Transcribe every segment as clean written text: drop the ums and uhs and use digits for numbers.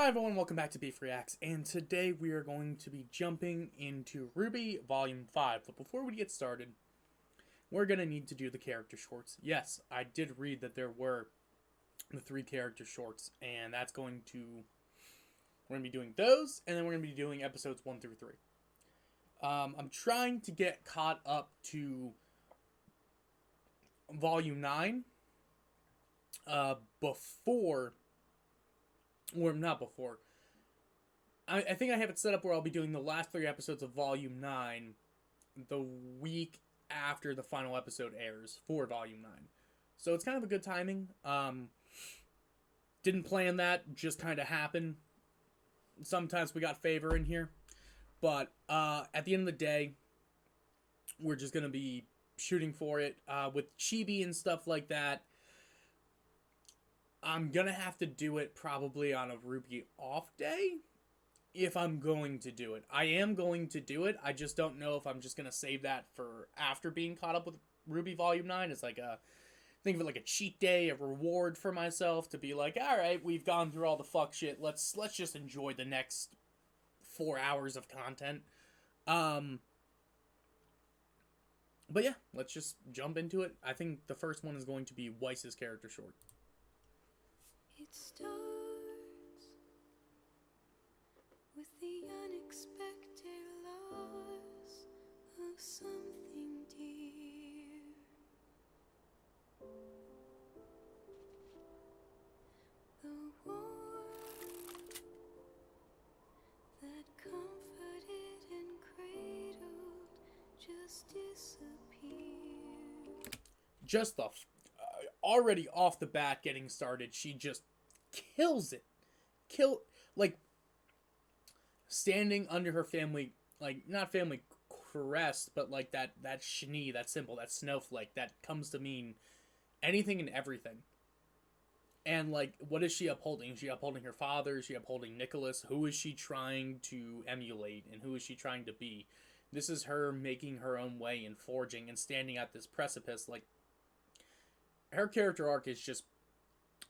Hi everyone, welcome back to Beef Reacts, and today we are going to be jumping into RWBY Volume 5. But before we get started, we're going to need to do the character shorts. Yes, I did read that there were the 3 character shorts, and that's going to... We're going to be doing those, and then we're going to be doing episodes 1 through 3. I'm trying to get caught up to Volume 9 before... Or not before. I think I have it set up where I'll be doing the last 3 episodes of Volume 9 the week after the final episode airs for Volume 9. So it's kind of a good timing. Didn't plan that, just kind of happened. Sometimes we got favor in here. But at the end of the day, we're just going to be shooting for it. With Chibi and stuff like that, I'm going to have to do it probably on a RWBY off day, if I'm going to do it. I am going to do it, I just don't know if I'm just going to save that for after being caught up with RWBY Volume 9. It's like think of it like a cheat day, a reward for myself to be like, alright, we've gone through all the fuck shit, let's just enjoy the next 4 hours of content. But yeah, let's just jump into it. I think the first one is going to be Weiss's character short. It starts with the unexpected loss of something dear. The warmth that comforted and cradled just disappeared. Just the... already off the bat getting started, she just kills it. Like, standing under her family, like, not family crest, but like that Shani, that symbol, that snowflake, that comes to mean anything and everything. And, like, what is she upholding? Is she upholding her father? Is she upholding Nicholas? Who is she trying to emulate? And who is she trying to be? This is her making her own way and forging and standing at this precipice. Like, her character arc is just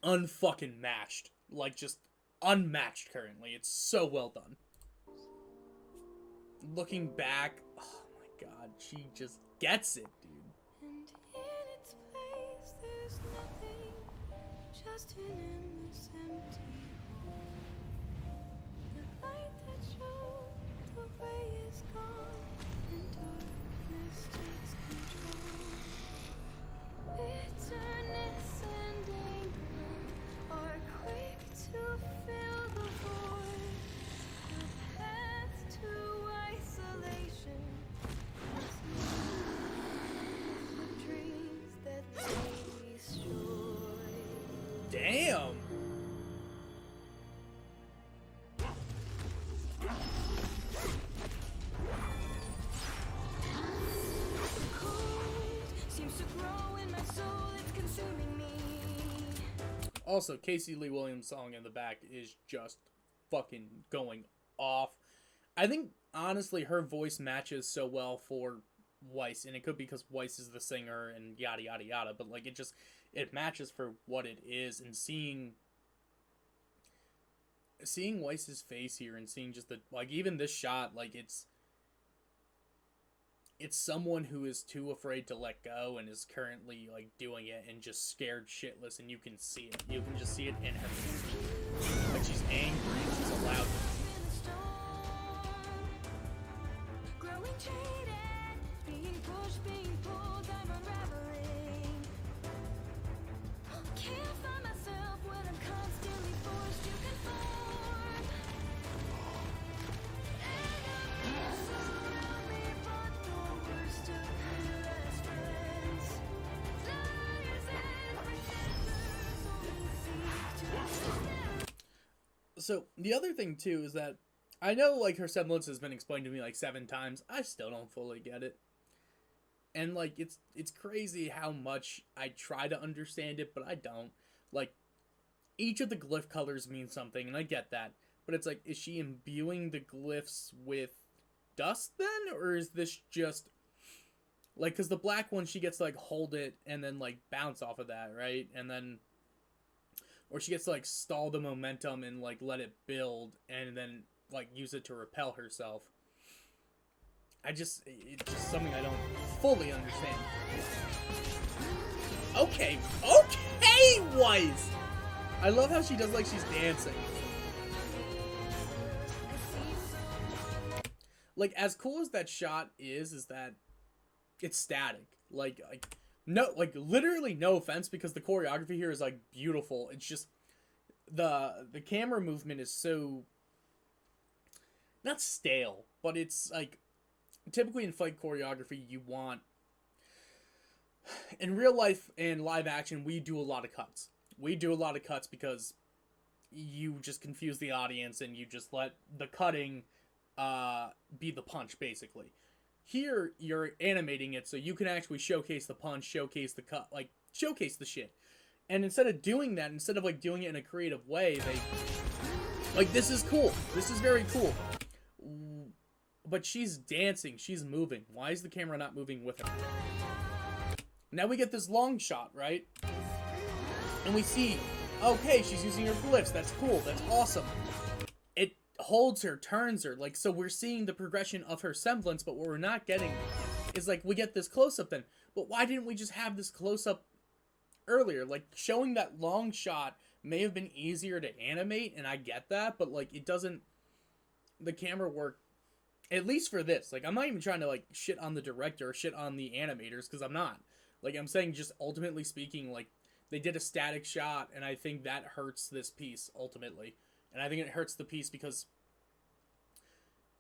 unfucking matched. Like, just unmatched currently. It's so well done. Looking back, oh my god, she just gets it, dude. And in its place there's nothing, just an endless empty hole. The light that showed the way is gone, and darkness takes control. Bitterness and anger are quick to fill the void. The path to isolation is the dreams that they destroy. Damn! Also, Casey Lee Williams' song in the back is just fucking going off. I think, honestly, her voice matches so well for Weiss, and it could be because Weiss is the singer and yada yada yada, but, like, it matches for what it is, and seeing Weiss's face here and seeing just the, like, even this shot, like, it's someone who is too afraid to let go and is currently, like, doing it and just scared shitless, and you can see it. You can just see it in her face. Like, she's angry and she's allowed to. Growing jaded, being pushed, being pulled, I'm unraveling. Can't find myself when I'm constantly forced to conform. Enemies surround me, but the worst appear as friends. Liars and pretenders only seek to understand. So, the other thing, too, is that I know, like, her semblance has been explained to me, like, 7 times. I still don't fully get it. And, like, it's crazy how much I try to understand it, but I don't. Like, each of the glyph colors means something, and I get that. But it's like, is she imbuing the glyphs with dust, then? Or is this just... Like, because the black one, she gets to, like, hold it and then, like, bounce off of that, right? And then or she gets to like stall the momentum and like let it build and then like use it to repel herself. It's just something I don't fully understand. Okay, Weiss! I love how she does like she's dancing. Like, as cool as that shot is that it's static. Like no, like literally no offense, because the choreography here is like beautiful. It's just the camera movement is so not stale, but it's like typically in fight choreography you want, in real life and live action, we do a lot of cuts. We do a lot of cuts because you just confuse the audience and you just let the cutting be the punch, basically. Here, you're animating it so you can actually showcase the punch, showcase the cut, like, showcase the shit. And instead of doing that, instead of, like, doing it in a creative way, they... Like, this is cool. This is very cool. But she's dancing. She's moving. Why is the camera not moving with her? Now we get this long shot, right? And we see, okay, she's using her glyphs. That's cool. That's awesome. It holds her, turns her. Like, so we're seeing the progression of her semblance, but what we're not getting is, like, we get this close-up then. But why didn't we just have this close-up earlier? Like, showing that long shot may have been easier to animate, and I get that, but, like, it doesn't... The camera work, at least for this. Like, I'm not even trying to, like, shit on the director or shit on the animators, because I'm not. Like, I'm saying, just ultimately speaking, like, they did a static shot, and I think that hurts this piece, ultimately. And I think it hurts the piece because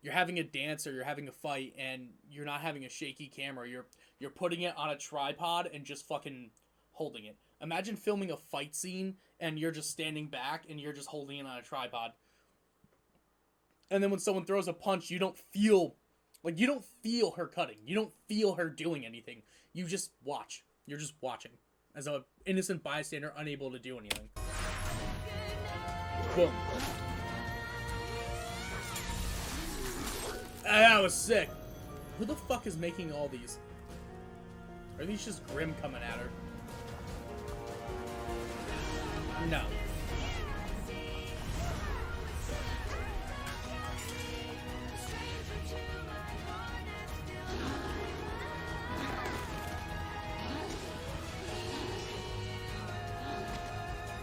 you're having a dance or you're having a fight, and you're not having a shaky camera. You're putting it on a tripod and just fucking holding it. Imagine filming a fight scene, and you're just standing back, and you're just holding it on a tripod. And then when someone throws a punch, you don't feel... Like, you don't feel her cutting. You don't feel her doing anything. You just watch. You're just watching. As an innocent bystander, unable to do anything. Boom. That was sick. Who the fuck is making all these? Are these just Grimm coming at her? No.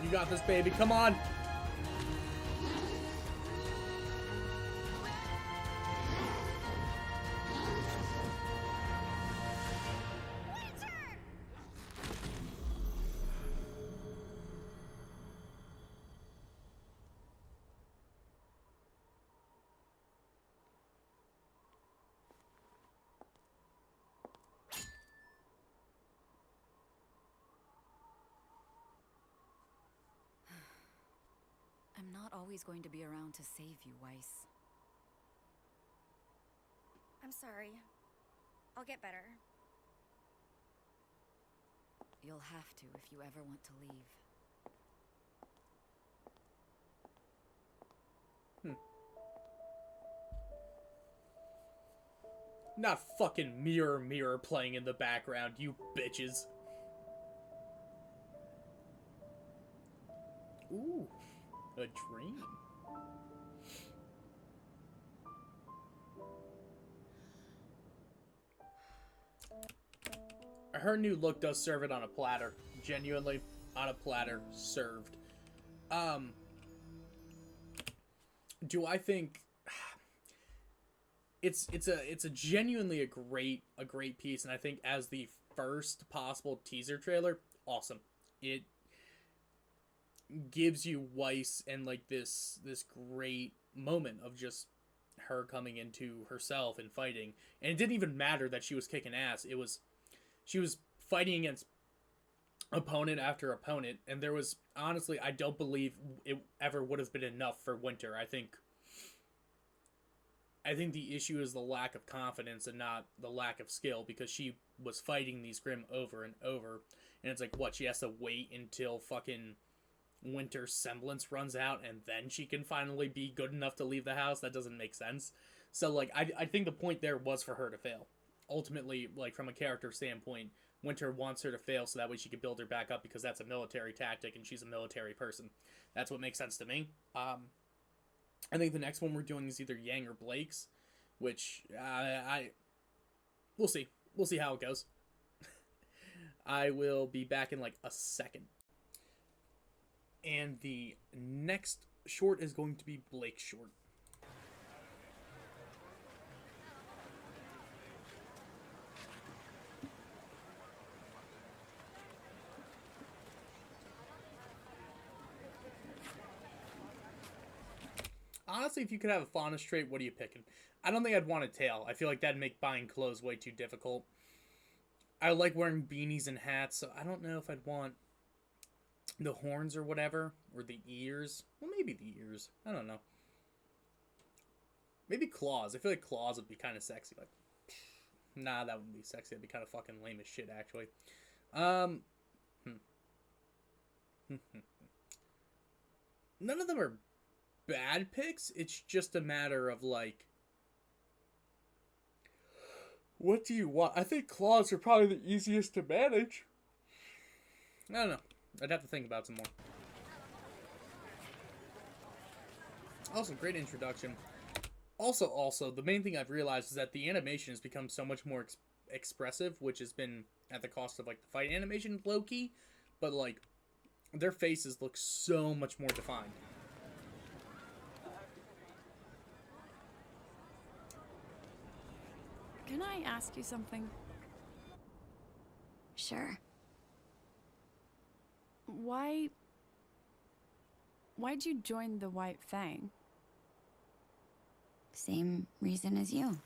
You got this, baby. Come on. I'm not always going to be around to save you, Weiss. I'm sorry. I'll get better. You'll have to if you ever want to leave. Not fucking Mirror Mirror playing in the background, you bitches. Ooh, a dream. Her new look does serve it on a platter. Genuinely, on a platter, served. Do I think it's a genuinely a great piece, and I think as the first possible teaser trailer, awesome. It gives you Weiss and like this great moment of just her coming into herself and fighting, and it didn't even matter that she was kicking ass. She was fighting against opponent after opponent, and there was, honestly, I don't believe it ever would have been enough for Winter. I think the issue is the lack of confidence and not the lack of skill, because she was fighting these Grimm over and over, and it's like, what, she has to wait until fucking Winter's semblance runs out and then she can finally be good enough to leave the house? That doesn't make sense. So, like, I think the point there was for her to fail. Ultimately, like, from a character standpoint, Winter wants her to fail so that way she can build her back up because that's a military tactic and she's a military person. That's what makes sense to me. I think the next one we're doing is either Yang or Blake's, which we'll see. We'll see how it goes. I will be back in like a second. And the next short is going to be Blake's short. Honestly, if you could have a Fauna trait, what are you picking? I don't think I'd want a tail. I feel like that'd make buying clothes way too difficult. I like wearing beanies and hats, so I don't know if I'd want the horns or whatever, or the ears. Well, maybe the ears. I don't know. Maybe claws. I feel like claws would be kind of sexy. Like, nah, that wouldn't be sexy. That'd be kind of fucking lame as shit, actually. None of them are bad picks. It's just a matter of like, what do you want? I think claws are probably the easiest to manage. I don't know. I'd have to think about some more. Also, great introduction. Also, the main thing I've realized is that the animation has become so much more expressive, which has been at the cost of like the fight animation low-key, but like their faces look so much more defined. Can I ask you something? Sure. Why'd you join the White Fang? Same reason as you.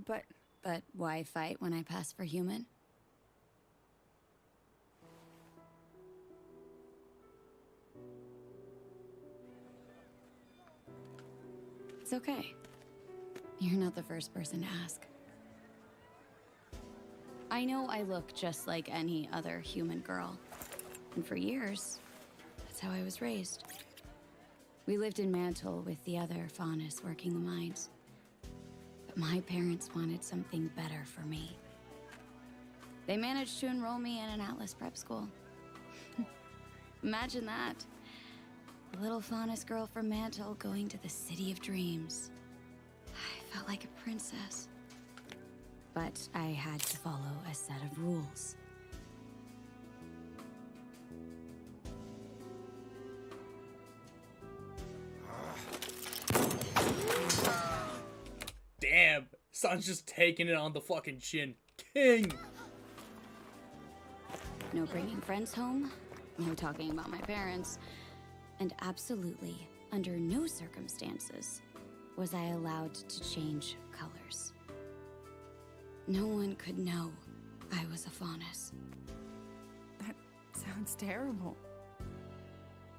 But But why fight when I pass for human? It's okay. You're not the first person to ask. I know I look just like any other human girl. And for years, that's how I was raised. We lived in Mantle with the other Faunus working the mines. But my parents wanted something better for me. They managed to enroll me in an Atlas prep school. Imagine that. A little Faunus girl from Mantle going to the City of Dreams. I felt like a princess. But I had to follow a set of rules. Damn, Son's just taking it on the fucking chin. King! No bringing friends home, no talking about my parents, and absolutely, under no circumstances, was I allowed to change colors. No one could know I was a Faunus. that sounds terrible.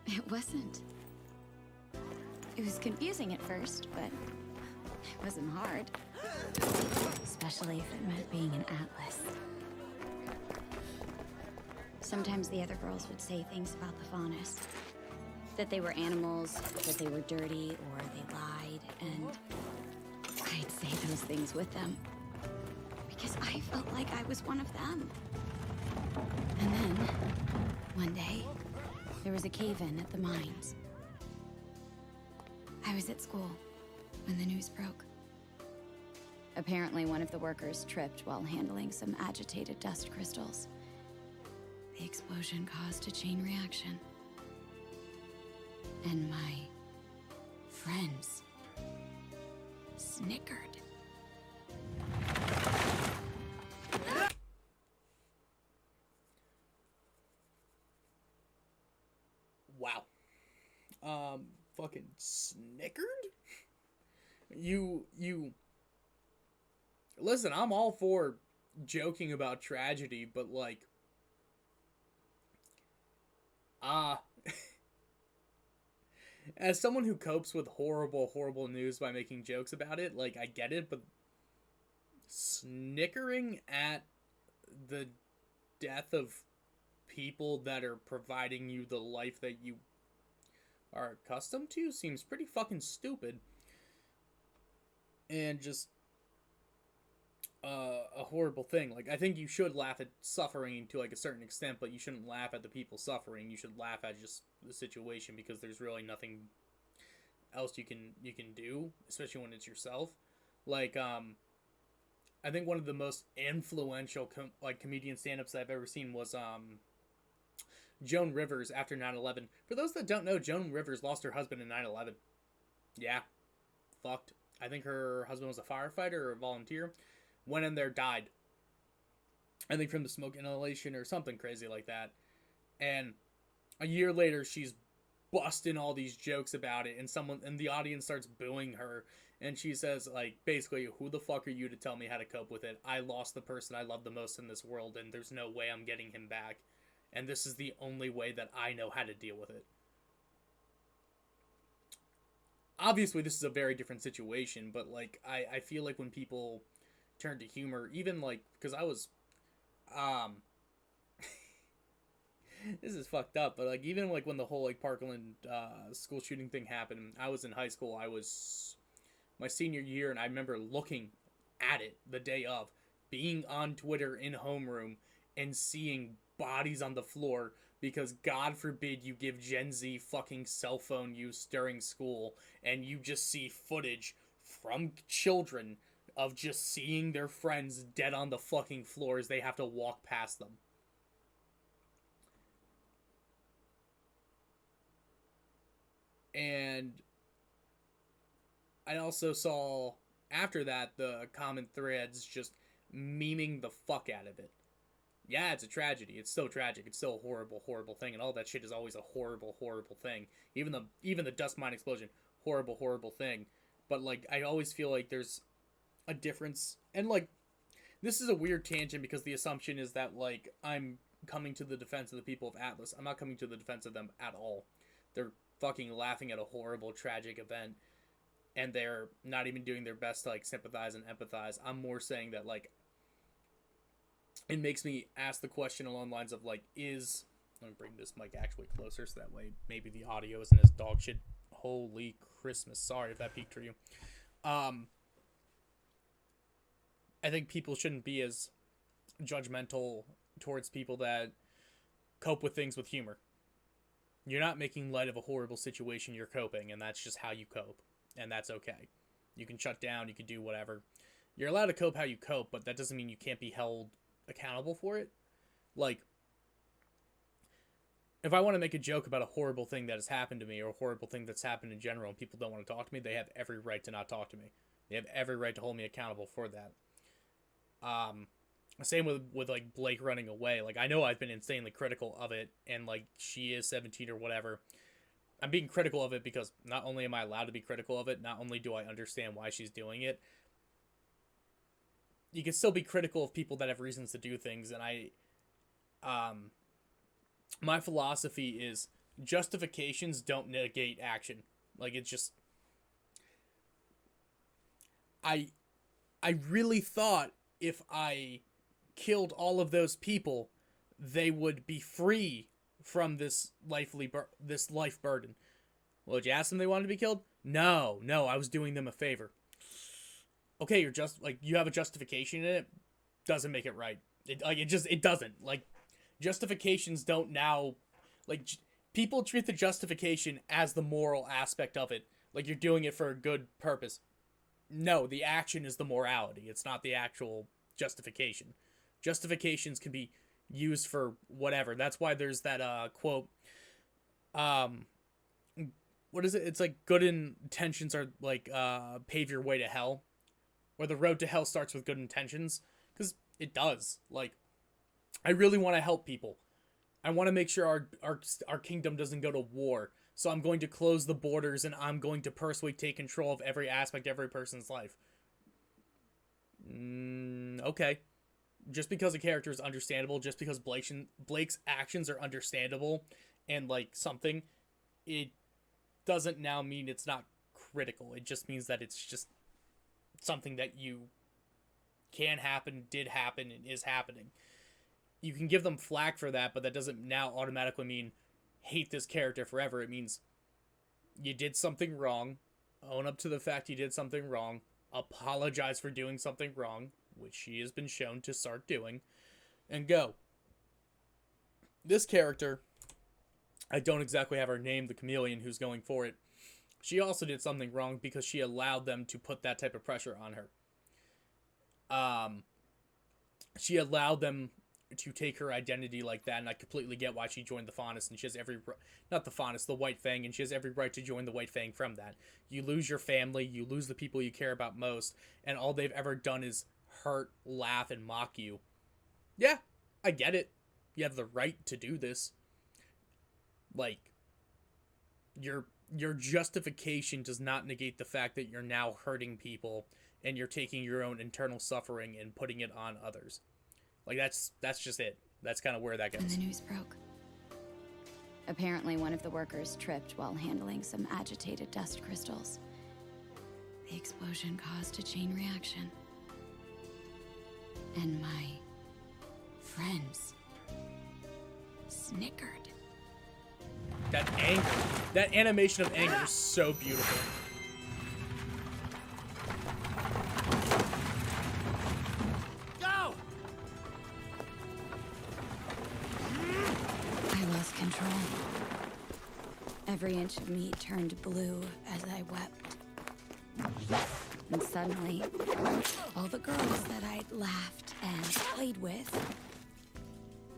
It wasn't. It was confusing at first, but it wasn't hard. Especially if it meant being an Atlas. Sometimes the other girls would say things about the Faunus. That they were animals, that they were dirty, or they lied, and I'd say those things with them. Because I felt like I was one of them. And then, one day, there was a cave-in at the mines. I was at school when the news broke. Apparently, one of the workers tripped while handling some agitated dust crystals. The explosion caused a chain reaction. And my friends snickered. Wow. Fucking snickered? You... Listen, I'm all for joking about tragedy, but like... as someone who copes with horrible news by making jokes about it, like, I get it, but snickering at the death of people that are providing you the life that you are accustomed to seems pretty fucking stupid. And just a horrible thing. Like, I think you should laugh at suffering to like a certain extent, but you shouldn't laugh at the people suffering. You should laugh at just the situation, because there's really nothing else you can do, especially when it's yourself. Like, I think one of the most influential comedian stand-ups I've ever seen was Joan Rivers after 9/11. For those that don't know, Joan Rivers lost her husband in 9/11. Yeah, fucked. I think her husband was a firefighter or a volunteer. Went in there, died. I think from the smoke inhalation or something crazy like that. And a year later, she's busting all these jokes about it, and someone in the audience starts booing her, and she says, like, basically, who the fuck are you to tell me how to cope with it? I lost the person I love the most in this world, and there's no way I'm getting him back, and this is the only way that I know how to deal with it. Obviously, this is a very different situation, but, like, I feel like when people turn to humor, even, like, because I was, this is fucked up, but, like, even, like, when the whole, like, Parkland school shooting thing happened, I was in high school. I was my senior year, and I remember looking at it the day of, being on Twitter in homeroom and seeing bodies on the floor, because God forbid you give Gen Z fucking cell phone use during school, and you just see footage from children of just seeing their friends dead on the fucking floor as they have to walk past them. And I also saw, after that, the comment threads just memeing the fuck out of it. Yeah, it's a tragedy. It's so tragic. It's still a horrible, horrible thing, and all that shit is always a horrible, horrible thing. Even the dust mine explosion, horrible, horrible thing. But, like, I always feel like there's a difference, and, like, this is a weird tangent, because the assumption is that, like, I'm coming to the defense of the people of Atlas. I'm not coming to the defense of them at all. They're fucking laughing at a horrible, tragic event, and they're not even doing their best to, like, sympathize and empathize. I'm more saying that, like, it makes me ask the question along the lines of, like, let me bring this mic actually closer so that way maybe the audio isn't as dog shit. Holy Christmas. Sorry if that peaked for you. I think people shouldn't be as judgmental towards people that cope with things with humor. You're not making light of a horrible situation, you're coping, and that's just how you cope. And that's okay. You can shut down, you can do whatever. You're allowed to cope how you cope, but that doesn't mean you can't be held accountable for it. Like, if I want to make a joke about a horrible thing that has happened to me, or a horrible thing that's happened in general, and people don't want to talk to me, they have every right to not talk to me. They have every right to hold me accountable for that. Same with like Blake running away. Like, I know I've been insanely critical of it, and like, she is 17 or whatever. I'm being critical of it because not only am I allowed to be critical of it, not only do I understand why she's doing it, you can still be critical of people that have reasons to do things. And my philosophy is justifications don't negate action. Like, it's just, I really thought if I killed all of those people, they would be free from this life burden. Well, did you ask them they wanted to be killed? No, I was doing them a favor. Okay, you're just, like, you have a justification in it, doesn't make it right. It doesn't. Like, justifications don't now, like, people treat the justification as the moral aspect of it. Like, you're doing it for a good purpose. No, the action is the morality. It's not the actual justification. Justifications can be used for whatever. That's why there's that quote, what is it? It's like, good intentions are like pave your way to hell, or the road to hell starts with good intentions, because it does. Like, I really want to help people. I want to make sure our kingdom doesn't go to war. So I'm going to close the borders, and I'm going to personally take control of every aspect of every person's life. Okay. Just because a character is understandable, just because Blake's actions are understandable and, like, something, it doesn't now mean it's not critical. It just means that it's just something that you can happen, did happen, and is happening. You can give them flack for that, but that doesn't now automatically mean hate this character forever. It means you did something wrong, own up to the fact you did something wrong, apologize for doing something wrong, which she has been shown to start doing, and go. This character, I don't exactly have her name, the chameleon who's going for it, she also did something wrong because she allowed them to put that type of pressure on her. She allowed them to take her identity like that, and I completely get why she joined the Faunus, and she has not the Faunus, the White Fang, and she has every right to join the White Fang from that. You lose your family, you lose the people you care about most, and all they've ever done is hurt, laugh, and mock you. Yeah, I get it. You have the right to do this. Like, your justification does not negate the fact that you're now hurting people, and you're taking your own internal suffering and putting it on others. Like, that's just it. That's kind of where that goes. And the news broke. Apparently, one of the workers tripped while handling some agitated dust crystals. The explosion caused a chain reaction. And my friends snickered. That anger, that animation of anger is so beautiful. Go! I lost control. Every inch of me turned blue as I wept. And suddenly, all the girls that I'd laughed and played with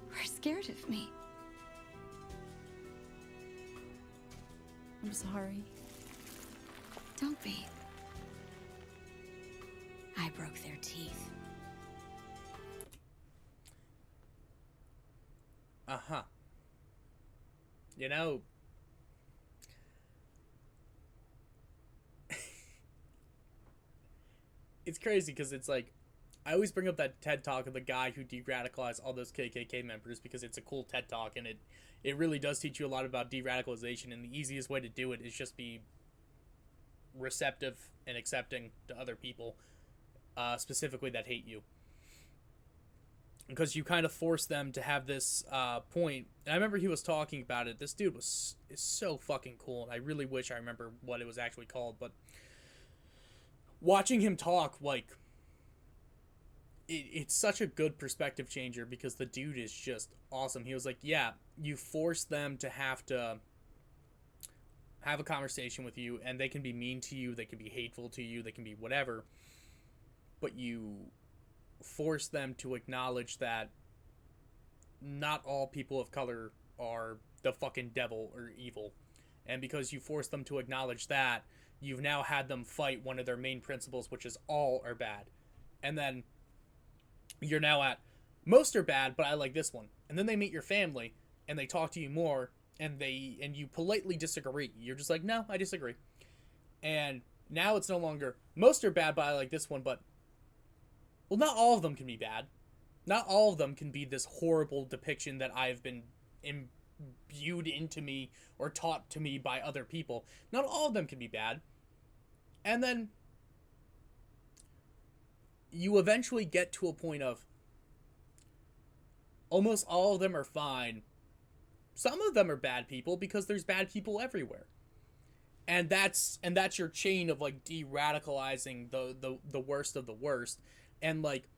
were scared of me. I'm sorry. Don't be. I broke their teeth. Uh-huh. You know, it's crazy because it's like, I always bring up that TED Talk of the guy who de-radicalized all those KKK members because it's a cool TED Talk, and it really does teach you a lot about de-radicalization, and the easiest way to do it is just be receptive and accepting to other people, specifically that hate you. Because you kind of force them to have this point. And I remember he was talking about it. This dude is so fucking cool, and I really wish I remember what it was actually called, but watching him talk, like, it's such a good perspective changer because the dude is just awesome. He was like, yeah, you force them to have a conversation with you, and they can be mean to you, they can be hateful to you, they can be whatever, but you force them to acknowledge that not all people of color are the fucking devil or evil. And because you force them to acknowledge that, you've now had them fight one of their main principles, which is all are bad. And then you're now at most are bad, but I like this one. And then they meet your family and they talk to you more, and you politely disagree. You're just like, no, I disagree. And now it's no longer most are bad, but I like this one. But, well, not all of them can be bad. Not all of them can be this horrible depiction that I've been imbued into me or taught to me by other people. Not all of them can be bad. And then you eventually get to a point of almost all of them are fine. Some of them are bad people because there's bad people everywhere. And that's your chain of, like, de-radicalizing the worst of the worst. And, like,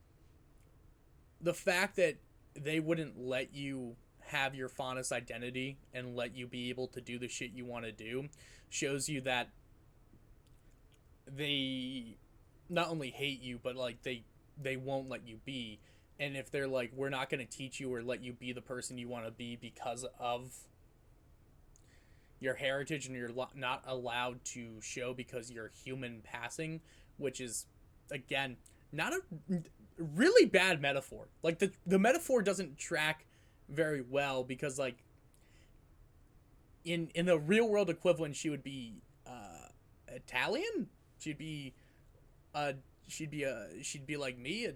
the fact that they wouldn't let you have your Faunus identity and let you be able to do the shit you want to do shows you that they not only hate you, but, like, they won't let you be. And if they're like, we're not going to teach you or let you be the person you want to be because of your heritage, and you're not allowed to show because you're human passing, which is, again, not a really bad metaphor. Like, the metaphor doesn't track very well because, like, in the real world equivalent, she would be Italian. She'd be like me, a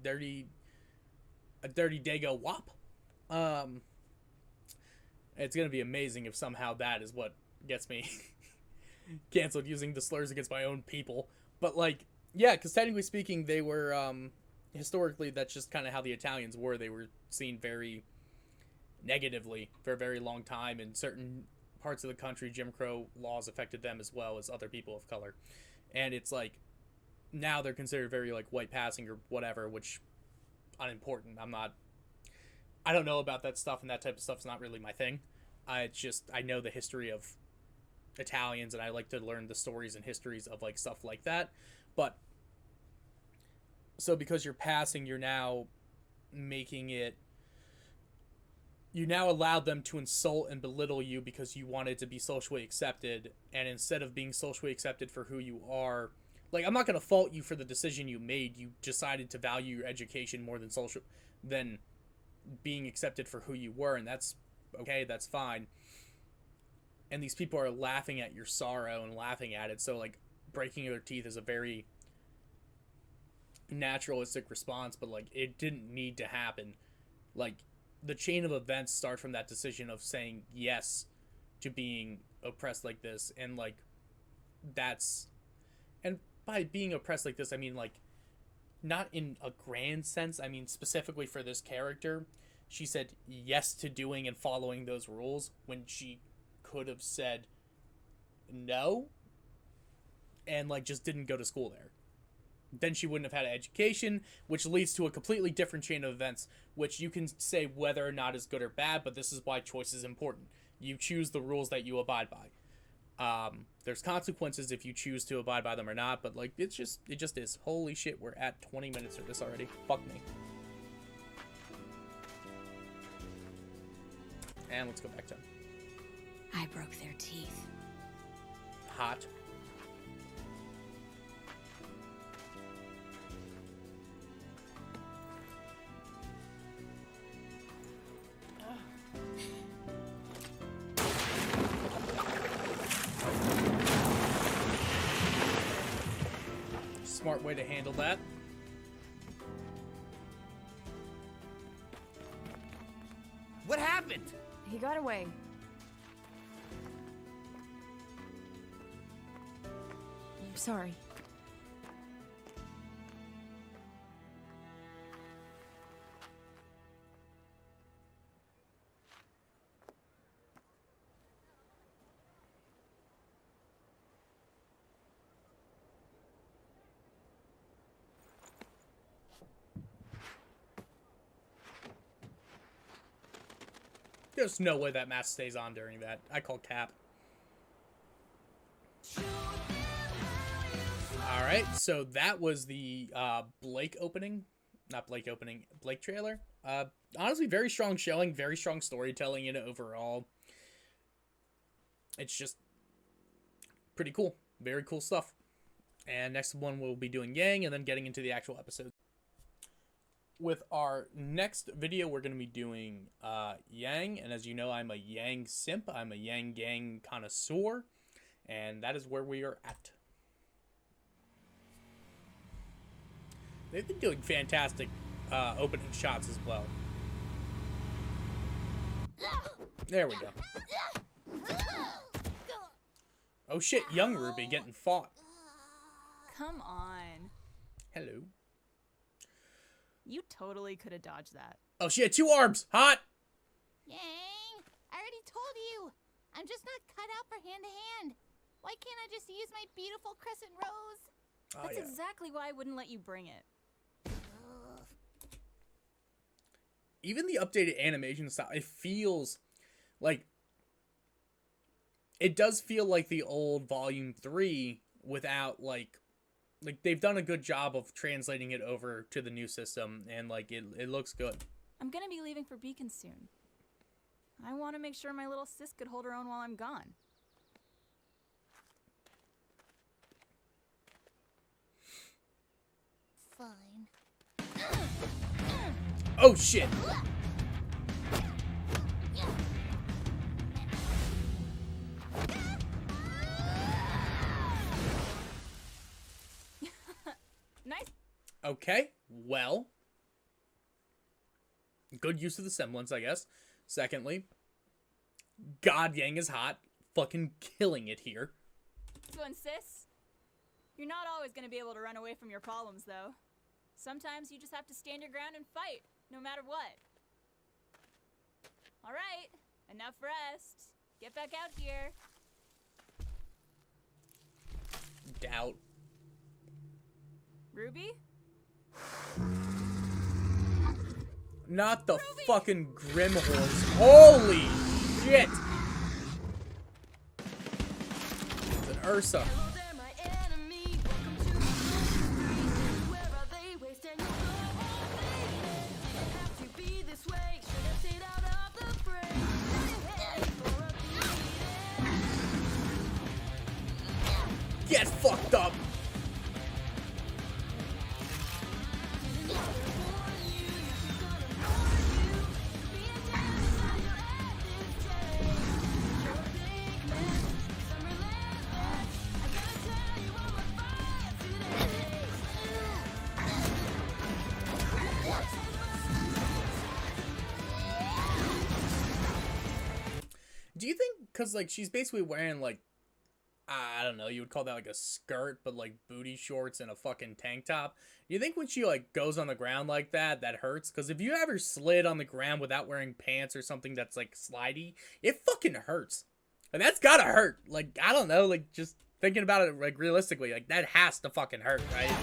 dirty Dago wop. It's gonna be amazing if somehow that is what gets me canceled, using the slurs against my own people. But, like, yeah, because technically speaking, they were historically, that's just kind of how the Italians were. They were seen very negatively for a very long time. In certain parts of the country, Jim Crow laws affected them as well as other people of color. And it's like, now they're considered very like white passing or whatever, which unimportant. I don't know about that stuff, and that type of stuff's not really my thing. I know the history of Italians, and I like to learn the stories and histories of like stuff like that. But so because you're passing, you're now making it, you now allowed them to insult and belittle you because you wanted to be socially accepted, and instead of being socially accepted for who you are, like, I'm not going to fault you for the decision you made. You decided to value your education more than being accepted for who you were, and that's okay, that's fine. And these people are laughing at your sorrow and laughing at it, so like breaking their teeth is a very naturalistic response, but like it didn't need to happen. Like, the chain of events start from that decision of saying yes to being oppressed like this, and like that's, and by being oppressed like this, I mean like not in a grand sense. I mean specifically for this character, she said yes to doing and following those rules when she could have said no and like just didn't go to school there. Then she wouldn't have had an education, which leads to a completely different chain of events, which you can say whether or not is good or bad, but this is why choice is important. You choose the rules that you abide by. There's consequences if you choose to abide by them or not, but like it just is. Holy shit, we're at 20 minutes of this already. Fuck me. And let's go back to I broke their teeth. hot. Smart way to handle that. What happened? He got away. I'm sorry. There's no way that mask stays on during that. I call cap. Alright, so that was the Blake opening. Not Blake opening, Blake trailer. Honestly, very strong showing, very strong storytelling in it overall. It's just pretty cool. Very cool stuff. And next one we'll be doing Yang and then getting into the actual episode. With our next video, we're going to be doing Yang, and as you know, I'm a Yang simp. I'm a Yang gang connoisseur, and that is where we are at. They've been doing fantastic opening shots as well. There we go. Oh shit, young Ruby getting fought. Come on. Hello. You totally could have dodged that. Oh, she had 2 arms. Hot. Yang, I already told you. I'm just not cut out for hand-to-hand. Why can't I just use my beautiful crescent rose? Oh, That's yeah. exactly why I wouldn't let you bring it. Even the updated animation style, it feels like, it does feel like the old Volume 3 without like they've done a good job of translating it over to the new system, and like it looks good. I'm gonna be leaving for Beacon soon. I want to make sure my little sis could hold her own while I'm gone. Fine. Oh shit. Nice. Okay, well, good use of the semblance, I guess. Secondly, God, Yang is hot. Fucking killing it here. This one, sis. You're not always gonna be able to run away from your problems, though. Sometimes you just have to stand your ground and fight, no matter what. All right, enough rest. Get back out here. Ruby? Not the fucking Grimhorse. Holy shit! It's an Ursa. Get fucked up! Do you think, because, like, she's basically wearing, like, I don't know, you would call that, like, a skirt, but, like, booty shorts and a fucking tank top. Do you think when she, like, goes on the ground like that, that hurts? Because if you ever slid on the ground without wearing pants or something that's, like, slidey, it fucking hurts. Like, that's gotta hurt. Like, I don't know, like, just thinking about it, like, realistically, like, that has to fucking hurt, right?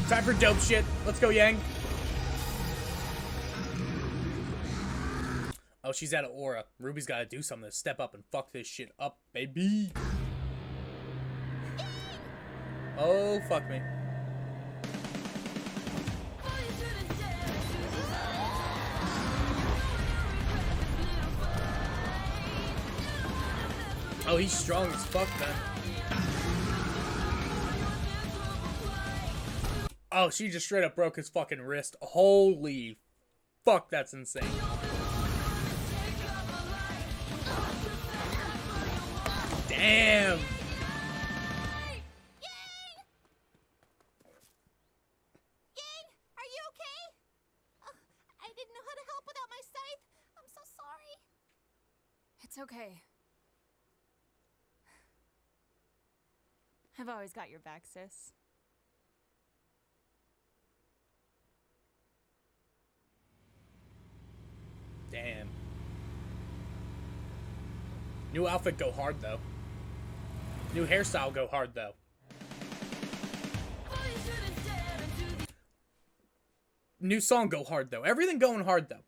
Time for dope shit. Let's go, Yang. Oh, she's out of aura. Ruby's gotta do something to step up and fuck this shit up, baby. Oh, fuck me. Oh, he's strong as fuck, man. Oh, she just straight up broke his fucking wrist. Holy fuck, that's insane. Damn. Yang, are you okay? I didn't know how to help without my scythe. I'm so sorry. It's okay. I've always got your back, sis. Damn. New outfit go hard, though. New hairstyle go hard, though. New song go hard, though. Everything going hard, though.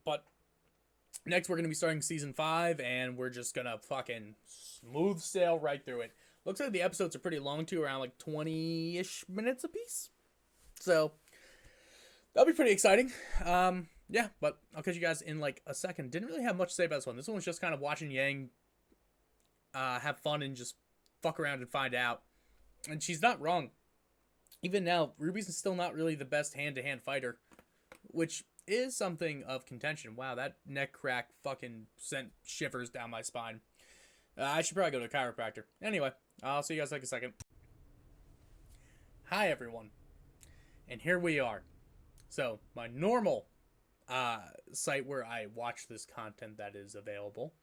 But next we're going to be starting Season 5, and we're just going to fucking smooth sail right through it. Looks like the episodes are pretty long, too, around like 20-ish minutes apiece. So, that'll be pretty exciting. Yeah, but I'll catch you guys in like a second. Didn't really have much to say about this one. This one was just kind of watching Yang have fun and just fuck around and find out. And she's not wrong. Even now, Ruby's still not really the best hand-to-hand fighter, which is something of contention. Wow, that neck crack fucking sent shivers down my spine. I should probably go to a chiropractor. Anyway, I'll see you guys in like a second. Hi, everyone. And here we are. So, my normal site where I watch this content that is available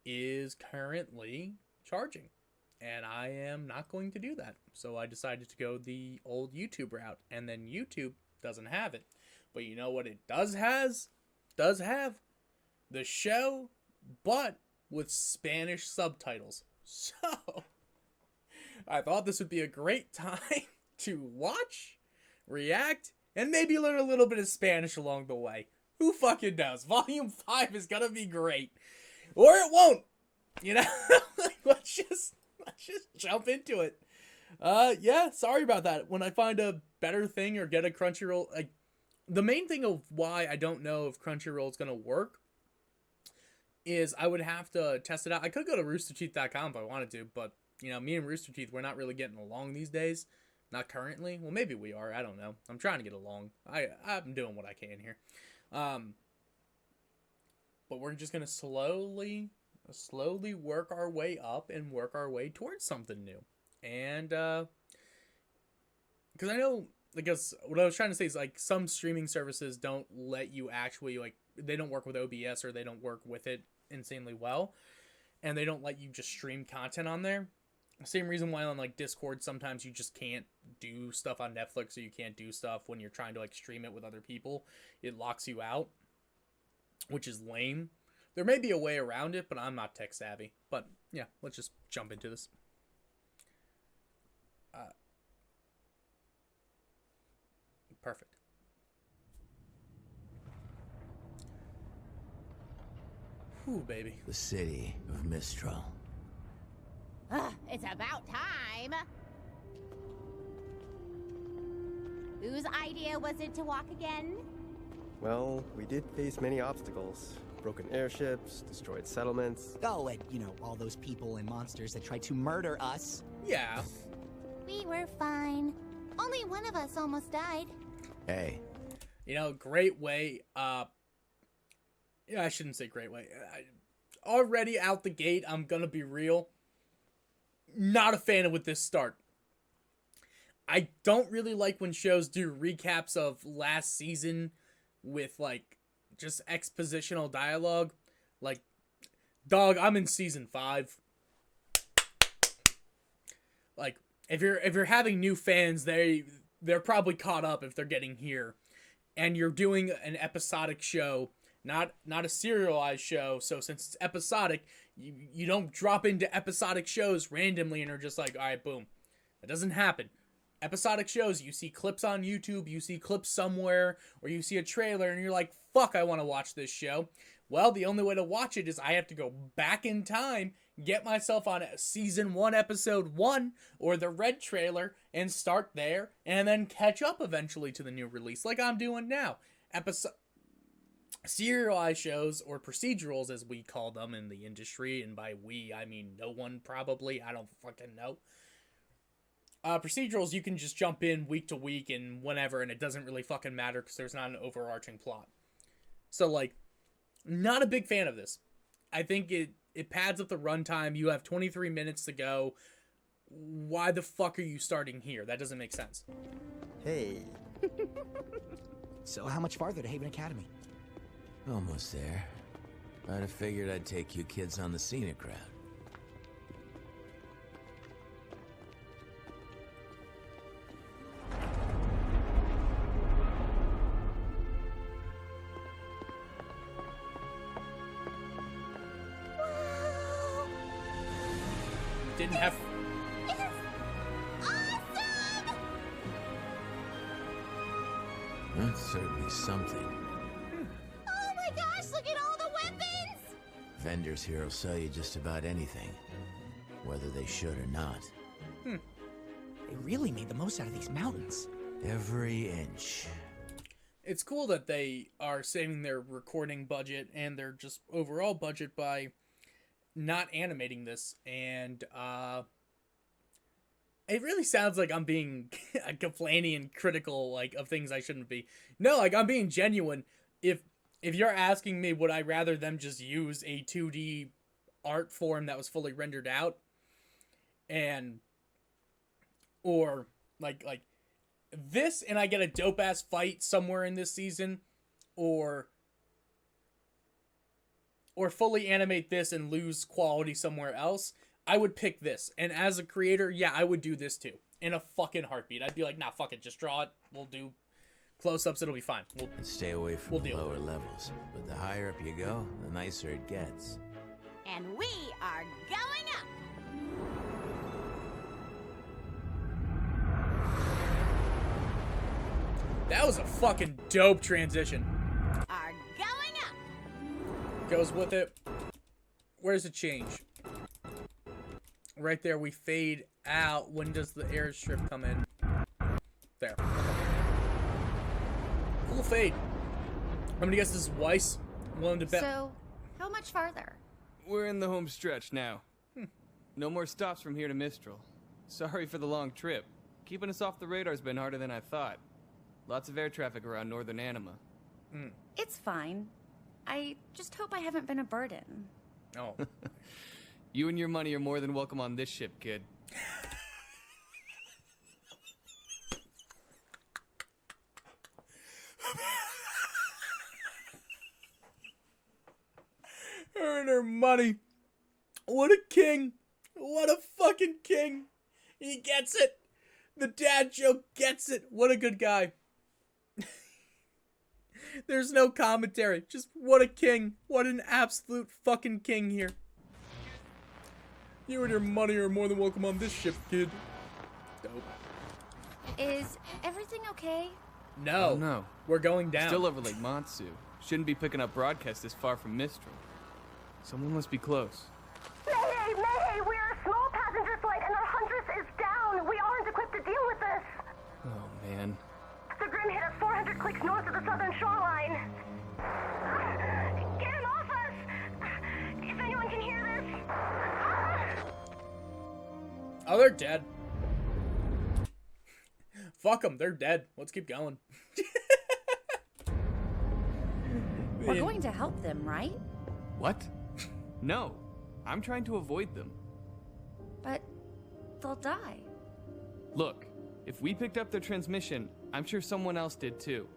is currently charging, and I am not going to do that. So I decided to go the old YouTube route, and then YouTube doesn't have it. But you know what it does have? The show, but with Spanish subtitles. So I thought this would be a great time to watch, react, and maybe learn a little bit of Spanish along the way. Who fucking knows? Volume 5 is gonna be great. Or it won't. You know? Like, let's just jump into it. Yeah, sorry about that. When I find a better thing or get a Crunchyroll, like, the main thing of why I don't know if Crunchyroll is gonna work is I would have to test it out. I could go to roosterteeth.com if I wanted to, but, you know, me and Rooster Teeth, we're not really getting along these days. Not currently. Well, maybe we are. I don't know. I'm trying to get along. I'm doing what I can here. But we're just gonna slowly work our way up and work our way towards something new. And because I know, because what I was trying to say is like some streaming services don't let you actually like, they don't work with OBS or they don't work with it insanely well, and they don't let you just stream content on there. Same reason why on like Discord sometimes you just can't do stuff on Netflix, or you can't do stuff when you're trying to like stream it with other people. It locks you out, which is lame. There may be a way around it, but I'm not tech savvy. But yeah, let's just jump into this. Perfect. Whew, baby. The city of Mistral. It's about time. Whose idea was it to walk again? Well, we did face many obstacles. Broken airships, destroyed settlements. Oh, and, you know, all those people and monsters that tried to murder us. Yeah. We were fine. Only one of us almost died. Hey. You know, great way. Yeah, I shouldn't say great way. Already out the gate, I'm gonna be real. Not a fan of with this start. I don't really like when shows do recaps of last season with, like, just expositional dialogue. Like, dog, I'm in season 5. Like, if you're having new fans, they're probably caught up if they're getting here. And you're doing an episodic show, not a serialized show. So since it's episodic, you don't drop into episodic shows randomly and are just like, all right, boom. That doesn't happen. Episodic shows, you see clips on YouTube, you see clips somewhere, or you see a trailer and you're like, fuck, I want to watch this show. Well, the only way to watch it is I have to go back in time, get myself on season 1, episode 1, or the red trailer, and start there, and then catch up eventually to the new release, like I'm doing now. Serialized shows, or procedurals as we call them in the industry, and by we, I mean no one probably, I don't fucking know. Procedurals, you can just jump in week to week and whenever, and it doesn't really fucking matter because there's not an overarching plot. So, like, not a big fan of this. I think it pads up the runtime. You have 23 minutes to go. Why the fuck are you starting here? That doesn't make sense. Hey. So how much farther to Haven Academy? Almost there. I'd have figured I'd take you kids on the scenic route. Didn't have... Awesome! That's certainly something. Oh my gosh, look at all the weapons! Vendors here will sell you just about anything, whether they should or not. They really made the most out of these mountains. Every inch. It's cool that they are saving their recording budget and their just overall budget by not animating this, and it really sounds like I'm being complaining and critical, like, of things I shouldn't be. No, like, I'm being genuine. If you're asking me, would I rather them just use a 2D art form that was fully rendered out, and or like this, and I get a dope ass fight somewhere in this season, or fully animate this and lose quality somewhere else, I would pick this. And as a creator, yeah, I would do this too. In a fucking heartbeat. I'd be like, nah, fuck it, just draw it. We'll do close-ups, it'll be fine. And stay away from the lower levels. But the higher up you go, the nicer it gets. And we are going up! That was a fucking dope transition. Are going up! Goes with it. Where's the change? Right there, we fade out. When does the airstrip come in? There. Cool fade. I'm gonna guess this is Weiss. Willing to bet. So, how much farther? We're in the home stretch now. No more stops from here to Mistral. Sorry for the long trip. keeping us off the radar's been harder than I thought. Lots of air traffic around northern Anima. It's fine. I just hope I haven't been a burden. Oh. You and your money are more than welcome on this ship, kid. Earn her money. What a king. What a fucking king. He gets it. The dad joke gets it. What a good guy. There's no commentary. Just what a king. What an absolute fucking king here. You and your money are more than welcome on this ship, kid. Dope. Is everything okay? No. Oh, no. We're going down. Still over Lake Matsu. Shouldn't be picking up broadcasts this far from Mistral. Someone must be close. Mayday! Mayday! We are a small passenger flight and our Huntress is down! We aren't equipped to deal with this! Oh, man. The Grim hit us 400 clicks north of the southern shoreline. Get him off us! If anyone can hear this. Oh, they're dead. Fuck them. They're dead. Let's keep going. We're going to help them, right? What? No. I'm trying to avoid them. But they'll die. Look, if we picked up their transmission, I'm sure someone else did too.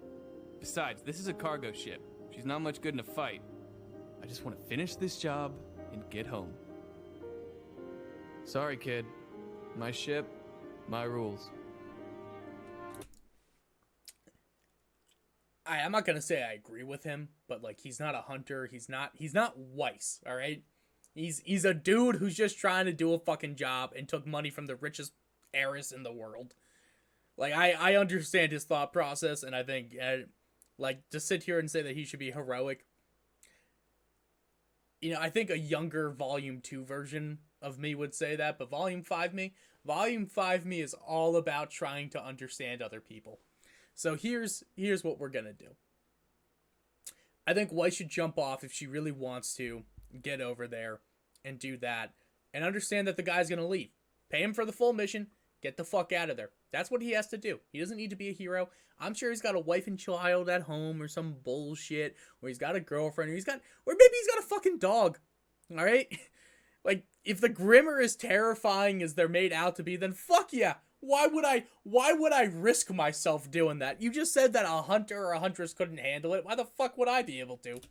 Besides, this is a cargo ship. She's not much good in a fight. I just want to finish this job and get home. Sorry, kid. My ship, my rules. I'm not gonna say I agree with him, but like he's not a hunter. He's not Weiss. All right. He's a dude who's just trying to do a fucking job and took money from the richest heiress in the world. Like, I understand his thought process, and I think, like, to sit here and say that he should be heroic, you know, I think a younger Volume 2 version of me would say that, but Volume 5 me is all about trying to understand other people. So here's what we're gonna do. I think Weiss should jump off if she really wants to, get over there and do that, and understand that the guy's gonna leave. Pay him for the full mission, get the fuck out of there. That's what he has to do. He doesn't need to be a hero. I'm sure he's got a wife and child at home or some bullshit, or he's got a girlfriend, or maybe he's got a fucking dog. All right? Like, if the Grimmer is terrifying as they're made out to be, then fuck yeah. Why would I risk myself doing that? You just said that a hunter or a huntress couldn't handle it. Why the fuck would I be able to?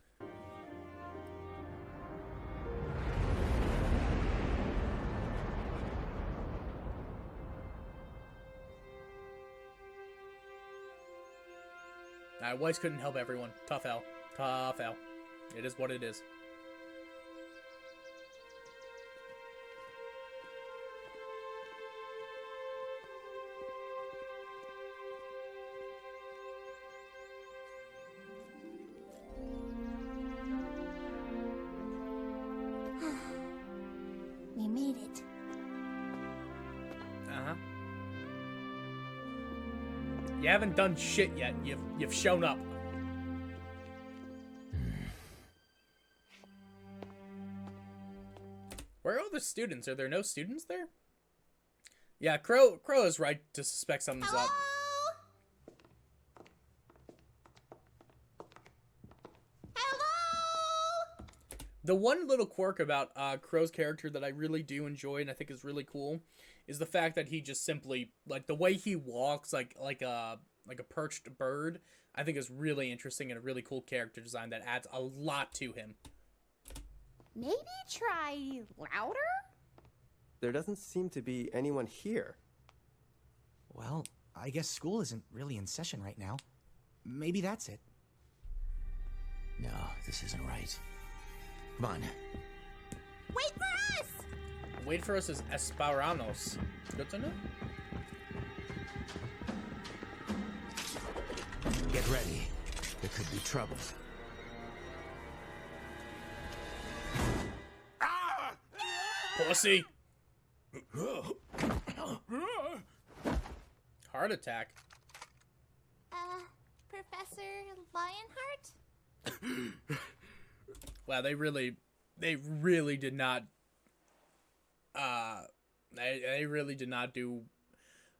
Weiss couldn't help everyone. Tough L. Tough L. It is what it is. We made it. Uh-huh. You haven't done shit yet. You've shown up. Where are all the students? Are there no students there? Yeah, Crow is right to suspect something's up. The one little quirk about Crow's character that I really do enjoy and I think is really cool is the fact that he just simply, like, the way he walks like a perched bird, I think is really interesting and a really cool character design that adds a lot to him. Maybe try louder? There doesn't seem to be anyone here. Well, I guess school isn't really in session right now. Maybe that's it. No, this isn't right. Come on. Wait for us! Wait for us is Esperanos. Good to know. Get ready. There could be trouble. Pussy! Heart attack. Professor Lionheart? Wow, they really did not. They really did not do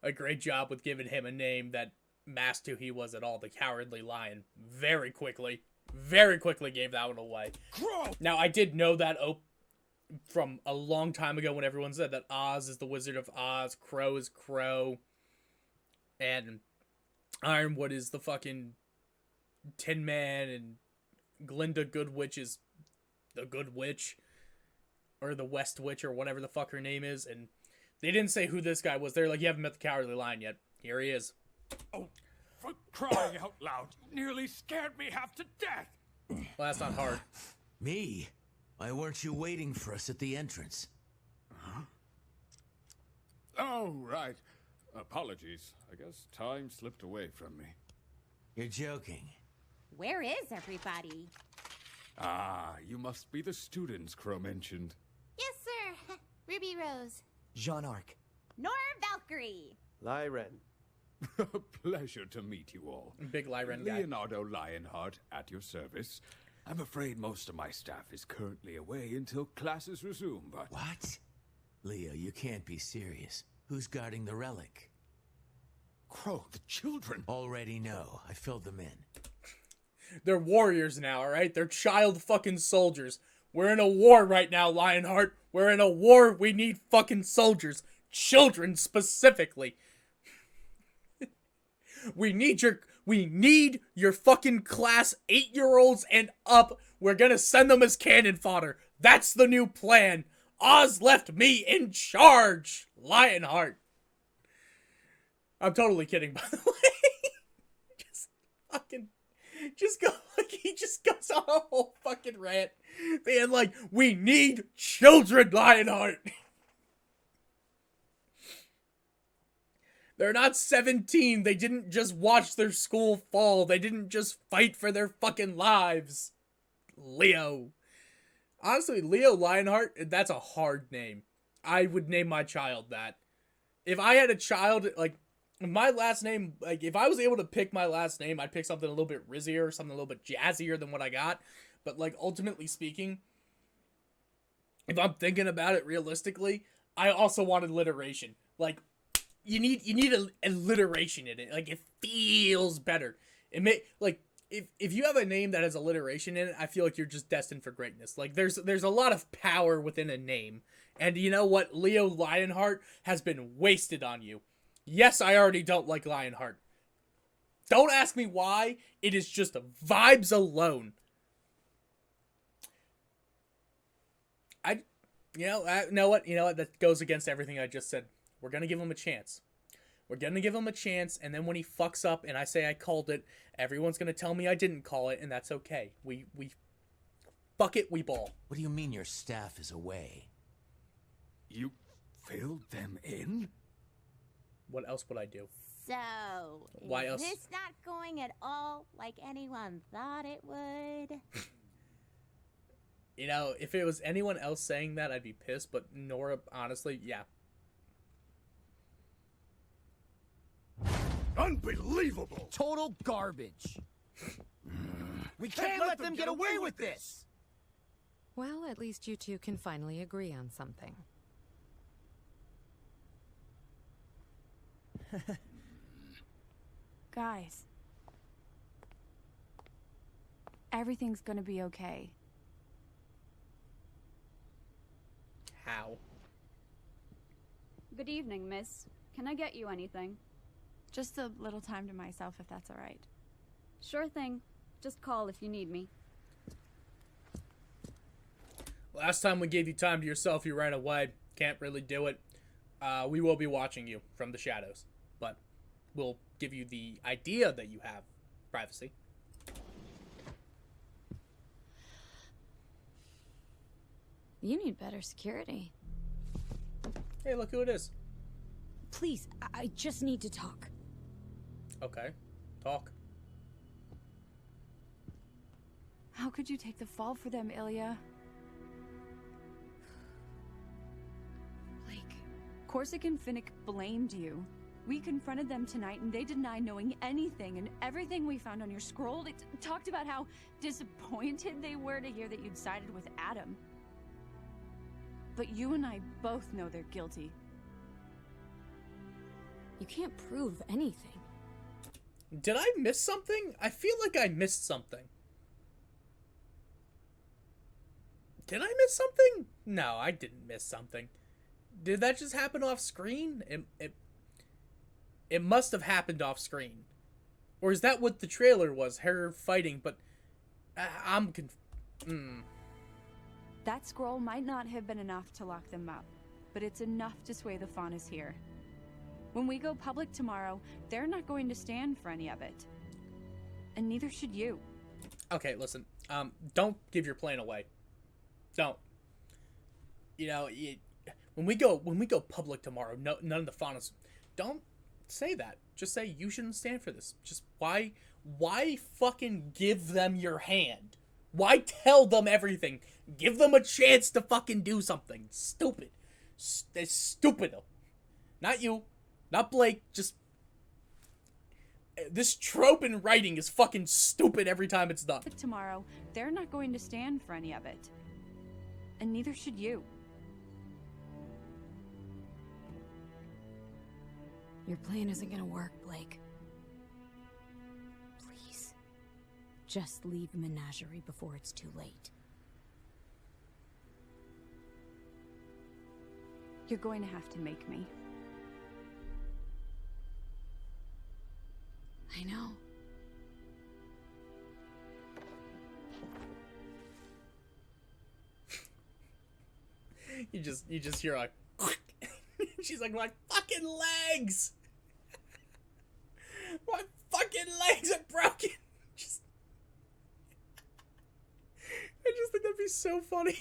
a great job with giving him a name that masked who he was at all. The Cowardly Lion. Very quickly gave that one away. Now, I did know that from a long time ago when everyone said that Oz is the Wizard of Oz, Crow is Crow, and Ironwood is the fucking Tin Man, and Glinda Goodwitch is the Good Witch, or the West Witch, or whatever the fuck her name is, and they didn't say who this guy was. They're like, you haven't met the Cowardly Lion yet. Here he is. Oh, for crying out loud, nearly scared me half to death. Well, that's not hard. Me? Why weren't you waiting for us at the entrance? Huh? Oh, right. Apologies. I guess time slipped away from me. You're joking. Where is everybody? Ah, you must be the students Crow mentioned. Yes, sir. Ruby Rose. Jean Arc. Nora Valkyrie. Lyren. Pleasure to meet you all. Big Lyren guy. Leonardo Lionheart at your service. I'm afraid most of my staff is currently away until classes resume, but... What? Leo, you can't be serious. Who's guarding the relic? Crow, the children. Already know. I filled them in. They're warriors now, alright? They're child fucking soldiers. We're in a war right now, Lionheart. We're in a war. We need fucking soldiers. Children, specifically. We need your fucking class 8-year-olds and up. We're gonna send them as cannon fodder. That's the new plan. Oz left me in charge, Lionheart. I'm totally kidding, by the way. He just goes on a whole fucking rant. Being like, we need children, Lionheart. They're not 17. They didn't just watch their school fall. They didn't just fight for their fucking lives. Leo. Honestly, Leo Lionheart, that's a hard name. I would name my child that. If I had a child, like, my last name, like, if I was able to pick my last name, I'd pick something a little bit rizzier, something a little bit jazzier than what I got. But, like, ultimately speaking, if I'm thinking about it realistically, I also wanted alliteration. Like, you need a alliteration in it. Like, it feels better. If you have a name that has alliteration in it, I feel like you're just destined for greatness. Like, there's a lot of power within a name. And you know what? Leo Lionheart has been wasted on you. Yes, I already don't like Lionheart. Don't ask me why. It is just vibes alone. You know what? That goes against everything I just said. We're going to give him a chance. We're going to give him a chance, and then when he fucks up and I say I called it, everyone's going to tell me I didn't call it, and that's okay. We fuck it, we ball. What do you mean your staff is away? You filled them in? What else would I do? So, Why else? Is this not going at all like anyone thought it would? You know, if it was anyone else saying that, I'd be pissed, but Nora, honestly, yeah. Unbelievable! Total garbage. We can't let them get away with this! Well, at least you two can finally agree on something. Guys. Everything's gonna be okay. How? Good evening, miss. Can I get you anything? Just a little time to myself, if that's all right. Sure thing. Just call if you need me. Last time we gave you time to yourself, you ran away. Can't really do it. We will be watching you from the shadows, but we'll give you the idea that you have privacy. You need better security. Hey, look who it is. Please, I just need to talk. Okay, talk. How could you take the fall for them, Ilya? Blake. Corsic and Finnick blamed you. We confronted them tonight and they denied knowing anything, and everything we found on your scroll, it talked about how disappointed they were to hear that you'd sided with Adam. But you and I both know they're guilty. You can't prove anything. Did I miss something? I feel like I missed something. Did I miss something? No, I didn't miss something. Did that just happen off screen? It must have happened off screen. Or is that what the trailer was? Her fighting, but That scroll might not have been enough to lock them up, but it's enough to sway the Faunus here. When we go public tomorrow, they're not going to stand for any of it. And neither should you. Okay, listen. Don't give your plan away. Don't. You know, when we go public tomorrow, none of the Faunus. Don't say that. Just say you shouldn't stand for this. Just why fucking give them your hand? Why tell them everything? Give them a chance to fucking do something. Stupid. It's stupid. Not you. Not Blake. Just this trope in writing is fucking stupid every time it's done. Tomorrow, they're not going to stand for any of it. And neither should you. Your plan isn't gonna work, Blake. Please. Just leave Menagerie before it's too late. You're going to have to make me. I know. You just hear a she's like, my fucking legs! My fucking legs are broken! I just think that'd be so funny.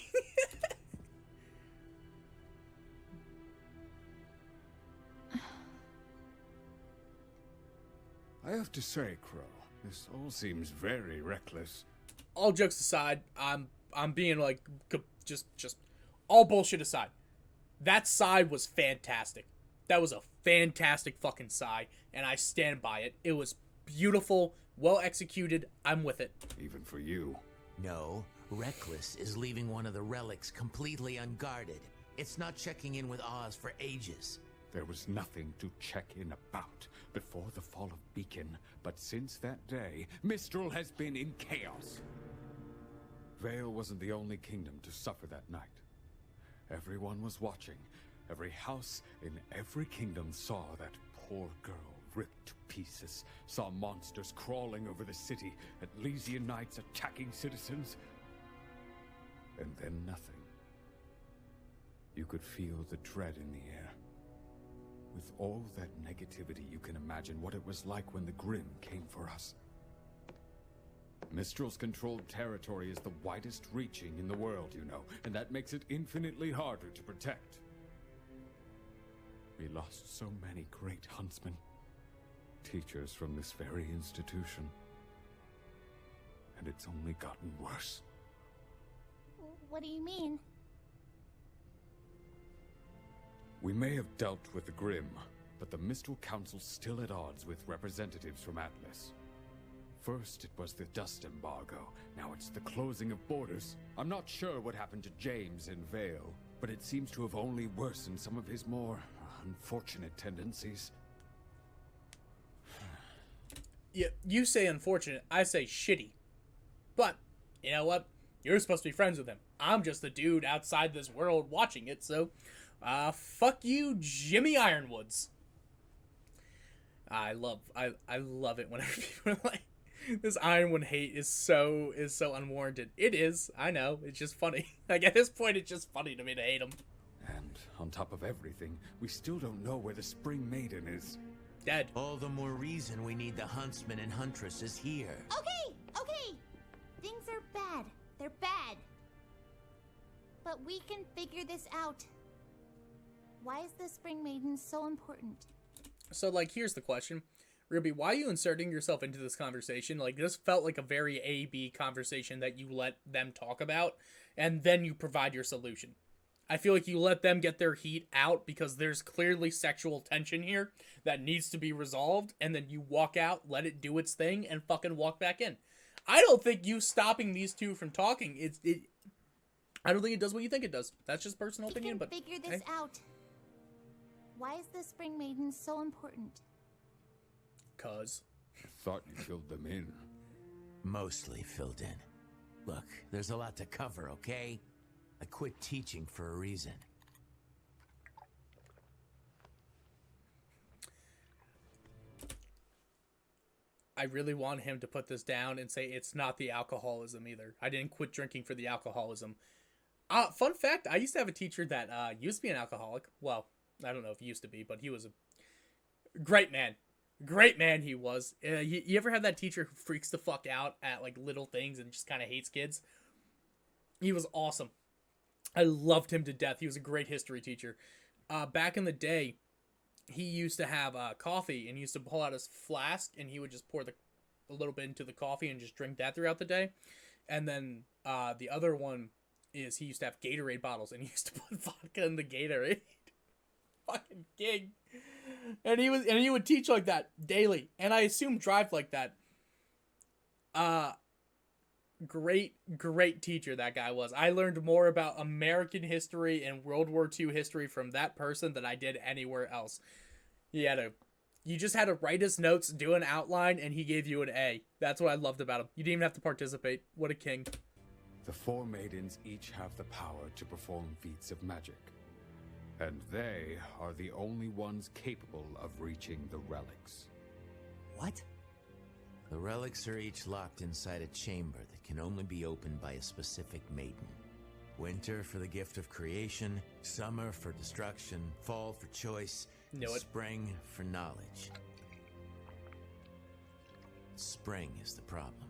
I have to say, Crow, this all seems very reckless. All jokes aside, I'm being like, just all bullshit aside. That sigh was fantastic. That was a fantastic fucking sigh, and I stand by it. It was beautiful, well executed. I'm with it. Even for you. No, reckless is leaving one of the relics completely unguarded. It's not checking in with Oz for ages. There was nothing to check in about before the fall of Beacon, but since that day, Mistral has been in chaos. Vale wasn't the only kingdom to suffer that night. Everyone was watching. Every house in every kingdom saw that poor girl ripped to pieces, saw monsters crawling over the city, Atlesian knights attacking citizens, and then nothing. You could feel the dread in the air. With all that negativity, you can imagine what it was like when the Grimm came for us. Mistral's controlled territory is the widest reaching in the world, you know, and that makes it infinitely harder to protect. We lost so many great huntsmen, teachers from this very institution, and it's only gotten worse. What do you mean? We may have dealt with the Grimm, but the Mistral Council's still at odds with representatives from Atlas. First, it was the dust embargo. Now it's the closing of borders. I'm not sure what happened to James in Vale, but it seems to have only worsened some of his more unfortunate tendencies. Yeah, you say unfortunate, I say shitty. But, you know what? You're supposed to be friends with him. I'm just the dude outside this world watching it, so... fuck you, Jimmy Ironwoods. I love it whenever people are like, this Ironwood hate is so unwarranted. It is, I know, it's just funny. Like, at this point, it's just funny to me to hate him. And on top of everything, we still don't know where the Spring Maiden is. Dead. All the more reason we need the huntsman and huntresses here. Okay! Things are bad. They're bad. But we can figure this out. Why is the Spring Maiden so important? So, like, here's the question. Ruby, why are you inserting yourself into this conversation? Like, this felt like a very A-B conversation that you let them talk about, and then you provide your solution. I feel like you let them get their heat out because there's clearly sexual tension here that needs to be resolved, and then you walk out, let it do its thing, and fucking walk back in. I don't think you stopping these two from talking, I don't think it does what you think it does. That's just personal opinion, but... figure this out. Why is the Spring Maiden so important? 'Cause. I thought you filled them in. Mostly filled in. Look, there's a lot to cover, okay? I quit teaching for a reason. I really want him to put this down and say it's not the alcoholism either. I didn't quit drinking for the alcoholism. Fun fact, I used to have a teacher that used to be an alcoholic. Well, I don't know if he used to be, but he was a great man. Great man he was. You ever have that teacher who freaks the fuck out at like little things and just kind of hates kids? He was awesome. I loved him to death. He was a great history teacher. Back in the day, he used to have coffee and he used to pull out his flask and he would just pour a little bit into the coffee and just drink that throughout the day. And then the other one is he used to have Gatorade bottles and he used to put vodka in the Gatorade. Fucking king. And he would teach like that daily, and I assume drive like that. Great teacher that guy was. I learned more about American history and World War II history from that person than I did anywhere else. You just had to write his notes, do an outline, and he gave you an A. That's what I loved about him. You didn't even have to participate. What a king. The four maidens each have the power to perform feats of magic. And they are the only ones capable of reaching the relics. What? The relics are each locked inside a chamber that can only be opened by a specific maiden. Winter for the gift of creation, summer for destruction, fall for choice, spring for knowledge. Spring is the problem.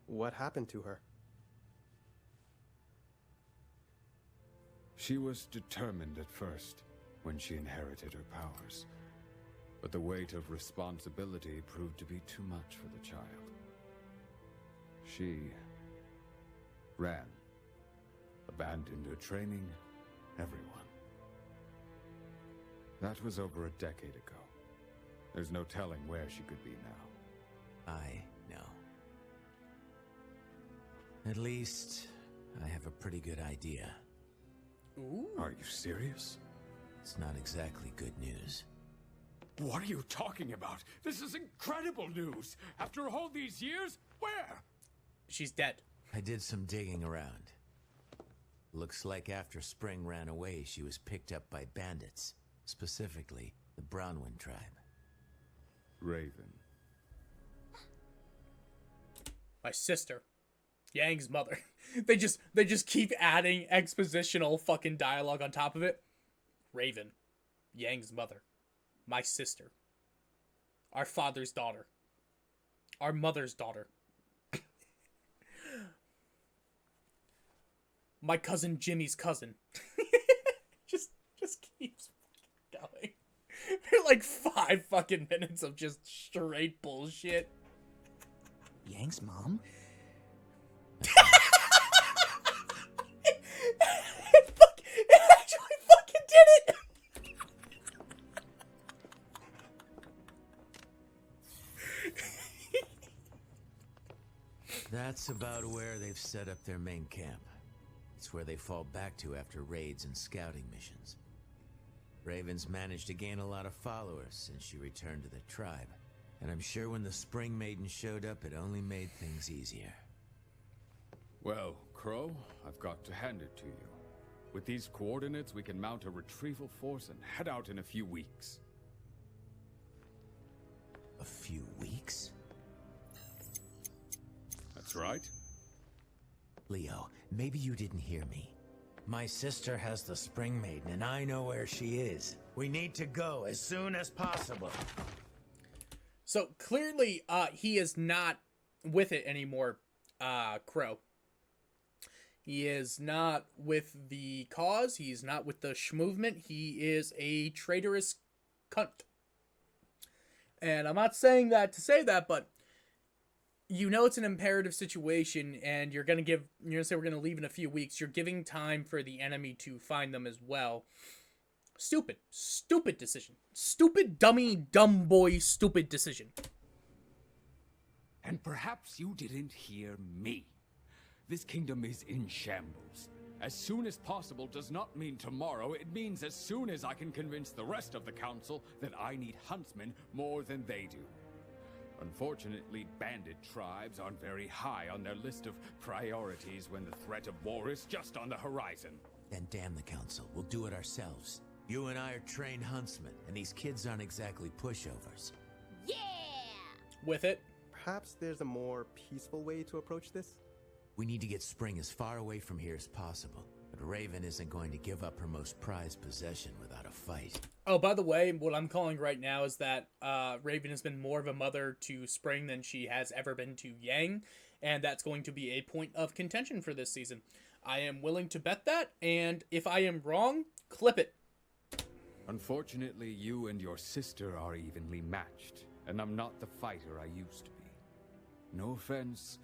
What happened to her? She was determined at first, when she inherited her powers. But the weight of responsibility proved to be too much for the child. She ran, abandoned her training, everyone. That was over a decade ago. There's no telling where she could be now. I know. At least, I have a pretty good idea. Ooh. Are you serious? It's not exactly good news. What are you talking about? This is incredible news! After all these years, where? She's dead. I did some digging around. Looks like after Spring ran away, she was picked up by bandits. Specifically, the Bronwyn tribe. Raven. My sister. Yang's mother. They just keep adding expositional fucking dialogue on top of it. Raven. Yang's mother. My sister. Our father's daughter. Our mother's daughter. My cousin Jimmy's cousin. just keeps going. For like 5 fucking minutes of just straight bullshit. Yang's mom? It actually fucking did it! That's about where they've set up their main camp. It's where they fall back to after raids and scouting missions. Raven's managed to gain a lot of followers since she returned to the tribe. And I'm sure when the Spring Maiden showed up, it only made things easier. Well, Crow, I've got to hand it to you. With these coordinates, we can mount a retrieval force and head out in a few weeks. A few weeks? That's right. Leo, maybe you didn't hear me. My sister has the Spring Maiden, and I know where she is. We need to go as soon as possible. So clearly, he is not with it anymore, Crow. He is not with the cause. He's not with the movement. He is a traitorous cunt. And I'm not saying that to say that, but you know it's an imperative situation, and you're gonna say we're gonna leave in a few weeks. You're giving time for the enemy to find them as well. Stupid decision. Stupid, dumb boy, stupid decision. And perhaps you didn't hear me. This kingdom is in shambles, As soon as possible does not mean tomorrow. It means as soon as I can convince the rest of the council that I need huntsmen more than they do. Unfortunately, bandit tribes aren't very high on their list of priorities when the threat of war is just on the horizon. Then damn the council. We'll do it ourselves. You and I are trained huntsmen, and these kids aren't exactly pushovers. Yeah! With it. Perhaps there's a more peaceful way to approach this? We need to get Spring as far away from here as possible. But Raven isn't going to give up her most prized possession without a fight. Oh, by the way, what I'm calling right now is that Raven has been more of a mother to Spring than she has ever been to Yang, and that's going to be a point of contention for this season. I am willing to bet that, and if I am wrong, clip it. Unfortunately, you and your sister are evenly matched, and I'm not the fighter I used to be. No offense,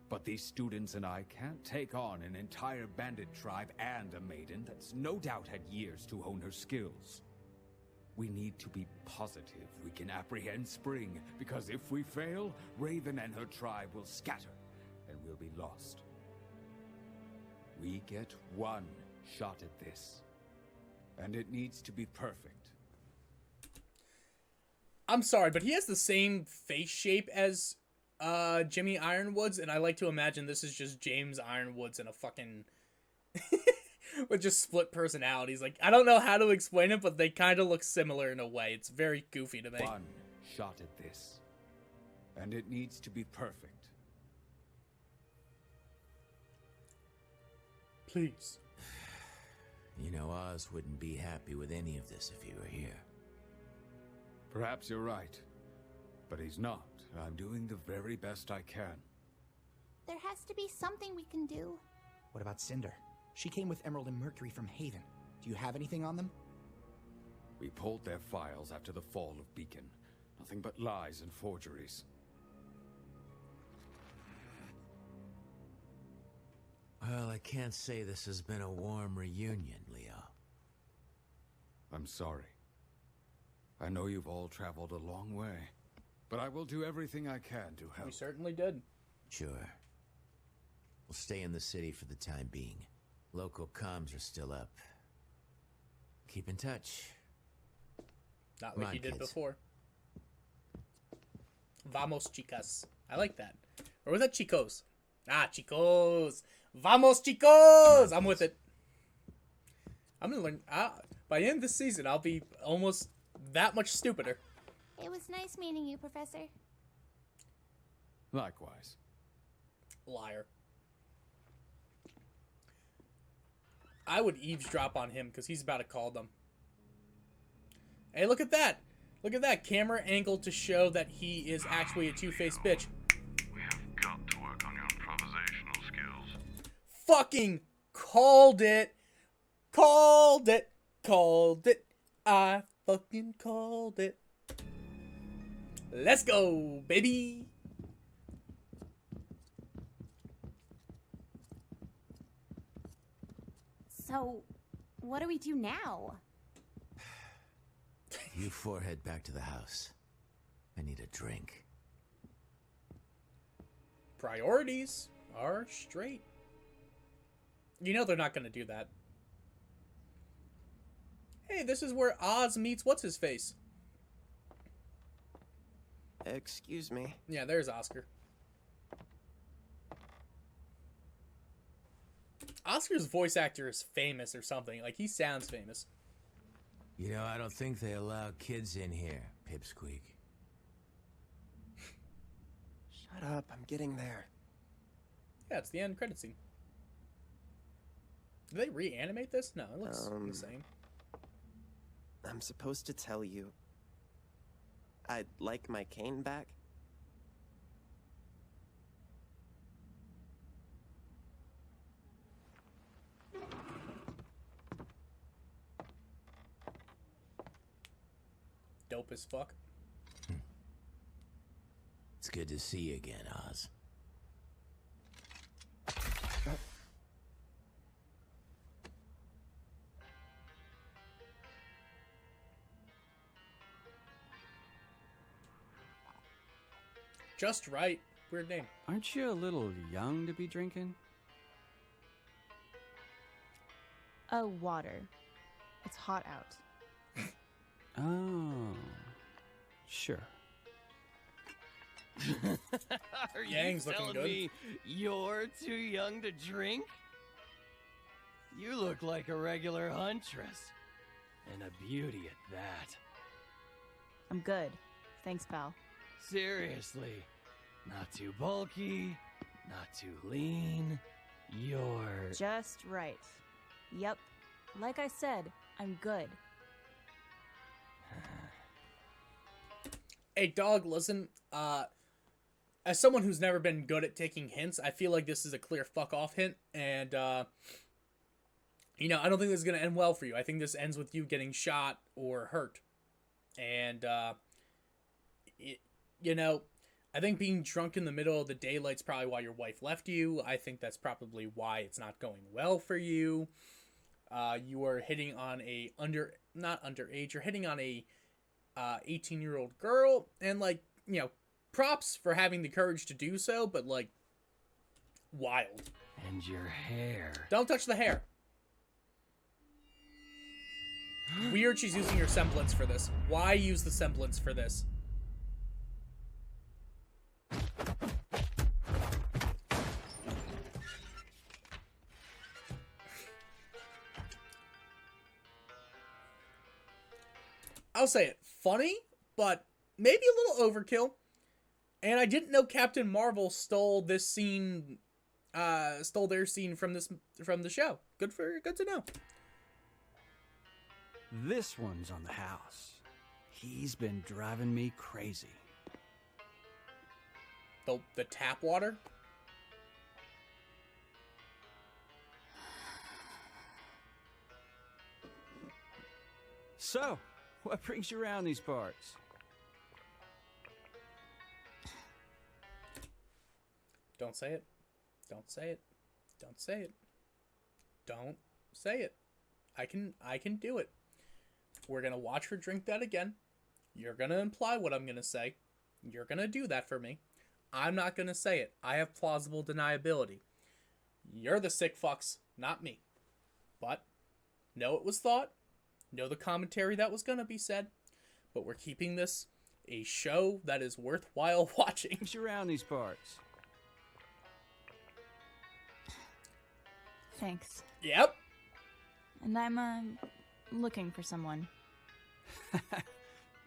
but these students and I can't take on an entire bandit tribe and a maiden that's no doubt had years to hone her skills. We need to be positive we can apprehend Spring, because if we fail, Raven and her tribe will scatter, and we'll be lost. We get one shot at this, and it needs to be perfect. I'm sorry, but he has the same face shape as Jimmy Ironwoods, and I like to imagine this is just James Ironwoods in a fucking with just split personalities. Like, I don't know how to explain it, but they kind of look similar in a way. It's very goofy to me. One shot at this, and it needs to be perfect. Please. You know, Oz wouldn't be happy with any of this if he were here. Perhaps you're right, but he's not. I'm doing the very best I can. There has to be something we can do. What about Cinder? She came with Emerald and Mercury from Haven. Do you have anything on them? We pulled their files after the fall of Beacon. Nothing but lies and forgeries. Well, I can't say this has been a warm reunion, Leo. I'm sorry. I know you've all traveled a long way, but I will do everything I can to help. You certainly did. Sure. We'll stay in the city for the time being. Local comms are still up. Keep in touch. Not Come like on, you did kids. before. Vamos, chicas. I like that. Or was that chicos? Ah, chicos. Vamos, chicos! I'm with it. I'm gonna learn. By the end of this season, I'll be almost that much stupider. It was nice meeting you, Professor. Likewise. Liar. I would eavesdrop on him because he's about to call them. Hey, look at that! Look at that camera angle to show that he is actually a two-faced bitch. We have got to work on your improvisational skills. Fucking called it! Called it! Called it! I fucking called it. Let's go, baby! So, what do we do now? You four head back to the house. I need a drink. Priorities are straight. You know they're not gonna do that. Hey, this is where Oz meets what's-his-face. Excuse me. Yeah, there's Oscar. Oscar's voice actor is famous or something. Like, he sounds famous. You know, I don't think they allow kids in here, Pipsqueak. Shut up, I'm getting there. Yeah, it's the end credit scene. Did they reanimate this? No, it looks the same. I'm supposed to tell you. I'd like my cane back. Dope as fuck. It's good to see you again, Oz. Just right. Weird name. Aren't you a little young to be drinking? Water. It's hot out. Oh, sure. Are Yang's you looking telling good. me you're too young to drink? You look like a regular huntress. And a beauty at that. I'm good. Thanks, pal. Seriously. Not too bulky, not too lean. You're... Just right. Yep. Like I said, I'm good. Hey, dog, listen, as someone who's never been good at taking hints, I feel like this is a clear fuck off hint, and, you know, I don't think this is going to end well for you. I think this ends with you getting shot or hurt. And, you know, I think being drunk in the middle of the daylight's probably why your wife left you. I think that's probably why it's not going well for you. You are hitting on a not underage, you're hitting on a 18-year-old girl, and, like, you know, props for having the courage to do so, but, like, wild. And your hair. Don't touch the hair. Weird she's using your semblance for this. Why use the semblance for this? I'll say it. Funny, but maybe a little overkill. And I didn't know Captain Marvel stole this scene, stole their scene from the show. Good to know. This one's on the house. He's been driving me crazy. The tap water? So, what brings you around these parts? Don't say it. Don't say it. Don't say it. Don't say it. I can do it. We're gonna watch her drink that again. You're gonna imply what I'm gonna say. You're gonna do that for me. I'm not gonna say it. I have plausible deniability. You're the sick fucks, not me. But, know it was thought. Know the commentary that was gonna be said. But we're keeping this a show that is worthwhile watching. Brings you around these parts? Thanks. Yep. And I'm, looking for someone.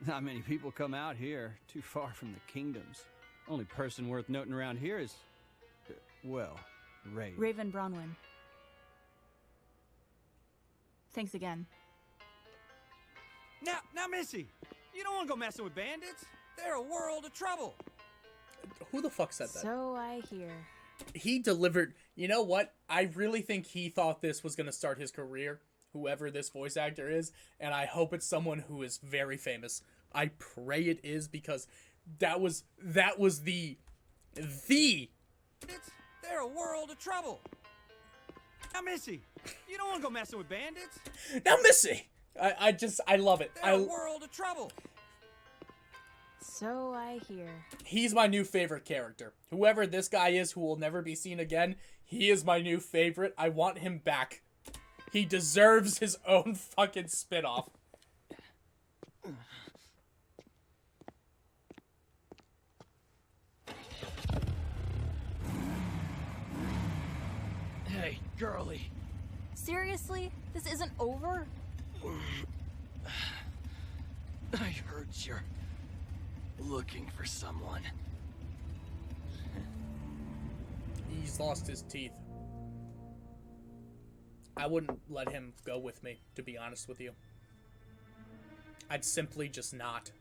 Not many people come out here, too far from the kingdoms. Only person worth noting around here is, well, Raven. Raven Bronwyn. Thanks again. Now, Missy, you don't want to go messing with bandits. They're a world of trouble. Who the fuck said that? So I hear. He delivered. You know what? I really think he thought this was going to start his career, whoever this voice actor is, and I hope it's someone who is very famous. I pray it is, because that was the They're a world of trouble. Now, Missy, you don't want to go messing with bandits. Now, Missy. I love it. They're a world of trouble. So I hear. He's my new favorite character. Whoever this guy is who will never be seen again, he is my new favorite. I want him back. He deserves his own fucking spinoff. Hey, girly. Seriously? This isn't over? I heard you're looking for someone. He's lost his teeth. I wouldn't let him go with me, to be honest with you. I'd simply just not.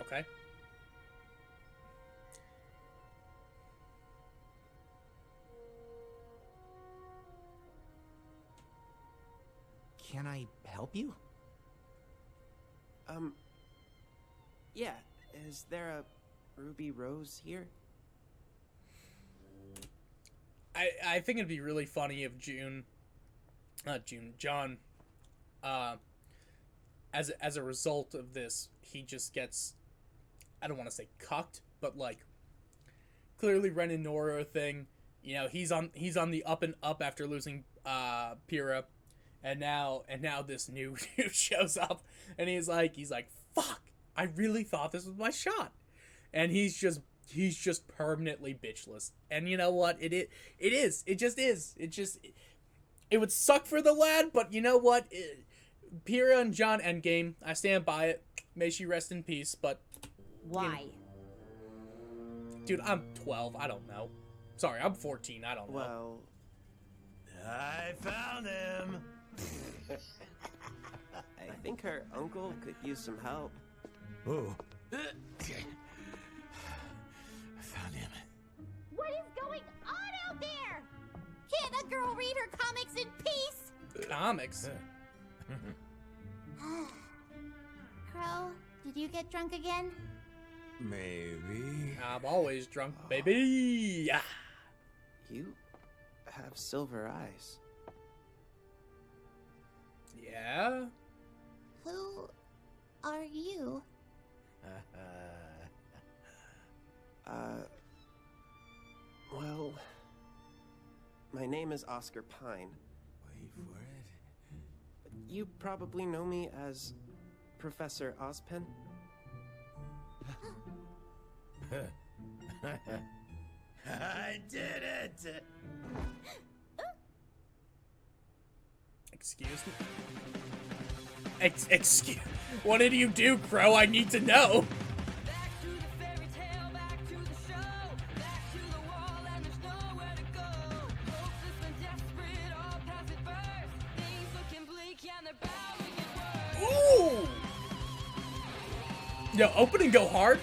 Okay. Can I help you? Yeah. Is there a Ruby Rose here? I think it'd be really funny if John as a result of this, he just gets, I don't want to say cucked, but like clearly Ren and Nora are a thing. You know, he's on the up and up after losing Pyrrha, and now this new dude shows up, and he's like fuck, I really thought this was my shot, and he's just permanently bitchless. And you know what, it would suck for the lad, but you know what, Pyrrha and John Endgame, I stand by it. May she rest in peace. But why? Dude, I'm 12. I don't know. Sorry, I'm 14. I don't know. Well, I found him. I think her uncle could use some help. Oh. I found him. What is going on out there? Can't a girl read her comics in peace? Comics? Crow, did you get drunk again? Maybe. I'm always drunk, baby. Yeah. You have silver eyes. Yeah? Who are you? Well, my name is Oscar Pine. Wait for it. You probably know me as Professor Ozpin. I did it! Excuse me? Excuse... What did you do, Crow? I need to know. Ooh! Yo, open and go hard.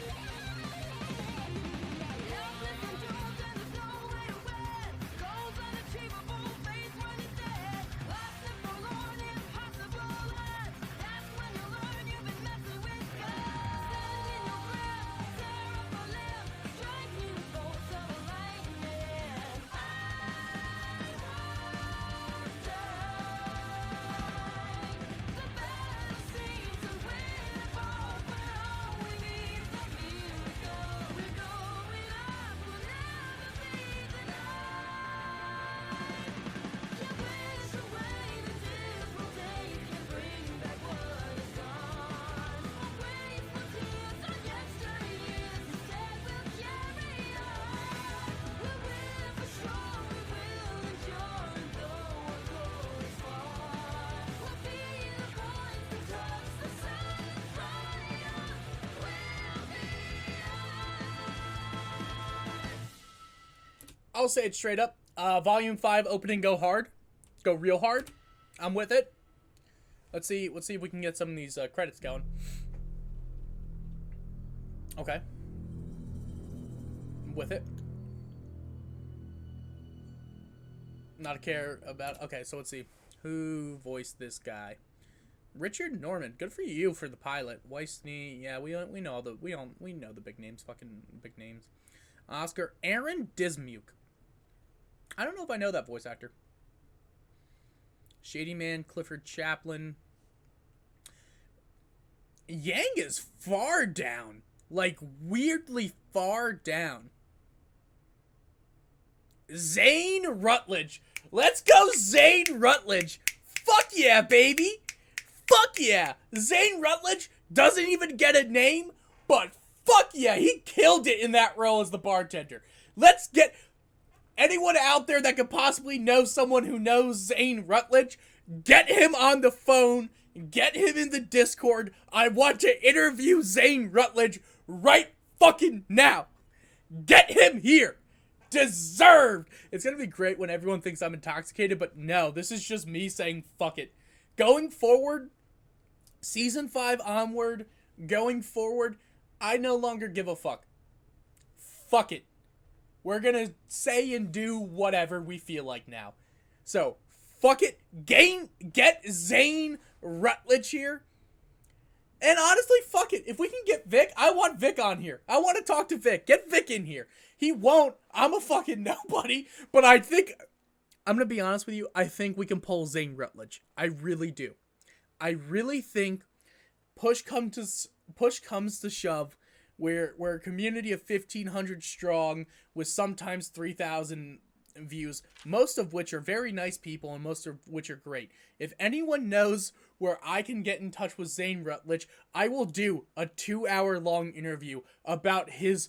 I'll say it straight up. Volume 5, opening, go hard. Go real hard. I'm with it. Let's see if we can get some of these credits going. Okay. I'm with it. Not a care about... Okay, so let's see. Who voiced this guy? Richard Norman. Good for you for the pilot. Weisney. Yeah, we know we know the big names. Fucking big names. Oscar. Aaron Dismuke. I don't know if I know that voice actor. Shady Man, Clifford Chaplin. Yang is far down. Like, weirdly far down. Zane Rutledge. Let's go, Zane Rutledge. Fuck yeah, baby. Fuck yeah. Zane Rutledge doesn't even get a name, but fuck yeah, he killed it in that role as the bartender. Let's get... Anyone out there that could possibly know someone who knows Zane Rutledge, get him on the phone, get him in the Discord. I want to interview Zane Rutledge right fucking now. Get him here. Deserved. It's going to be great when everyone thinks I'm intoxicated, but no, this is just me saying fuck it. Going forward, season 5 onward, going forward, I no longer give a fuck. Fuck it. We're gonna say and do whatever we feel like now. So, fuck it. Get Zane Rutledge here. And honestly, fuck it. If we can get Vic, I want Vic on here. I want to talk to Vic. Get Vic in here. He won't. I'm a fucking nobody. But I think, I'm gonna be honest with you, I think we can pull Zane Rutledge. I really do. I really think push comes to shove, where a community of 1,500 strong with sometimes 3,000 views, most of which are very nice people and most of which are great. If anyone knows where I can get in touch with Zane Rutledge, I will do a 2-hour-long interview about his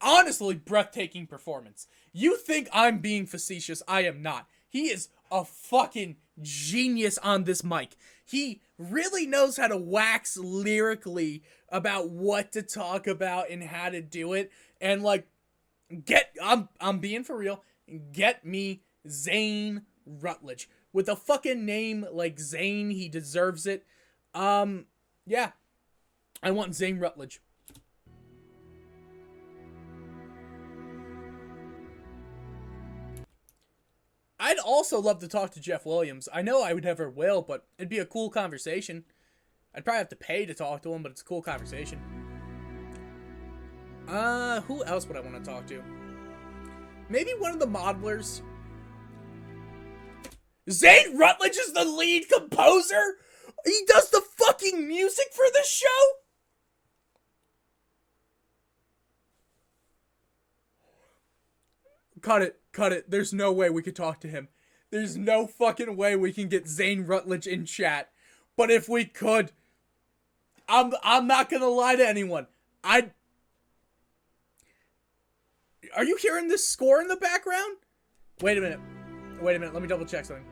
honestly breathtaking performance. You think I'm being facetious? I am not. He is a fucking genius on this mic. He really knows how to wax lyrically about what to talk about and how to do it. And like, I'm being for real. Get me Zane Rutledge. With a fucking name like Zane, he deserves it. Yeah. I want Zane Rutledge. I'd also love to talk to Jeff Williams. I know I would never will, but it'd be a cool conversation. I'd probably have to pay to talk to him, but it's a cool conversation. Who else would I want to talk to? Maybe one of the modelers. Zane Rutledge is the lead composer? He does the fucking music for the show? Cut it. There's no way we could talk to him. There's no fucking way we can get Zane Rutledge in chat. But if we could, I'm not gonna lie to anyone. Are you hearing this score in the background? Wait a minute. Let me double check something.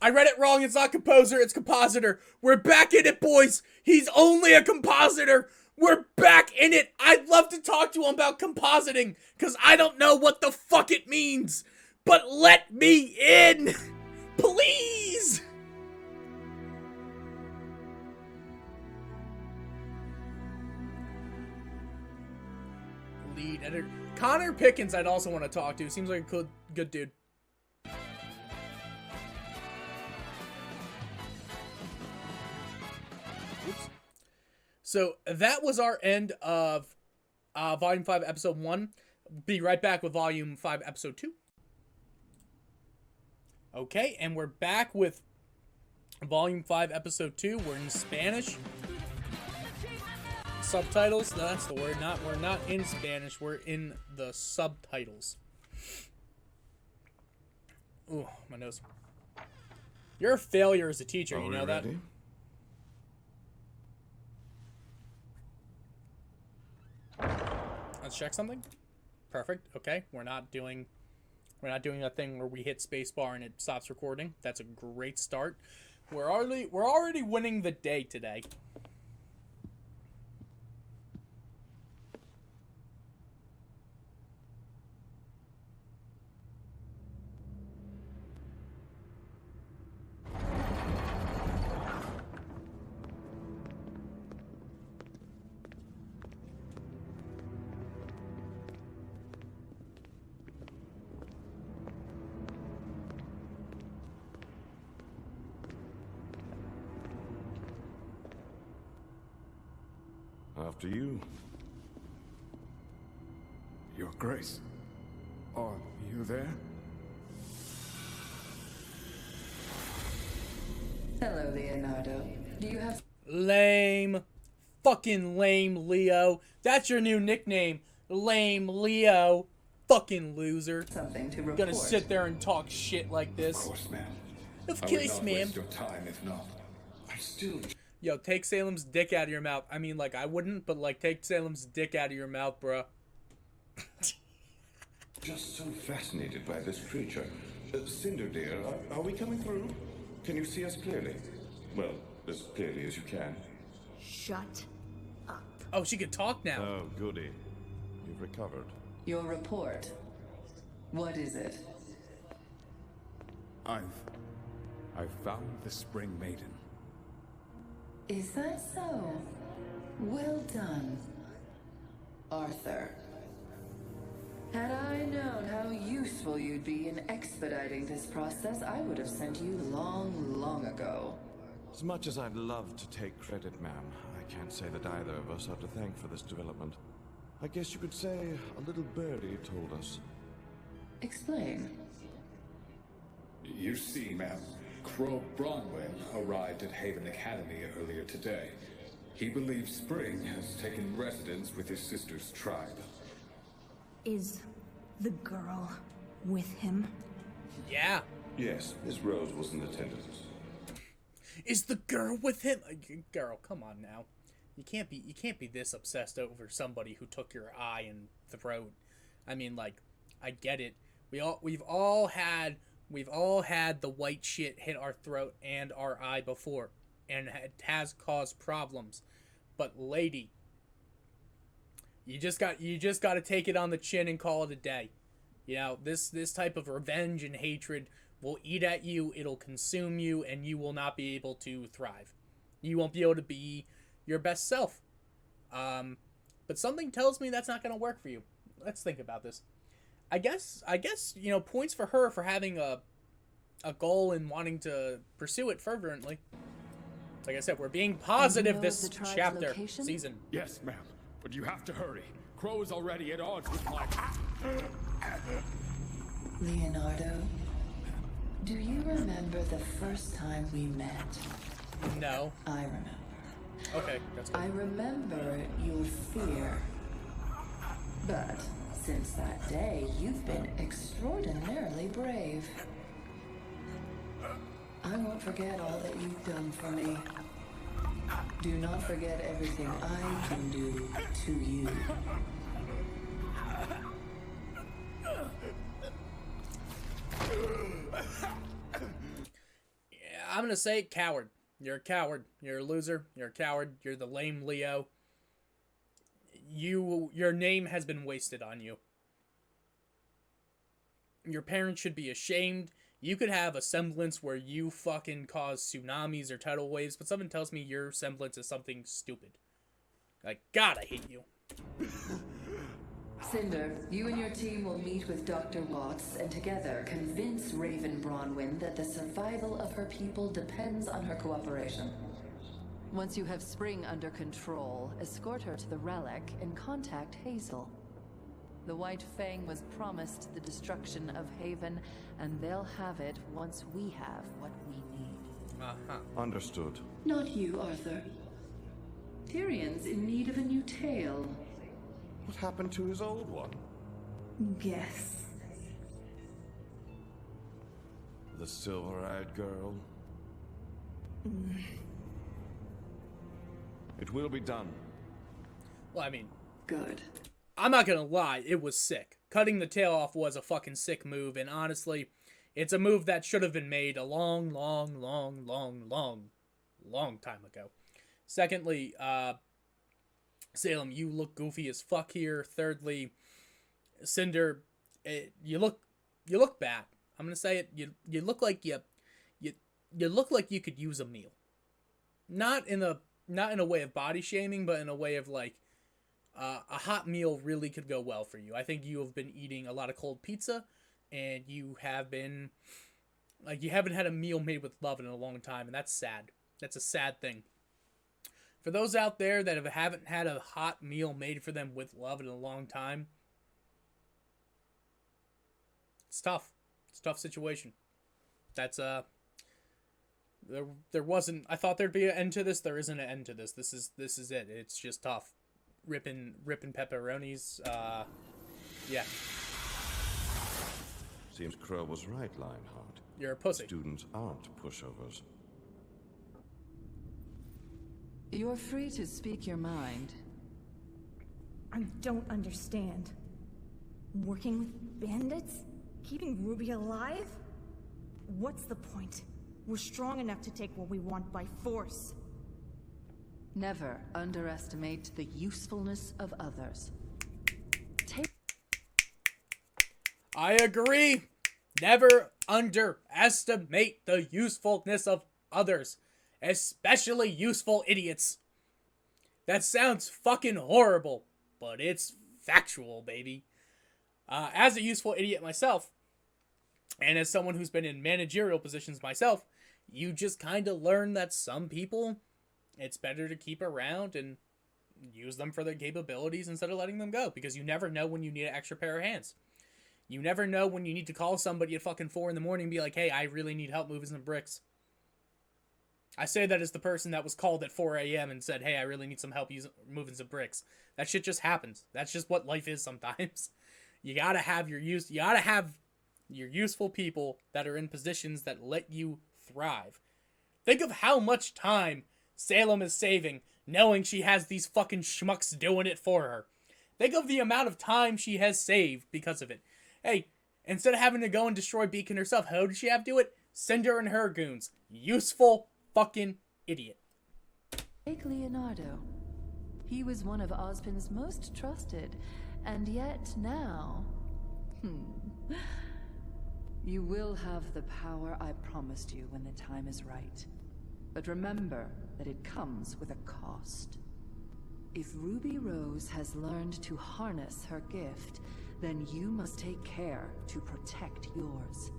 I read it wrong. It's not composer, it's compositor. We're back in it, boys. He's only a compositor. We're back in it. I'd love to talk to him about compositing, because I don't know what the fuck it means. But let me in. Please. Lead editor. Connor Pickens I'd also want to talk to. Seems like a good dude. Oops. So that was our end of Volume 5, Episode 1. Be right back with Volume 5, Episode 2. Okay, and we're back with Volume 5, Episode 2. We're in Spanish. Subtitles? No, that's the word. We're not in Spanish. We're in the subtitles. Ooh, my nose. You're a failure as a teacher, you know that? Let's check something. Perfect. Okay, we're not doing that thing where we hit spacebar and it stops recording. That's a great start. We're already winning the day today. After you. Your Grace. Are you there? Hello, Leonardo. Do you have... Lame. Fucking lame, Leo. That's your new nickname. Lame Leo. Fucking loser. Something to report. Gonna sit there and talk shit like this. Of course, ma'am. Of I course, would not ma'am. waste your time if not. I still... Yo, take Salem's dick out of your mouth. I mean, like, I wouldn't, but, like, take Salem's dick out of your mouth, bruh. Just so fascinated by this creature. Cinder, dear, are we coming through? Can you see us clearly? Well, as clearly as you can. Shut up. Oh, she can talk now. Oh, goody. You've recovered. Your report. What is it? I've found the Spring Maiden. Is that so? Well done, Arthur. Had I known how useful you'd be in expediting this process, I would have sent you long ago. As much as I'd love to take credit, ma'am, I can't say that either of us are to thank for this development. I guess you could say a little birdie told us. Explain. You see, ma'am, Crow Bronwyn arrived at Haven Academy earlier today. He believes Spring has taken residence with his sister's tribe. Is the girl with him? Yeah. Yes, Miss Rose was in attendance. Is the girl with him? Girl, come on now. You can't be this obsessed over somebody who took your eye and throat. I mean, like, I get it. We've all had the white shit hit our throat and our eye before, and it has caused problems. But lady, you just got to take it on the chin and call it a day. You know, this type of revenge and hatred will eat at you, it'll consume you, and you will not be able to thrive. You won't be able to be your best self. But something tells me that's not going to work for you. Let's think about this. I guess, you know, points for her for having a goal and wanting to pursue it fervently. Like I said, we're being positive this chapter, season. Yes, ma'am, but you have to hurry. Crow is already at odds with my... Leonardo, do you remember the first time we met? No. I remember. Okay, that's good. I remember your fear. But since that day, you've been extraordinarily brave. I won't forget all that you've done for me. Do not forget everything I can do to you. Yeah, I'm gonna say coward. You're a coward. You're a loser. You're a coward. You're the lame Leo. Your name has been wasted on you. Your parents should be ashamed. You could have a semblance where you fucking cause tsunamis or tidal waves, but something tells me your semblance is something stupid. Like, God, I hate you. Cinder, you and your team will meet with Dr. Watts and together convince Raven Bronwyn that the survival of her people depends on her cooperation. Once you have Spring under control, escort her to the relic and contact Hazel. The White Fang was promised the destruction of Haven, and they'll have it once we have what we need. Uh-huh. Understood. Not you, Arthur. Tyrion's in need of a new tale. What happened to his old one? Yes. The silver-eyed girl? It will be done. Well, I mean... Good. I'm not gonna lie, it was sick. Cutting the tail off was a fucking sick move, and honestly, it's a move that should have been made a long time ago. Secondly, Salem, you look goofy as fuck here. Thirdly, Cinder, you look bad. I'm gonna say it. You look like you look like you could use a meal. Not in a way of body shaming, but in a way of like, a hot meal really could go well for you. I think you have been eating a lot of cold pizza, and you haven't had a meal made with love in a long time, and that's sad. That's a sad thing. For those out there that haven't had a hot meal made for them with love in a long time, it's tough. It's a tough situation. That's there wasn't. I thought there'd be an end to this. There isn't an end to this. This is it. It's just tough. Ripping pepperonis. Yeah. Seems Crow was right, Lionheart. You're a pussy. Students aren't pushovers. You're free to speak your mind. I don't understand. Working with bandits? Keeping Ruby alive? What's the point? We're strong enough to take what we want by force. Never underestimate the usefulness of others. I agree. Never underestimate the usefulness of others, especially useful idiots. That sounds fucking horrible, but it's factual, baby. As a useful idiot myself, and as someone who's been in managerial positions myself, you just kind of learn that some people, it's better to keep around and use them for their capabilities instead of letting them go, because you never know when you need an extra pair of hands. You never know when you need to call somebody at fucking 4 in the morning and be like, hey, I really need help moving some bricks. I say that as the person that was called at 4 a.m. and said, hey, I really need some help moving some bricks. That shit just happens. That's just what life is sometimes. You gotta have your useful people that are in positions that let you thrive. Think of how much time Salem is saving knowing she has these fucking schmucks doing it for her. Think of the amount of time she has saved because of it. Hey, instead of having to go and destroy Beacon herself, how did she have to do it? Cinder and her goons. Useful fucking idiot. Take Leonardo. He was one of Ozpin's most trusted, and yet now... You will have the power I promised you when the time is right. But remember that it comes with a cost. If Ruby Rose has learned to harness her gift, then you must take care to protect yours.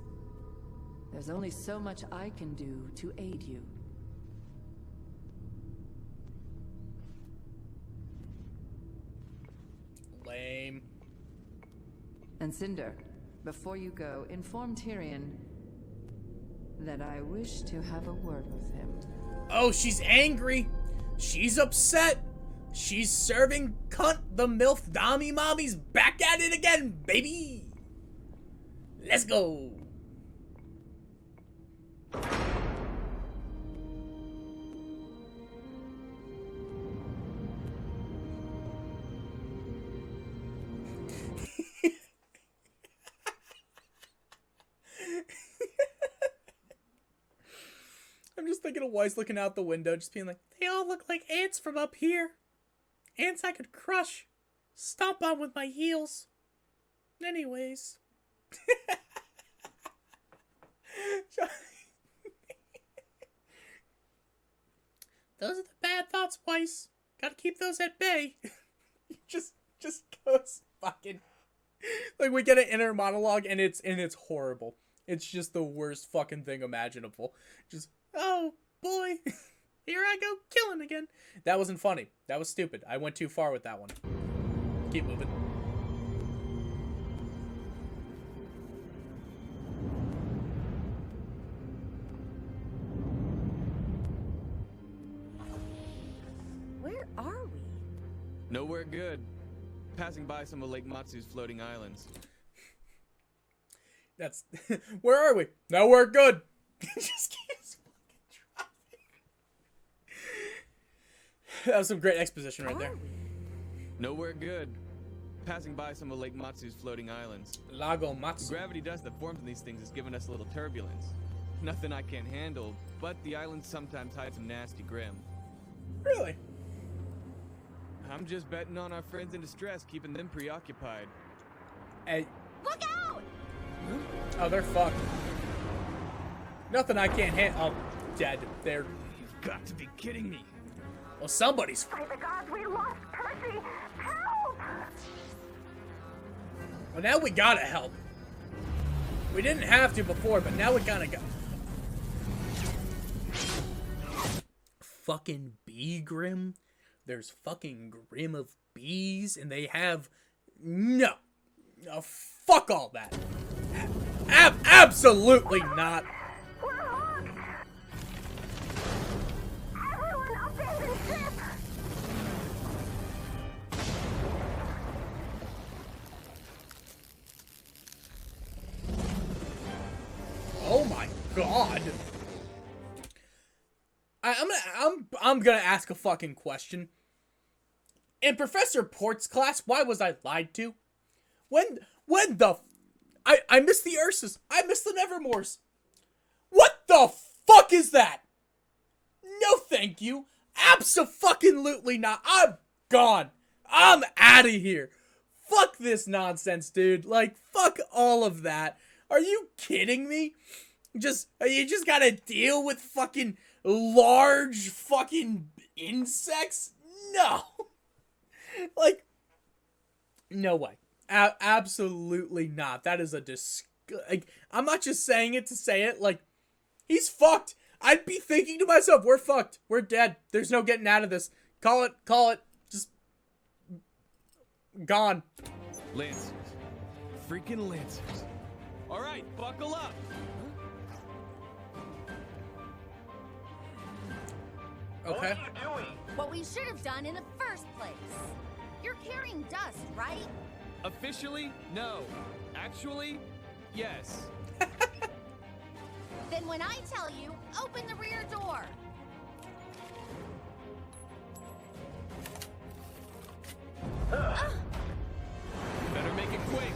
There's only so much I can do to aid you. Lame. And Cinder, before you go, inform Tyrion that I wish to have a word with him. Oh, she's angry. She's upset. She's serving cunt the MILF Dami Mommy's back at it again, baby. Let's go. I'm just thinking of Weiss looking out the window, just being like, they all look like ants from up here. Ants I could crush, stomp on with my heels. Anyways. Those are the bad thoughts, Weiss. Gotta keep those at bay. just goes fucking... Like, we get an inner monologue, and it's horrible. It's just the worst fucking thing imaginable. Just, oh, boy. Here I go, killing again. That wasn't funny. That was stupid. I went too far with that one. Keep moving. Where are we? Nowhere good. Passing by some of Lake Matsu's floating islands. That's... Where are we? Nowhere good. Just keeps fucking driving. That was some great exposition right there. Nowhere good. Passing by some of Lake Matsu's floating islands. Lago Matsu. The gravity dust that forms in these things has given us a little turbulence. Nothing I can't handle, but the islands sometimes hide some nasty grim. Really? I'm just betting on our friends in distress, keeping them preoccupied. Hey. Look out! Oh, they're fucked. Nothing I can't handle. Oh, dead. They're... You've got to be kidding me. Well, somebody's... By the gods, we lost Percy! Help! Well, now we gotta help. We didn't have to before, but now we gotta go. Fucking bee grim. There's fucking grim of bees, and they have... No. Oh, fuck all that. Absolutely not. We're hooked! Everyone abandon ship! Oh my god. I'm gonna ask a fucking question. In Professor Port's class, why was I lied to? When the... I missed the Ursus. I missed the Nevermores. What the fuck is that? No thank you. Abso-fucking-lutely not. I'm gone. I'm out of here. Fuck this nonsense, dude. Like, fuck all of that. Are you kidding me? You just gotta deal with fucking large fucking insects? No. Like, no way. Absolutely not. That is a like, I'm not just saying it to say it. Like, he's fucked. I'd be thinking to myself, we're fucked. We're dead. There's no getting out of this. Call it. Just gone. Lancers. Freaking Lancers. All right, buckle up. Okay. What are you doing? What we should have done in the first place. You're carrying dust, right? Officially, no. Actually, yes. Then when I tell you, open the rear door. Better make it quick.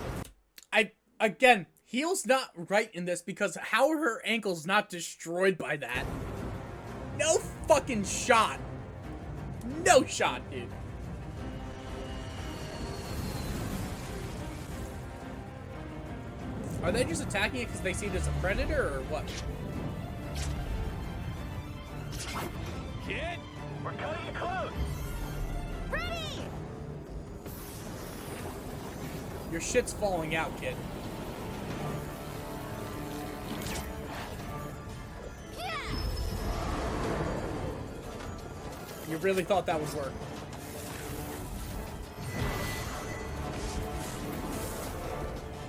Again, heel's not right in this because how are her ankles not destroyed by that? No fucking shot. No shot, dude. Are they just attacking it because they see it as a predator or what? Kid, we're cutting it close. Ready! Your shit's falling out, kid. You really thought that would work.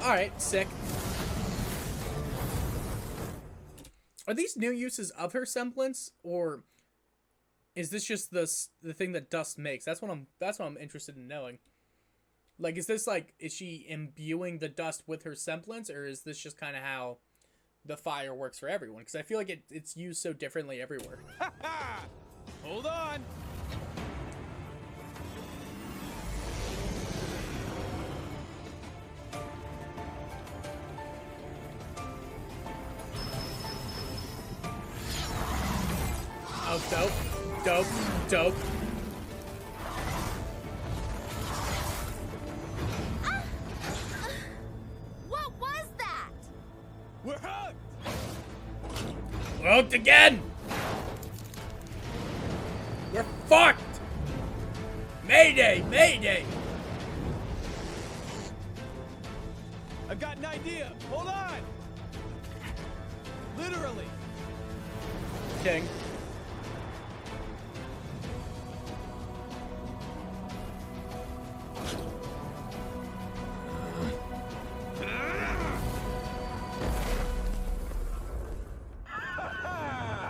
Alright, sick. Are these new uses of her semblance, or is this just the thing that dust makes? That's what I'm interested in knowing. Like, is this like, is she imbuing the dust with her semblance, or is this just kind of how the fire works for everyone? Because I feel like it's used so differently everywhere. Hold on. Oh, dope. Dope. Dope. What was that? We're hooked. We're hooked again. We're fucked. Mayday! Mayday! I've got an idea. Hold on. Literally. King.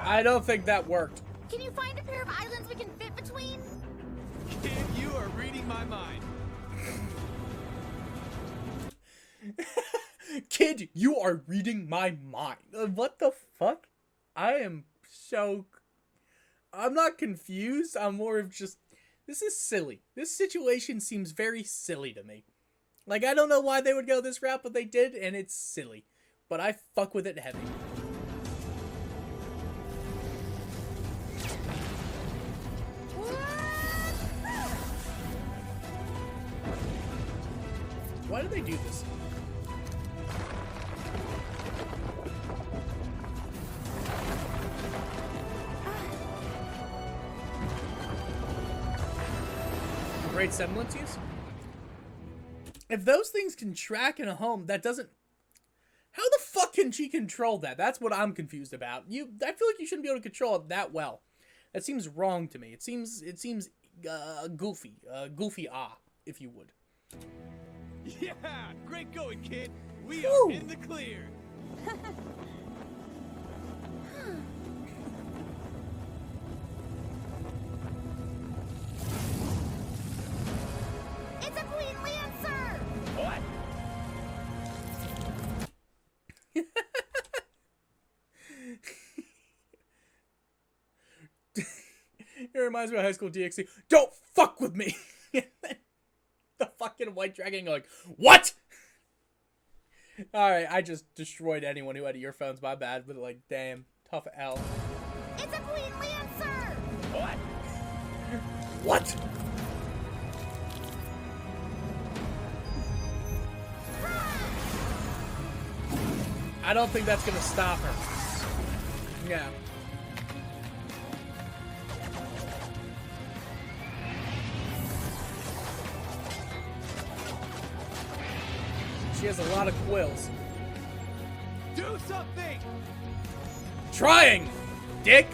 I don't think that worked. Can you find a pair of islands we can fit between? Kid, you are reading my mind. Kid, you are reading my mind. What the fuck? I'm not confused. I'm more of just, this is silly. This situation seems very silly to me. Like, I don't know why they would go this route, but they did, and it's silly. But I fuck with it heavy. Why do they do this? Great semblance use? If those things can track in a home, that doesn't... How the fuck can she control that? That's what I'm confused about. I feel like you shouldn't be able to control it that well. That seems wrong to me. It seems goofy. Goofy if you would. Yeah, great going, kid. We are in the clear. It's a Queen Lancer! What? It reminds me of High School DxD. Don't fuck with me! The fucking white dragon going, what? Alright, I just destroyed anyone who had earphones, my bad, but like, damn, tough L. It's a Queen Lancer! What? What? I don't think that's gonna stop her. Yeah. She has a lot of quills. Do something! Trying, dick!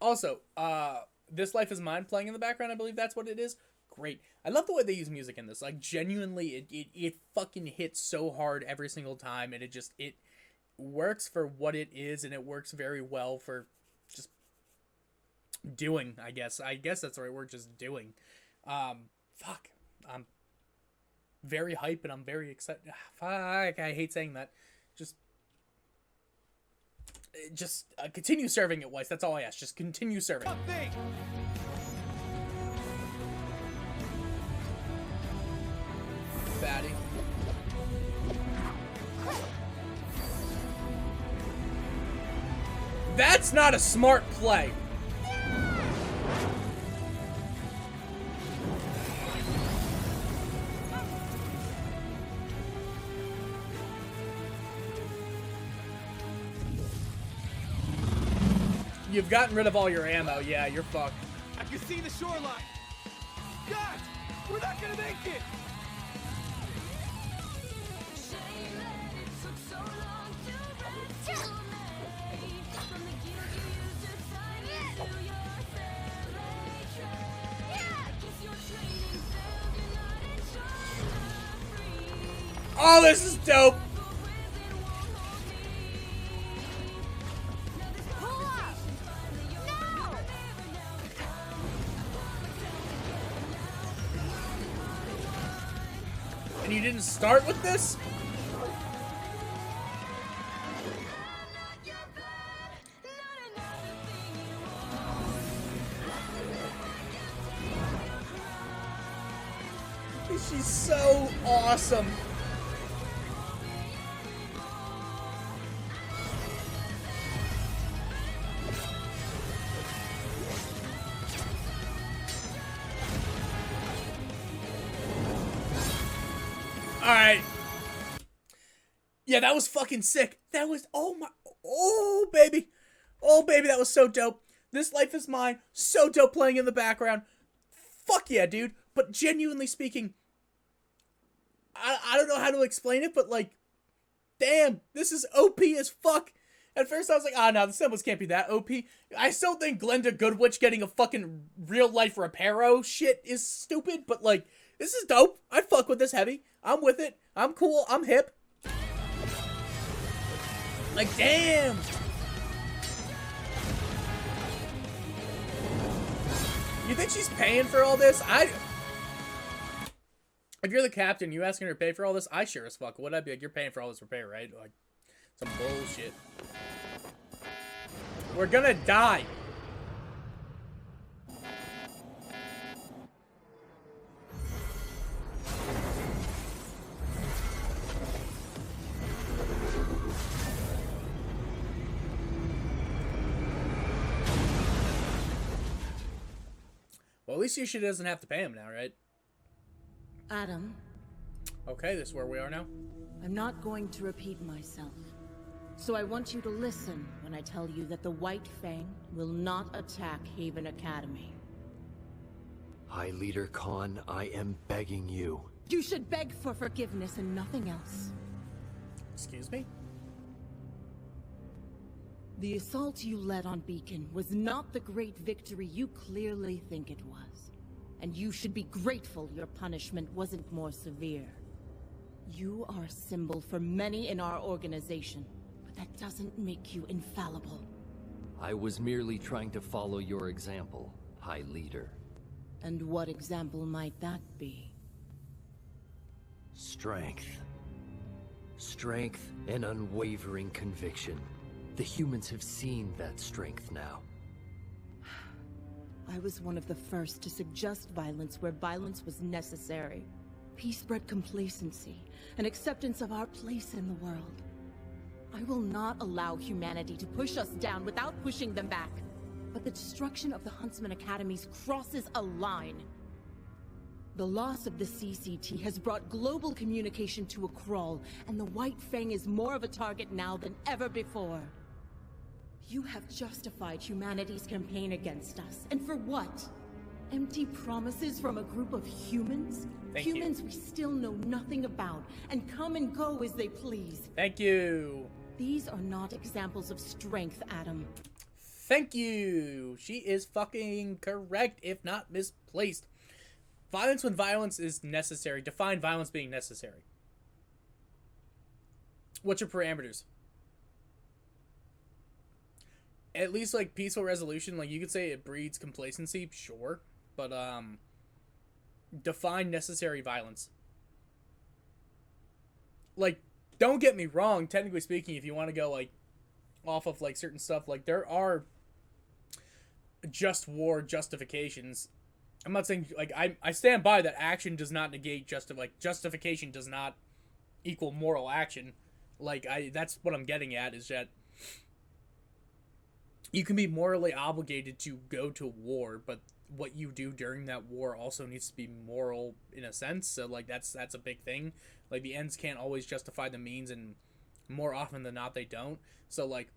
Also, This Life Is Mine playing in the background, I believe that's what it is. Great. I love the way they use music in this. Like, genuinely, it fucking hits so hard every single time, and it works for what it is, and it works very well for just doing, I guess. I guess that's the right word, just doing. Fuck. I'm very hype and I'm very excited. Fuck, I hate saying that. Just continue serving it, Weiss. That's all I ask. Just continue serving. Fatty. That's not a smart play. You've gotten rid of all your ammo. Yeah, you're fucked. I can see the shoreline. God, we're not gonna make it. Oh, this is dope. And you didn't start with this? She's so awesome. Alright. Yeah, that was fucking sick. That was, oh baby. Oh baby, that was so dope. This Life Is Mine, so dope playing in the background. Fuck yeah, dude. But genuinely speaking, I don't know how to explain it, but like, damn, this is OP as fuck. At first I was like, no, the symbols can't be that OP. I still think Glenda Goodwitch getting a fucking real life Reparo shit is stupid, but like, this is dope. I fuck with this heavy. I'm with it. I'm cool. I'm hip. Like, damn. You think she's paying for all this? If you're the captain, you asking her to pay for all this? I sure as fuck would. I'd be like, you're paying for all this repair, right? Like, some bullshit. We're gonna die. Well, at least she doesn't have to pay him now, right? Adam. Okay, this is where we are now. I'm not going to repeat myself. So I want you to listen when I tell you that the White Fang will not attack Haven Academy. High Leader Khan, I am begging you. You should beg for forgiveness and nothing else. Excuse me? The assault you led on Beacon was not the great victory you clearly think it was. And you should be grateful your punishment wasn't more severe. You are a symbol for many in our organization, but that doesn't make you infallible. I was merely trying to follow your example, High Leader. And what example might that be? Strength. Strength and unwavering conviction. The humans have seen that strength now. I was one of the first to suggest violence where violence was necessary. Peace bred complacency and acceptance of our place in the world. I will not allow humanity to push us down without pushing them back. But the destruction of the Huntsman Academies crosses a line. The loss of the CCT has brought global communication to a crawl, and the White Fang is more of a target now than ever before. You have justified humanity's campaign against us, and for what? Empty promises from a group of humans? Humans we still know nothing about, and come and go as they please. Thank you. These are not examples of strength, Adam. Thank you. She is fucking correct, if not misplaced. Violence when violence is necessary. Define violence being necessary. What's your parameters? at least like peaceful resolution, like you could say it breeds complacency, sure, but define necessary violence. Like, don't get me wrong, technically speaking, if you want to go like off of like certain stuff, like there are just war justifications. I'm not saying, like, I stand by that action does not negate justification does not equal moral action. Like, that's what I'm getting at, is that you can be morally obligated to go to war, but what you do during that war also needs to be moral in a sense. So, like, that's a big thing. Like, the ends can't always justify the means, and more often than not, they don't. So, like,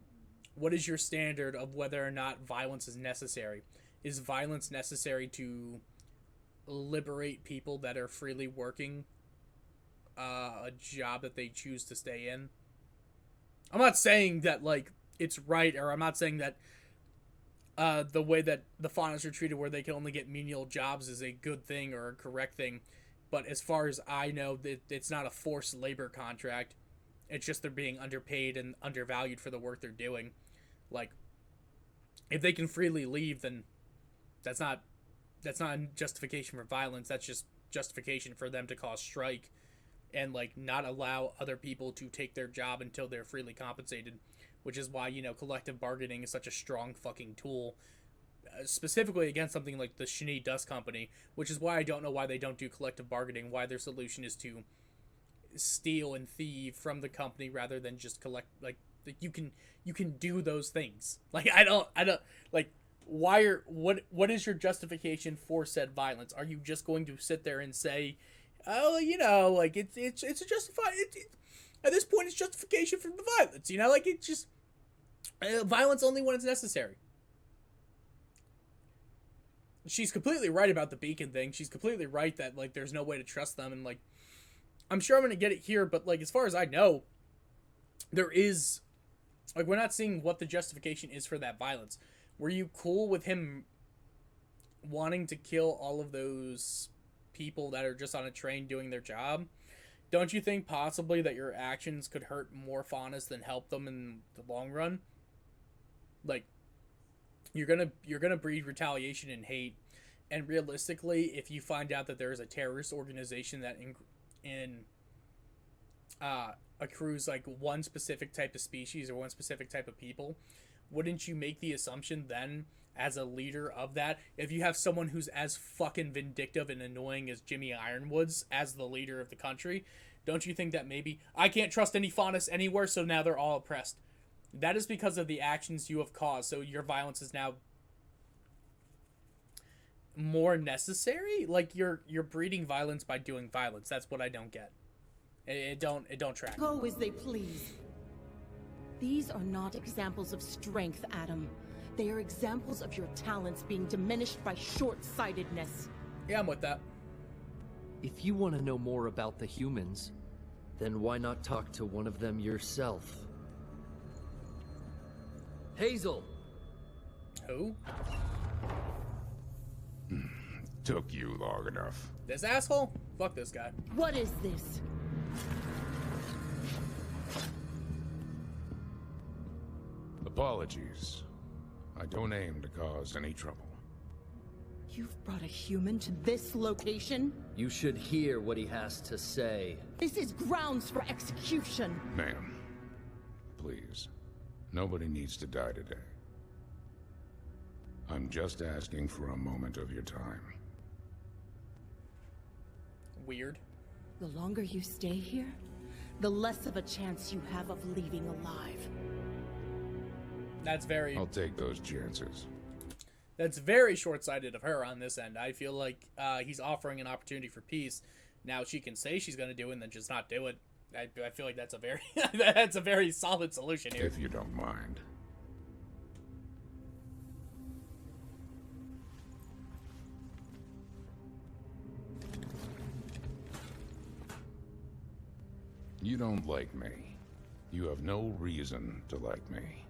what is your standard of whether or not violence is necessary? Is violence necessary to liberate people that are freely working a job that they choose to stay in? I'm not saying that, like, it's right, or I'm not saying that the way that the Faunus are treated, where they can only get menial jobs, is a good thing or a correct thing. But as far as I know, it's not a forced labor contract. It's just they're being underpaid and undervalued for the work they're doing. Like, if they can freely leave, then that's not a justification for violence. That's just justification for them to cause strike and, like, not allow other people to take their job until they're freely compensated, which is why, you know, collective bargaining is such a strong fucking tool, specifically against something like the Shani Dust Company, which is why I don't know why they don't do collective bargaining, why their solution is to steal and thieve from the company rather than just collect. Like you can do those things. Like, I don't like, what is your justification for said violence? Are you just going to sit there and say, oh, you know, like, it's a justified, at this point it's justification for the violence, you know, like, it's just violence only when it's necessary. She's completely right about the beacon thing. She's completely right that, like, there's no way to trust them, and, like, I'm sure I'm gonna get it here, but, like, as far as I know, there is, like, we're not seeing what the justification is for that violence. Were you cool with him wanting to kill all of those people that are just on a train doing their job? Don't you think possibly that your actions could hurt more Faunus than help them in the long run? Like, you're gonna breed retaliation and hate, and realistically, if you find out that there is a terrorist organization that accrues, like, one specific type of species or one specific type of people, wouldn't you make the assumption then, as a leader of that, if you have someone who's as fucking vindictive and annoying as Jimmy Ironwoods as the leader of the country, don't you think that maybe, I can't trust any Faunus anywhere, so now they're all oppressed? That is because of the actions you have caused, so your violence is now more necessary? Like, you're breeding violence by doing violence. That's what I don't get. It don't track. Go as they please. These are not examples of strength, Adam. They are examples of your talents being diminished by short-sightedness. Yeah, I'm with that. If you want to know more about the humans, then why not talk to one of them yourself? Hazel! Who? Took you long enough. This asshole? Fuck this guy. What is this? Apologies. I don't aim to cause any trouble. You've brought a human to this location? You should hear what he has to say. This is grounds for execution. Ma'am, please. Nobody needs to die today. I'm just asking for a moment of your time. Weird. The longer you stay here, the less of a chance you have of leaving alive. That's very... I'll take those chances. That's very short-sighted of her on this end. I feel like he's offering an opportunity for peace. Now, she can say she's going to do it and then just not do it. I feel like that's a very that's a very solid solution here. If you don't mind. You don't like me. You have no reason to like me.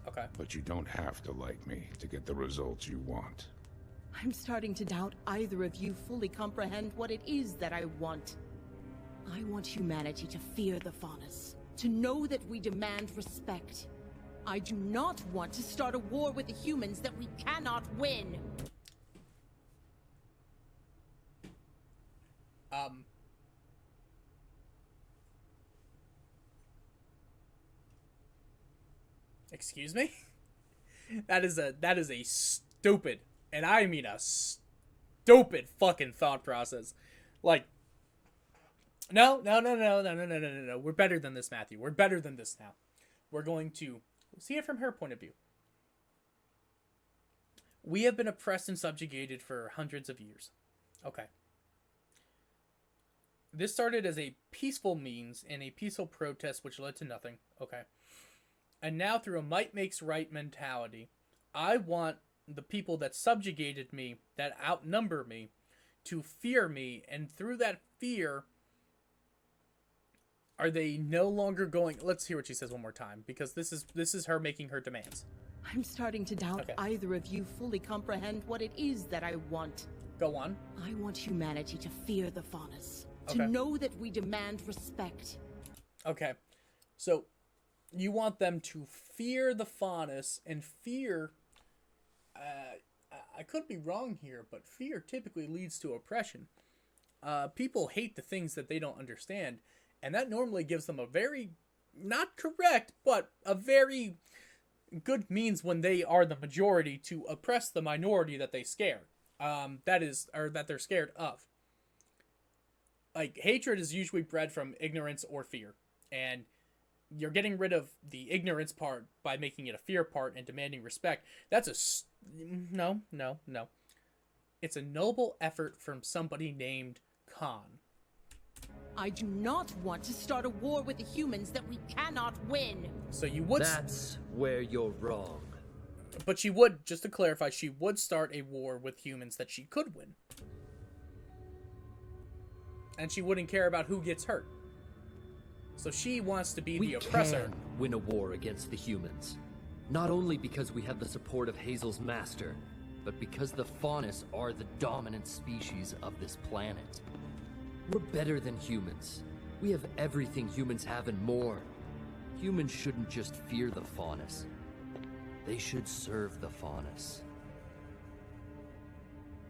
Okay. But you don't have to like me to get the results you want. I'm starting to doubt either of you fully comprehend what it is that I want. I want humanity to fear the Faunus, to know that we demand respect. I do not want to start a war with the humans that we cannot win. Excuse me? That is a stupid, and I mean a stupid fucking thought process. Like, no. We're better than this, Matthew. We're better than this now. We're going to see it from her point of view. We have been oppressed and subjugated for hundreds of years. Okay. This started as a peaceful means and a peaceful protest which led to nothing. Okay. And now through a might makes right mentality, I want the people that subjugated me, that outnumber me, to fear me, and through that fear, are they no longer going... Let's hear what she says one more time, because this is her making her demands. I'm starting to doubt either of you fully comprehend what it is that I want. Go on. I want humanity to fear the Faunus, to know that we demand respect. Okay, so you want them to fear the Faunus, and fear... I could be wrong here, but fear typically leads to oppression. People hate the things that they don't understand, and that normally gives them a very, not correct, but a very good means when they are the majority to oppress the minority that they scare. That they're scared of. Like, hatred is usually bred from ignorance or fear, and you're getting rid of the ignorance part by making it a fear part and demanding respect. That's no. It's a noble effort from somebody named Khan. I do not want to start a war with the humans that we cannot win. So you would... That's where you're wrong. But she would, just to clarify, she would start a war with humans that she could win. And she wouldn't care about who gets hurt. So she wants to be the oppressor. We can win a war against the humans. Not only because we have the support of Hazel's master, but because the Faunus are the dominant species of this planet. We're better than humans. We have everything humans have and more. Humans shouldn't just fear the Faunus. They should serve the Faunus.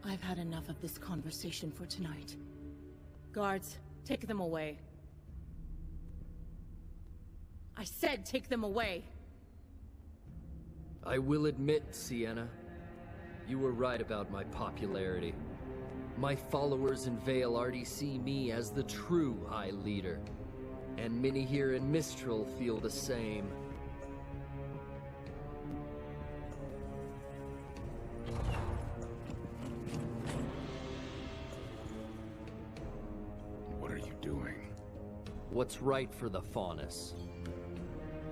I've had enough of this conversation for tonight. Guards, take them away. I said take them away. I will admit, Sienna, you were right about my popularity. My followers in Vale already see me as the true High Leader, and many here in Mistral feel the same. What are you doing? What's right for the Faunus.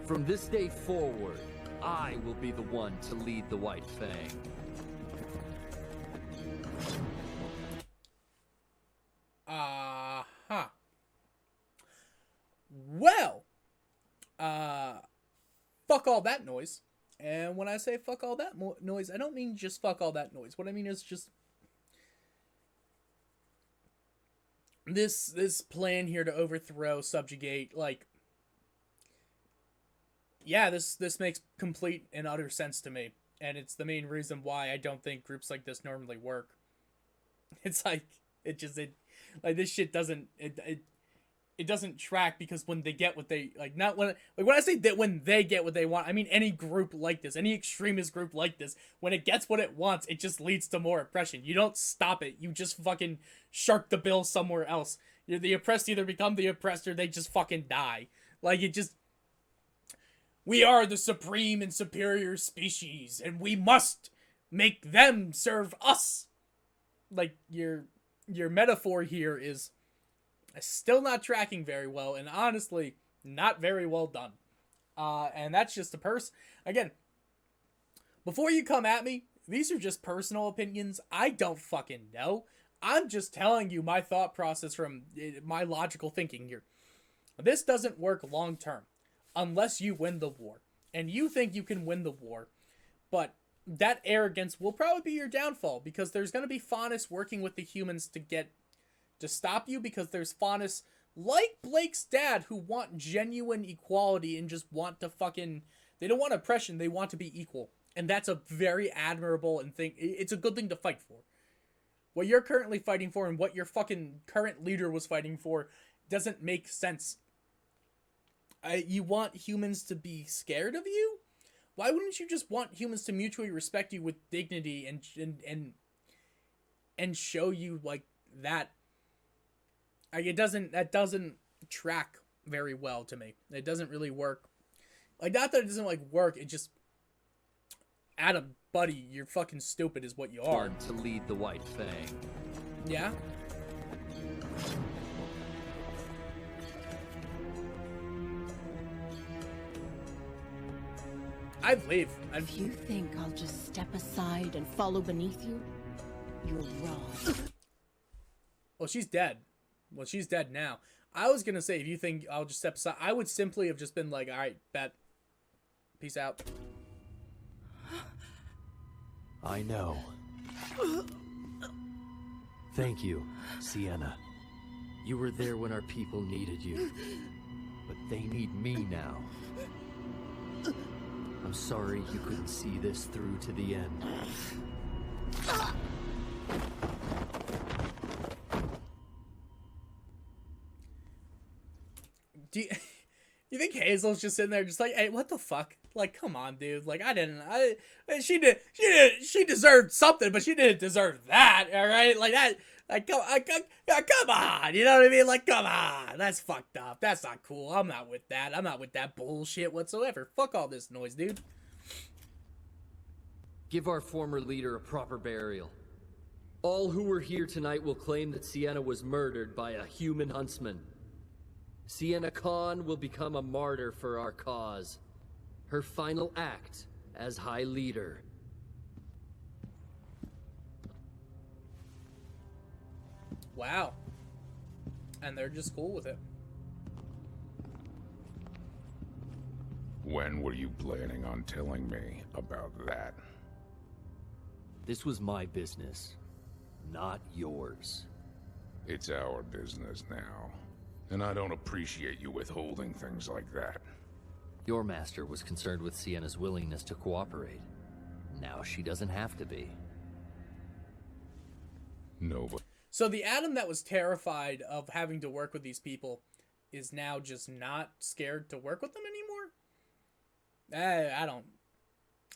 From this day forward, I will be the one to lead the White Fang. Well, fuck all that noise. And when I say fuck all that noise, I don't mean just fuck all that noise. What I mean is just this plan here to overthrow, subjugate, like, yeah, this makes complete and utter sense to me. And it's the main reason why I don't think groups like this normally work. It's like, this shit doesn't, it doesn't track, because when they get what they, when I say that when they get what they want, I mean any group like this, any extremist group like this, when it gets what it wants, it just leads to more oppression. You don't stop it, you just fucking shark the bill somewhere else. You're the oppressed either become the oppressed or they just fucking die. Like, it just, we are the supreme and superior species, and we must make them serve us. Like, your metaphor here is still not tracking very well, and honestly, not very well done. And that's just again, before you come at me, these are just personal opinions. I don't fucking know. I'm just telling you my thought process from my logical thinking here. This doesn't work long term unless you win the war. And you think you can win the war, but that arrogance will probably be your downfall, because there's going to be Faunus working with the humans to stop you, because there's Faunus like Blake's dad who want genuine equality and just want to fucking They don't want oppression. They want to be equal. And that's a very admirable and thing. It's a good thing to fight for. What you're currently fighting for and what your fucking current leader was fighting for doesn't make sense. You want humans to be scared of you? Why wouldn't you just want humans to mutually respect you with dignity and show you like that? Like that doesn't track very well to me. It doesn't really work. Like, not that it doesn't like work, it just, Adam, buddy, you're fucking stupid is what you are. To lead the White Fang. Yeah? I'd leave. If you think I'll just step aside and follow beneath you, you're wrong. Well, she's dead. Well, she's dead now. I was gonna say, if you think I'll just step aside, I would simply have just been like, alright, bet. Peace out. I know. Thank you, Sienna. You were there when our people needed you. But they need me now. I'm sorry you couldn't see this through to the end. Do you think Hazel's just sitting there just like, hey, what the fuck? Like, come on, dude. Like, she deserved something, but she didn't deserve that, alright? Like, that, like, come on, you know what I mean? Like, come on, that's fucked up. That's not cool. I'm not with that. I'm not with that bullshit whatsoever. Fuck all this noise, dude. Give our former leader a proper burial. All who were here tonight will claim that Sienna was murdered by a human huntsman. Sienna Khan will become a martyr for our cause. Her final act as High Leader. Wow. And they're just cool with it. When were you planning on telling me about that? This was my business, not yours. It's our business now. And I don't appreciate you withholding things like that. Your master was concerned with Sienna's willingness to cooperate. Now she doesn't have to be. No, but... So the Adam that was terrified of having to work with these people is now just not scared to work with them anymore? I don't...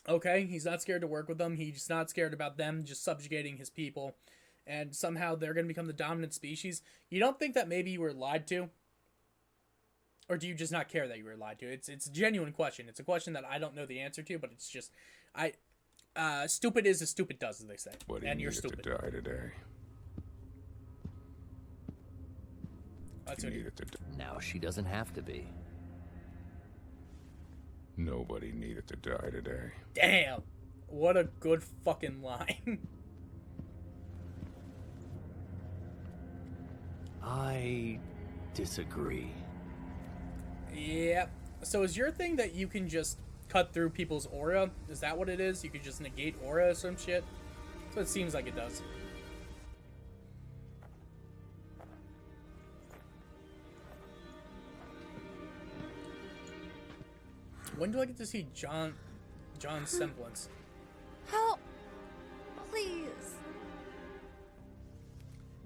Okay, he's not scared to work with them. He's not scared about them just subjugating his people. And somehow they're going to become the dominant species. You don't think that maybe you were lied to? Or do you just not care that you were lied to? It's a genuine question. It's a question that I don't know the answer to, but it's just... stupid is as stupid does, as they say. But and he you're needed stupid. to die today. That's what Now she doesn't have to be. Nobody needed to die today. Damn! What a good fucking line. I disagree. Yep. So is your thing that you can just cut through people's aura? Is that what it is? You could just negate aura or some shit? So it seems like it does. When do I get to see John's semblance? Help! Please.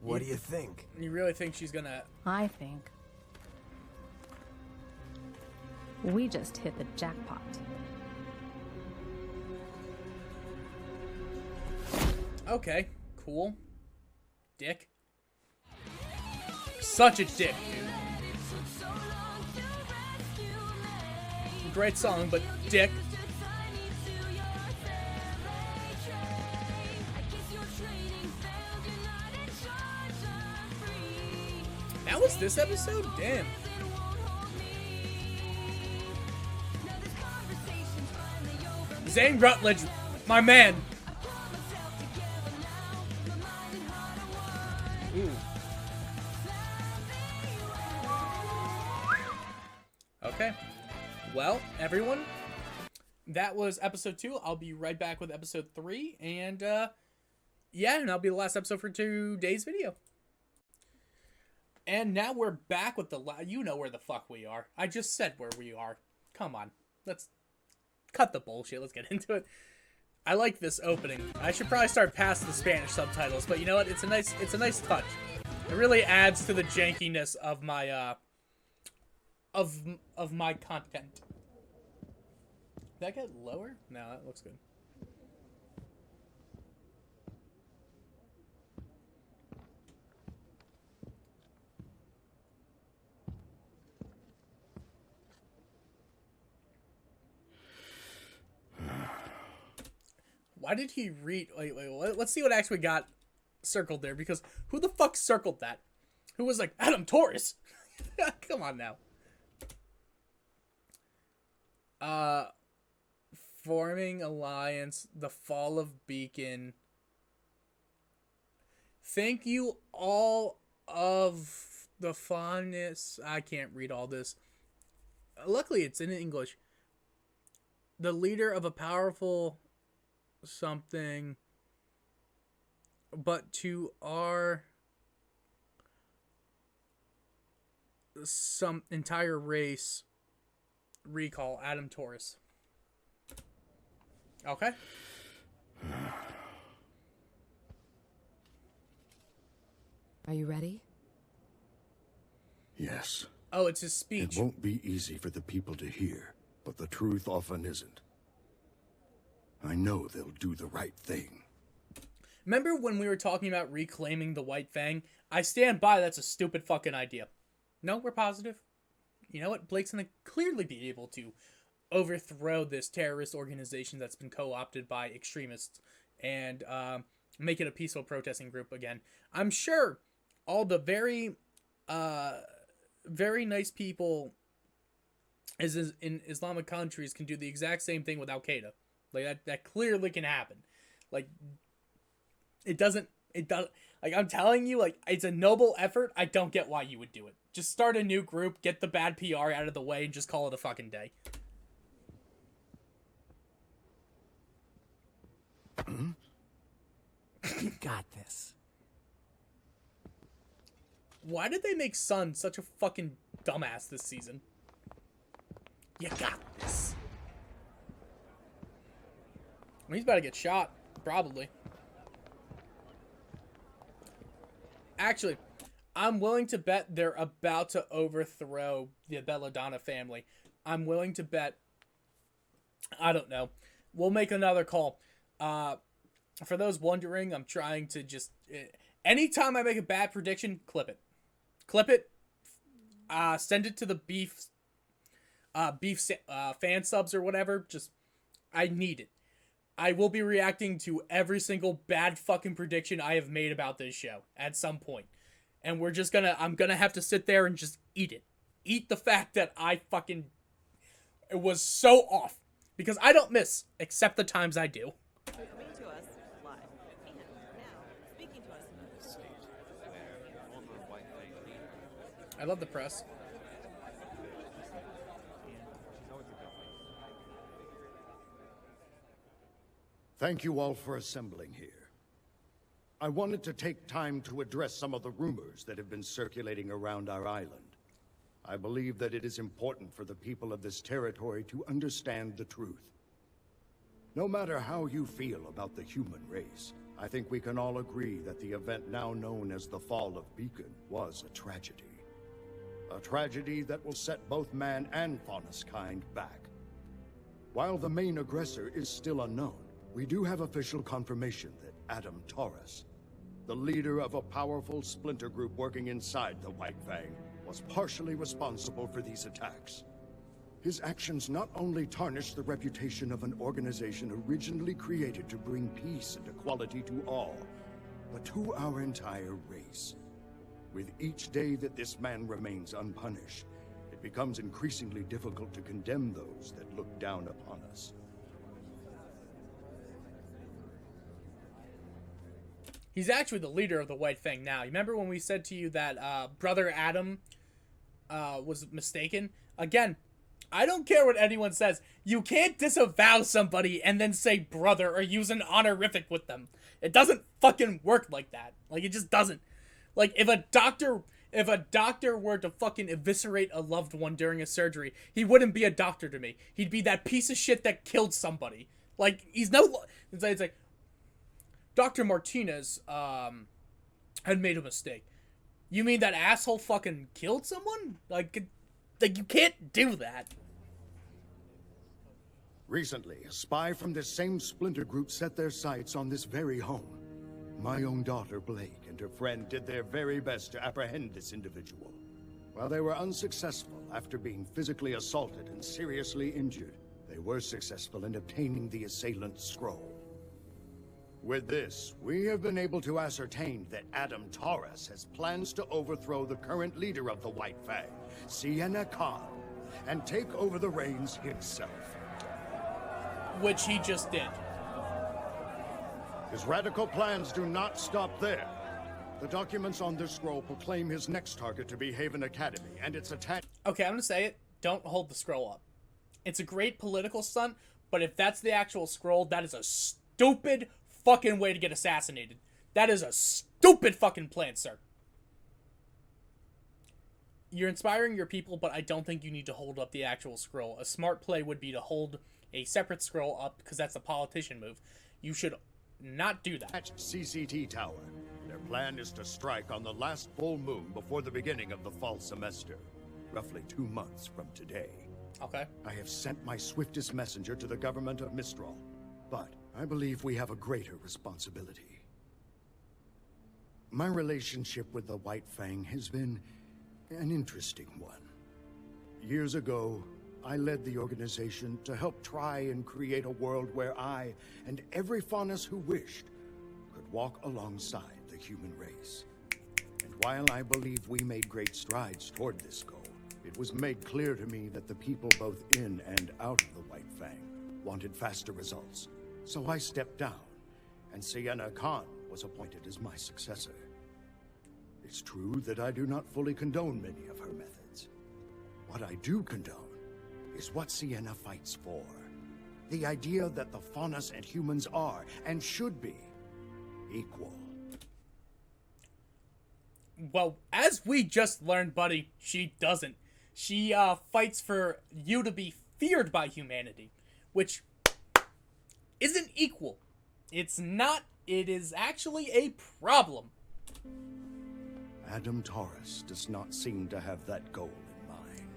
What do you think? You really think she's gonna... I think we just hit the jackpot. Okay, cool. Dick. Such a dick, dude. Great song, but dick. That was this episode? Damn. Zane Rutledge, my man. Ooh. Okay. Well, everyone, that was episode 2. I'll be right back with episode 3. And, yeah, and that'll be the last episode for today's video. And now we're back with the... You know where the fuck we are. I just said where we are. Come on. cut the bullshit. Let's get into it. I like this opening. I should probably start past the Spanish subtitles, but you know what? It's a nice touch. It really adds to the jankiness of my of my content. Did that get lower? No, that looks good. Why did he read? Wait, let's see what actually got circled there, because who the fuck circled that? Who was like, Adam Taurus? Come on now. Forming alliance, the fall of Beacon. Thank you all of the fondness. I can't read all this. Luckily, it's in English. The leader of a powerful something, but to our some entire race recall Adam Taurus. Okay. Are you ready? Yes. Oh, it's his speech. It won't be easy for the people to hear, but the truth often isn't. I know they'll do the right thing. Remember when we were talking about reclaiming the White Fang? I stand by that's a stupid fucking idea. No, we're positive. You know what? Blake's gonna clearly be able to overthrow this terrorist organization that's been co-opted by extremists and make it a peaceful protesting group again. I'm sure all the very nice people in Islamic countries can do the exact same thing with Al-Qaeda. Like, that clearly can happen. Like, it doesn't, like, I'm telling you, like, it's a noble effort. I don't get why you would do it. Just start a new group, get the bad PR out of the way, and just call it a fucking day. You got this. Why did they make Sun such a fucking dumbass this season? You got this. Well, he's about to get shot, probably. Actually, I'm willing to bet they're about to overthrow the Belladonna family. I'm willing to bet, I don't know. We'll make another call. For those wondering, I'm trying to just, anytime I make a bad prediction, clip it. Clip it. Send it to the beef fan subs or whatever. Just, I need it. I will be reacting to every single bad fucking prediction I have made about this show at some point. And I'm gonna have to sit there and just eat it. Eat the fact that it was so off. Because I don't miss, except the times I do. I love the press. Thank you all for assembling here. I wanted to take time to address some of the rumors that have been circulating around our island. I believe that it is important for the people of this territory to understand the truth. No matter how you feel about the human race, I think we can all agree that the event now known as the Fall of Beacon was a tragedy. A tragedy that will set both man and Faunus kind back. While the main aggressor is still unknown, we do have official confirmation that Adam Taurus, the leader of a powerful splinter group working inside the White Fang, was partially responsible for these attacks. His actions not only tarnish the reputation of an organization originally created to bring peace and equality to all, but to our entire race. With each day that this man remains unpunished, it becomes increasingly difficult to condemn those that look down upon us. He's actually the leader of the White Fang now. You remember when we said to you that Brother Adam was mistaken? Again, I don't care what anyone says. You can't disavow somebody and then say brother or use an honorific with them. It doesn't fucking work like that. Like, it just doesn't. Like, if a doctor If a doctor were to fucking eviscerate a loved one during a surgery, he wouldn't be a doctor to me. He'd be that piece of shit that killed somebody. Like, he's no... It's like Dr. Martinez, had made a mistake. You mean that asshole fucking killed someone? Like, you can't do that. Recently, a spy from this same splinter group set their sights on this very home. My own daughter, Blake, and her friend did their very best to apprehend this individual. While they were unsuccessful after being physically assaulted and seriously injured, they were successful in obtaining the assailant's scroll. With this, we have been able to ascertain that Adam Taurus has plans to overthrow the current leader of the White Fang, Sienna Khan, and take over the reins himself. Which he just did. His radical plans do not stop there. The documents on this scroll proclaim his next target to be Haven Academy, and its attack... Okay, I'm gonna say it. Don't hold the scroll up. It's a great political stunt, but if that's the actual scroll, that is a stupid fucking way to get assassinated. That is a stupid fucking plan, sir. You're inspiring your people, but I don't think you need to hold up the actual scroll. A smart play would be to hold a separate scroll up, because that's a politician move. You should not do that. CCT Tower. Their plan is to strike on the last full moon before the beginning of the fall semester, roughly 2 months from today. Okay. I have sent my swiftest messenger to the government of Mistral, but I believe we have a greater responsibility. My relationship with the White Fang has been an interesting one. Years ago, I led the organization to help try and create a world where I and every Faunus who wished could walk alongside the human race. And while I believe we made great strides toward this goal, it was made clear to me that the people both in and out of the White Fang wanted faster results. So I stepped down, and Sienna Khan was appointed as my successor. It's true that I do not fully condone many of her methods. What I do condone is what Sienna fights for. The idea that the Faunus and humans are, and should be, equal. Well, as we just learned, buddy, she doesn't. She, fights for you to be feared by humanity, which isn't equal. It's not. It is actually a problem. Adam Taurus does not seem to have that goal in mind.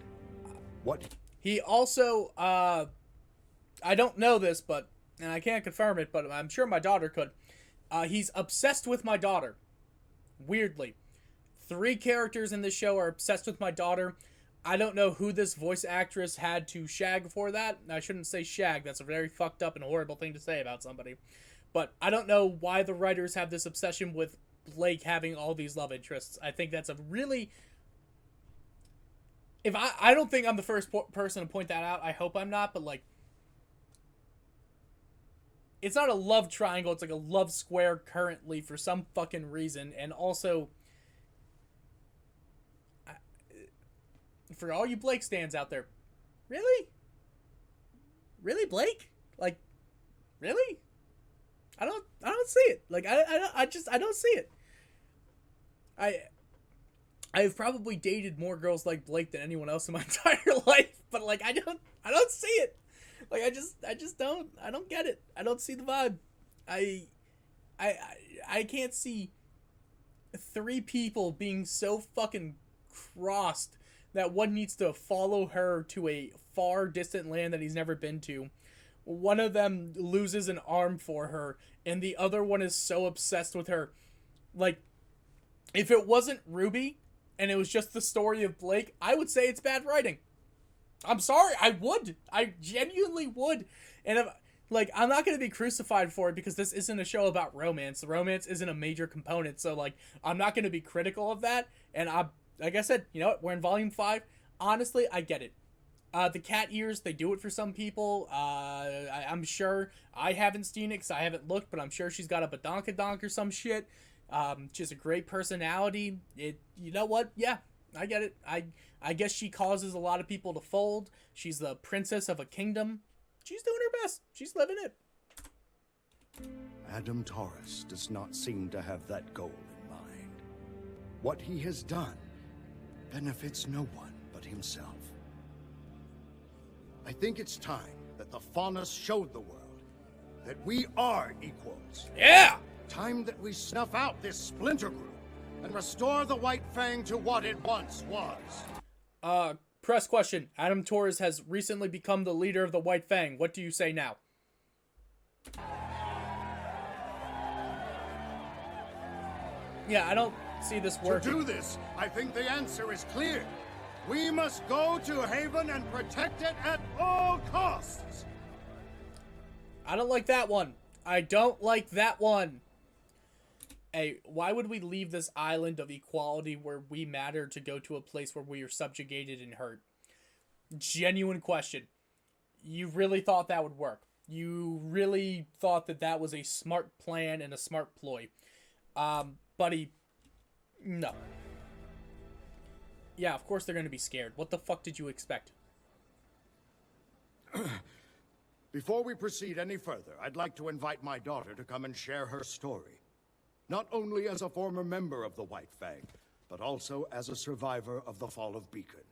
What? He also, I don't know this, but, and I can't confirm it, but I'm sure my daughter could. He's obsessed with my daughter. Weirdly. 3 characters in this show are obsessed with my daughter. I don't know who this voice actress had to shag for that. I shouldn't say shag. That's a very fucked up and horrible thing to say about somebody. But I don't know why the writers have this obsession with Blake having all these love interests. I think that's a really... I don't think I'm the first person to point that out. I hope I'm not, but, like... It's not a love triangle. It's like a love square currently for some fucking reason. And also... For all you Blake stands out there, really? Really, Blake? Like, really? I don't see it. Like, I don't see it. I've probably dated more girls like Blake than anyone else in my entire life, but like, I don't see it. Like, I just don't get it. I don't see the vibe. I can't see 3 people being so fucking crossed that one needs to follow her to a far distant land that he's never been to. One of them loses an arm for her, and the other one is so obsessed with her. Like, if it wasn't Ruby, and it was just the story of Blake, I would say it's bad writing. I'm sorry, I would. I genuinely would. And if, like, I'm not going to be crucified for it because this isn't a show about romance. The romance isn't a major component, so, like, I'm not going to be critical of that, and like I said, you know what? We're in Volume 5. Honestly, I get it. The cat ears, they do it for some people. I'm sure I haven't seen it because I haven't looked, but I'm sure she's got a badonkadonk or some shit. She has a great personality. You know what? Yeah, I get it. I guess she causes a lot of people to fold. She's the princess of a kingdom. She's doing her best. She's living it. Adam Taurus does not seem to have that goal in mind. What he has done benefits no one but himself. I think it's time that the Faunus showed the world that we are equals. Yeah! Time that we snuff out this splinter group and restore the White Fang to what it once was. Press question. Adam Torres has recently become the leader of the White Fang. What do you say now? Yeah, I don't see this working. To do this, I think the answer is clear. We must go to Haven and protect it at all costs. I don't like that one. I don't like that one. Hey, why would we leave this island of equality where we matter to go to a place where we are subjugated and hurt? Genuine question. You really thought that would work? You really thought that that was a smart plan and a smart ploy? Buddy, no. Yeah, of course they're going to be scared. What the fuck did you expect? Before we proceed any further, I'd like to invite my daughter to come and share her story. Not only as a former member of the White Fang, but also as a survivor of the fall of Beacon.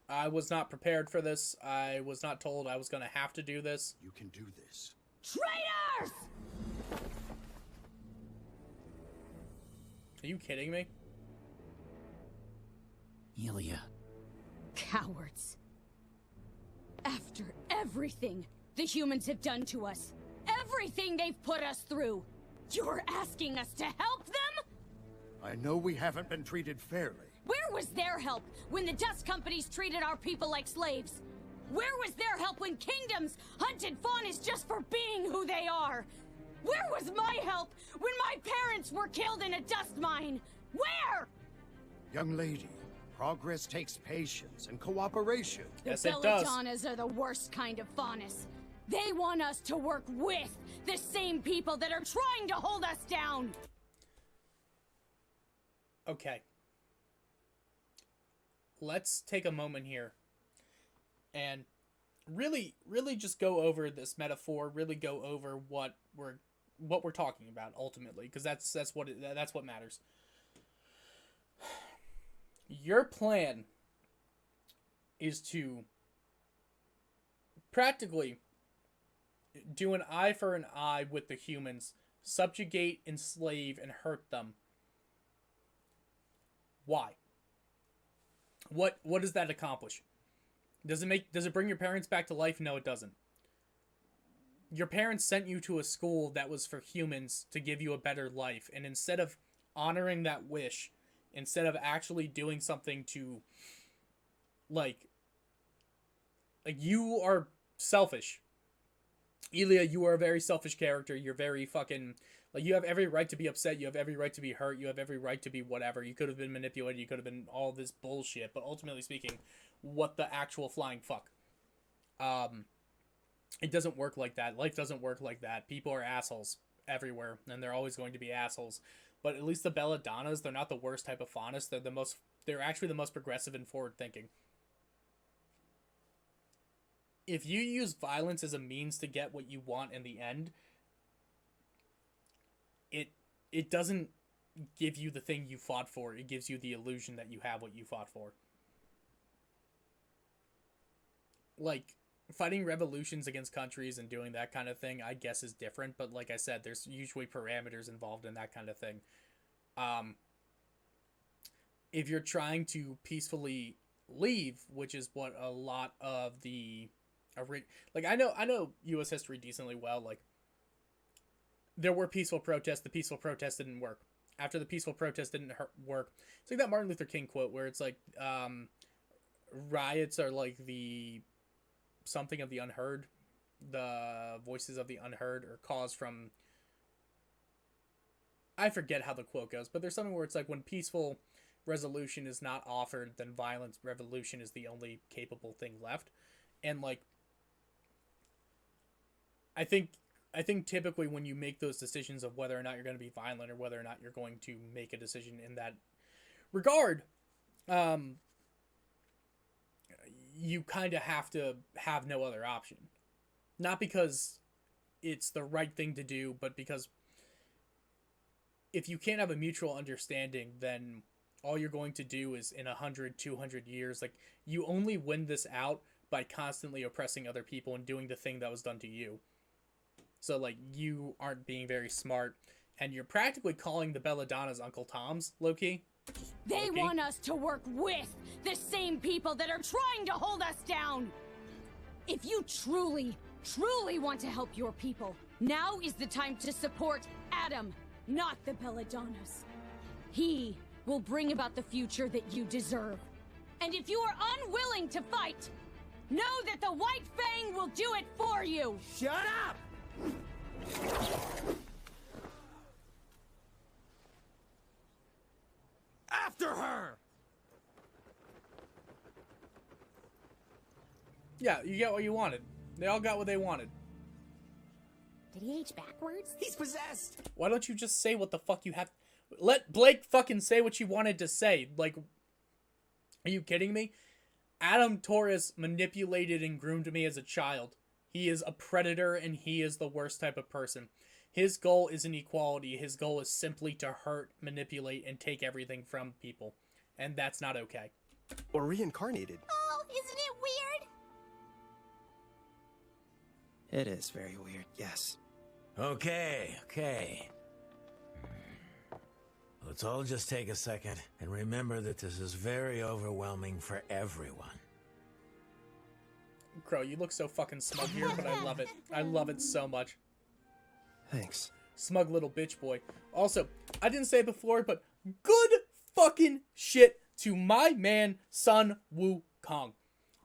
I was not prepared for this. I was not told I was going to have to do this. You can do this. Traitors! Are you kidding me? Ilya. Cowards. After everything the humans have done to us, everything they've put us through, you're asking us to help them? I know we haven't been treated fairly. Where was their help when the dust companies treated our people like slaves? Where was their help when kingdoms hunted Faunus just for being who they are? Where was my help when my parents were killed in a dust mine? Where? Young lady, progress takes patience and cooperation. Yes, the it does. Belladonnas are the worst kind of Faunus. They want us to work with the same people that are trying to hold us down. Okay. Let's take a moment here and really just go over this metaphor, really go over what we're talking about ultimately, because that's what matters. Your plan is to practically do an eye for an eye with the humans, subjugate, enslave, and hurt them. Why? What does that accomplish? Does it bring your parents back to life? No, it doesn't. Your parents sent you to a school that was for humans to give you a better life, and instead of honoring that wish, instead of actually doing something to like you are selfish. Ilya, you are a very selfish character. You're very fucking you have every right to be upset. You have every right to be hurt. You have every right to be whatever. You could have been manipulated. You could have been all this bullshit. But ultimately speaking, what the actual flying fuck? It doesn't work like that. Life doesn't work like that. People are assholes everywhere, and they're always going to be assholes. But at least the Belladonnas, they're not the worst type of Faunus. They're actually the most progressive and forward thinking. If you use violence as a means to get what you want in the end, it doesn't give you the thing you fought for. It gives you the illusion that you have what you fought for. Like, fighting revolutions against countries and doing that kind of thing, I guess, is different. But like I said, there's usually parameters involved in that kind of thing. If you're trying to peacefully leave, which is what a lot of the... Like, I know U.S. history decently well. Like, there were peaceful protests. The peaceful protest didn't work. After the peaceful protest didn't work, it's like that Martin Luther King quote where it's like, riots are like the something of the unheard, the voices of the unheard, or cause from... I forget how the quote goes, but there's something where it's like when peaceful resolution is not offered, then violent revolution is the only capable thing left. And like, I think typically when you make those decisions of whether or not you're going to be violent or whether or not you're going to make a decision in that regard, you kind of have to have no other option. Not because it's the right thing to do, but because if you can't have a mutual understanding, then all you're going to do is in 100, 200 years, like, you only win this out by constantly oppressing other people and doing the thing that was done to you. So, like, you aren't being very smart, and you're practically calling the Belladonnas Uncle Toms, low-key. They want us to work with the same people that are trying to hold us down! If you truly, truly want to help your people, now is the time to support Adam, not the Belladonnas. He will bring about the future that you deserve. And if you are unwilling to fight, know that the White Fang will do it for you! Shut up! After her! Yeah, you get what you wanted. They all got what they wanted. Did he age backwards? He's possessed! Why don't you just say what the fuck you have... Let Blake fucking say what you wanted to say. Like, are you kidding me? Adam Torres manipulated and groomed me as a child. He is a predator and he is the worst type of person. His goal isn't equality. His goal is simply to hurt, manipulate, and take everything from people. And that's not okay. Or reincarnated. Oh, isn't it weird? It is very weird, yes. Okay. Let's all just take a second and remember that this is very overwhelming for everyone. Crow, you look so fucking smug here, but I love it. I love it so much. Thanks. Smug little bitch boy. Also, I didn't say it before, but good fucking shit to my man, Sun Wukong.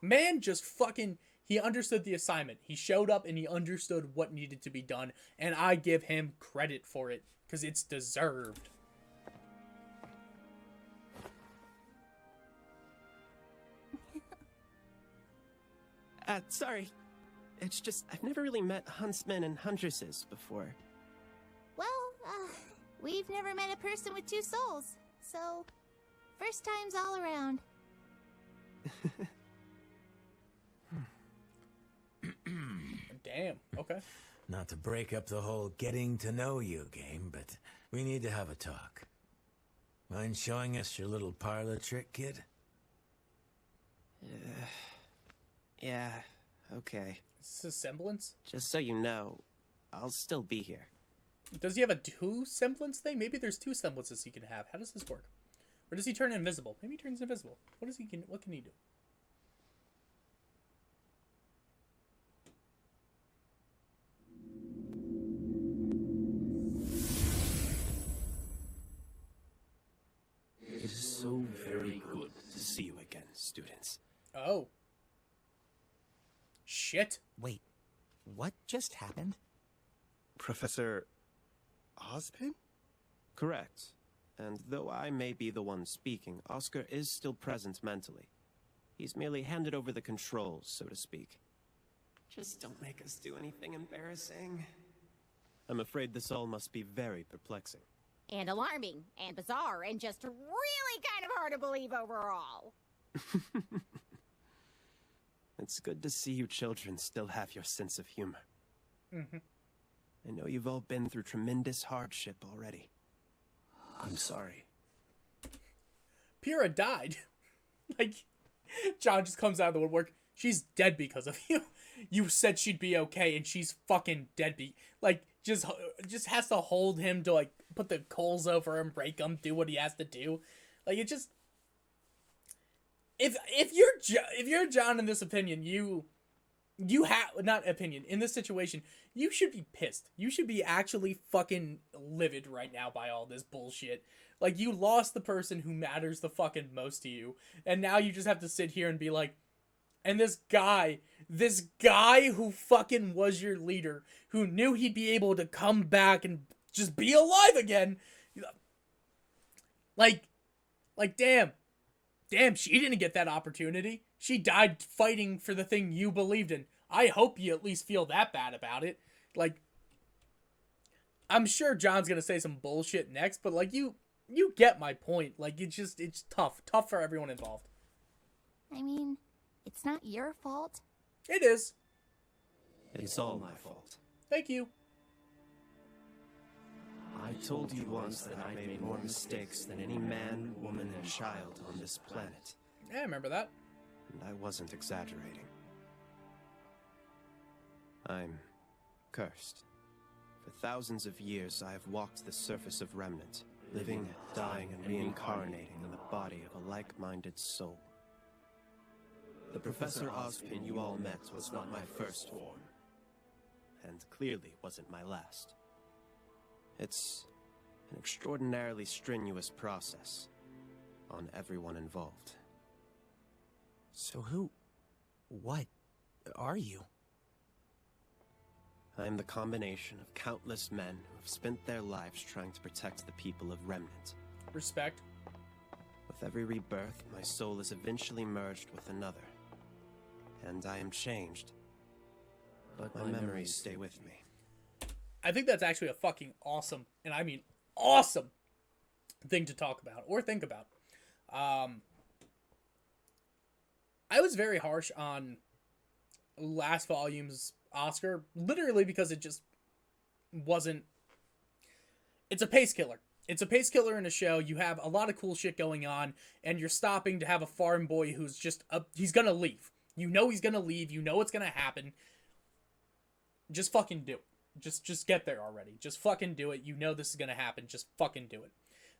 Man just fucking... He understood the assignment. He showed up and he understood what needed to be done. And I give him credit for it. Because it's deserved. Sorry. It's just, I've never really met huntsmen and huntresses before. Well, we've never met a person with two souls. So, first times all around. Damn, okay. Not to break up the whole getting to know you game, but we need to have a talk. Mind showing us your little parlor trick, kid? Yeah, okay. Is this a semblance? Just so you know, I'll still be here. Does he have a two semblance thing? Maybe there's two semblances he can have. How does this work? Or does he turn invisible? Maybe he turns invisible. What can he do? It is so very good to see you again, students. Oh. Shit. Wait, what just happened? Professor Ozpin? Correct. And though I may be the one speaking, Oscar is still present mentally. He's merely handed over the controls, so to speak. Just don't make us do anything embarrassing. I'm afraid this all must be very perplexing. And alarming, and bizarre, and just really kind of hard to believe overall. It's good to see you children still have your sense of humor. Mm-hmm. I know you've all been through tremendous hardship already. I'm sorry. Pyrrha died. Like, John just comes out of the woodwork. She's dead because of you. You said she'd be okay, and she's fucking dead. Like, just has to hold him to, like, put the coals over him, break him, do what he has to do. Like, it just... If you're John in this opinion, you have... Not opinion. In this situation, you should be pissed. You should be actually fucking livid right now by all this bullshit. Like, you lost the person who matters the fucking most to you. And now you just have to sit here and be like... And this guy who fucking was your leader, who knew he'd be able to come back and just be alive again. Like, damn, she didn't get that opportunity. She died fighting for the thing you believed in. I hope you at least feel that bad about it. Like, I'm sure John's gonna say some bullshit next, but like, you get my point. Like, it's tough for everyone involved. I mean, it's not your fault. It is. It's all my fault. Thank you. I told you once that I made more mistakes than any man, woman, and child on this planet. Yeah, I remember that. And I wasn't exaggerating. I'm cursed. For thousands of years, I have walked the surface of Remnant, living, dying, and reincarnating in the body of a like-minded soul. The Professor Ozpin you all met was not my first form, and clearly wasn't my last. It's an extraordinarily strenuous process on everyone involved. So what are you? I am the combination of countless men who have spent their lives trying to protect the people of Remnant. Respect. With every rebirth, my soul is eventually merged with another. And I am changed. But my memories stay with me. I think that's actually a fucking awesome, and I mean awesome, thing to talk about or think about. I was very harsh on last volume's Oscar, literally because it just wasn't... It's a pace killer. It's a pace killer in a show. You have a lot of cool shit going on, and you're stopping to have a farm boy who's just... he's gonna leave. You know he's gonna leave. You know what's gonna happen. Just fucking do it. Just get there already. Just fucking do it. You know this is gonna happen. Just fucking do it.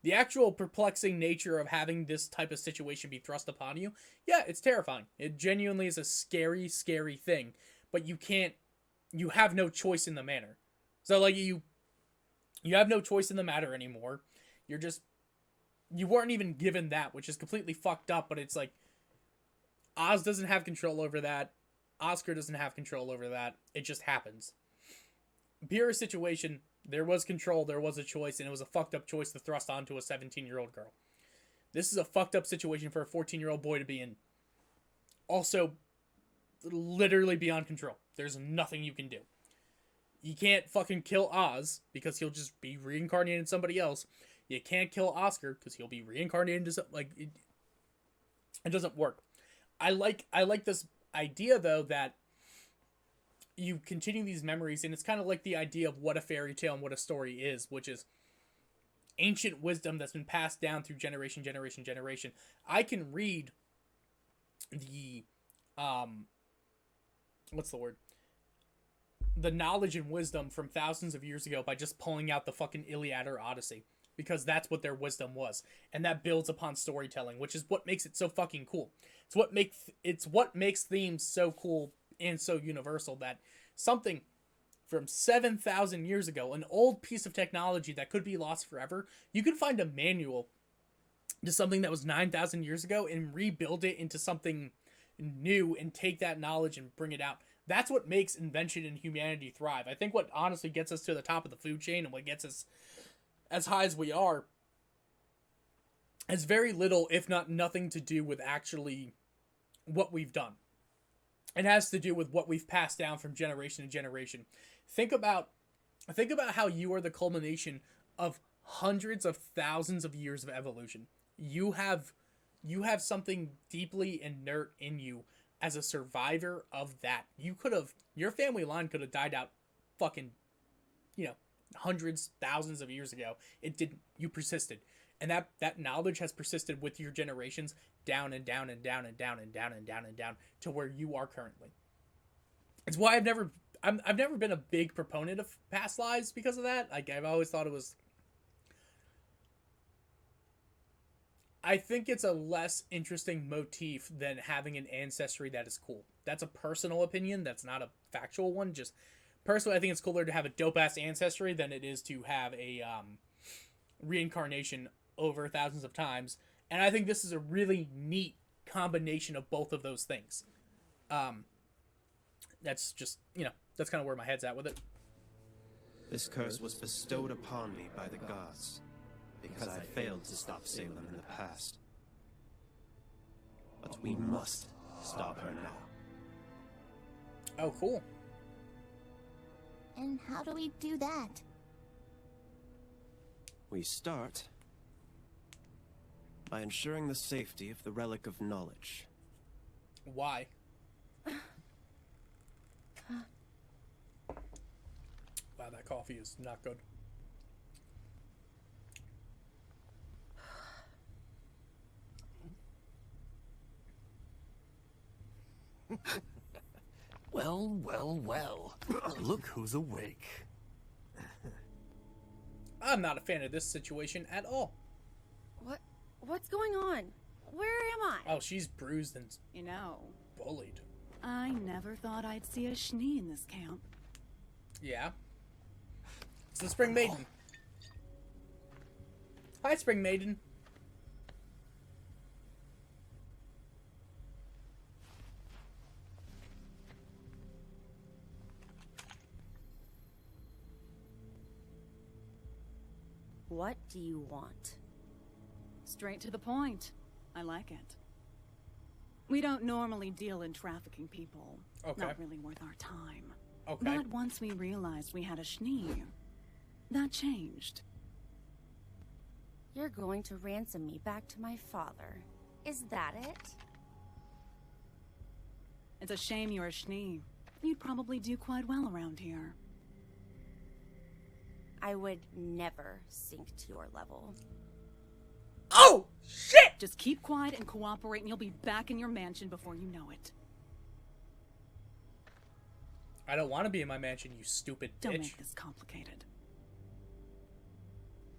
The actual perplexing nature of having this type of situation be thrust upon you, yeah, it's terrifying. It genuinely is a scary, scary thing. But you have no choice in the matter. So, like, you have no choice in the matter anymore. You weren't even given that, which is completely fucked up, but it's like, Oz doesn't have control over that. Oscar doesn't have control over that. It just happens. Pure situation, there was control, there was a choice, and it was a fucked up choice to thrust onto a 17-year-old girl. This is a fucked up situation for a 14-year-old boy to be in. Also, literally beyond control. There's nothing you can do. You can't fucking kill Oz, because he'll just be reincarnated in somebody else. You can't kill Oscar, because he'll be reincarnated into something, like, it doesn't work. I like this idea, though, that you continue these memories, and it's kind of like the idea of what a fairy tale and what a story is, which is ancient wisdom that's been passed down through generation. I can read the, what's the word? The knowledge and wisdom from thousands of years ago by just pulling out the fucking Iliad or Odyssey, because that's what their wisdom was, and that builds upon storytelling, which is what makes it so fucking cool. It's what makes themes so cool and so universal, that something from 7,000 years ago, an old piece of technology that could be lost forever, you can find a manual to something that was 9,000 years ago and rebuild it into something new and take that knowledge and bring it out. That's what makes invention and humanity thrive. I think what honestly gets us to the top of the food chain and what gets us as high as we are has very little, if not nothing, to do with actually what we've done. It has to do with what we've passed down from generation to generation. Think about how you are the culmination of hundreds of thousands of years of evolution. You have something deeply inert in you as a survivor of that. Your family line could have died out fucking, hundreds, thousands of years ago. It didn't. You persisted. And that knowledge has persisted with your generations down and down and down and down and down and down and down to where you are currently. It's why I've never been a big proponent of past lives because of that. Like, I've always thought it was... I think it's a less interesting motif than having an ancestry that is cool. That's a personal opinion. That's not a factual one. Just personally, I think it's cooler to have a dope-ass ancestry than it is to have a reincarnation over thousands of times. And I think this is a really neat combination of both of those things. That's just, that's kind of where my head's at with it. This curse was bestowed upon me by the gods, because I failed to stop Salem in the past. But we must stop her now. Oh, cool. And how do we do that? We start by ensuring the safety of the Relic of Knowledge. Why? Wow, that coffee is not good. Well, well, well. Look who's awake. I'm not a fan of this situation at all. What's going on? Where am I? Oh, she's bruised and You know, bullied. I never thought I'd see a Schnee in this camp. Yeah. It's the Spring Maiden. Hi, Spring Maiden. What do you want? Straight to the point. I like it. We don't normally deal in trafficking people. Okay. Not really worth our time. Okay. But once we realized we had a Schnee, that changed. You're going to ransom me back to my father. Is that it? It's a shame you're a Schnee. You'd probably do quite well around here. I would never sink to your level. Oh, shit! Just keep quiet and cooperate and you'll be back in your mansion before you know it. I don't want to be in my mansion, you stupid bitch. Don't make this complicated.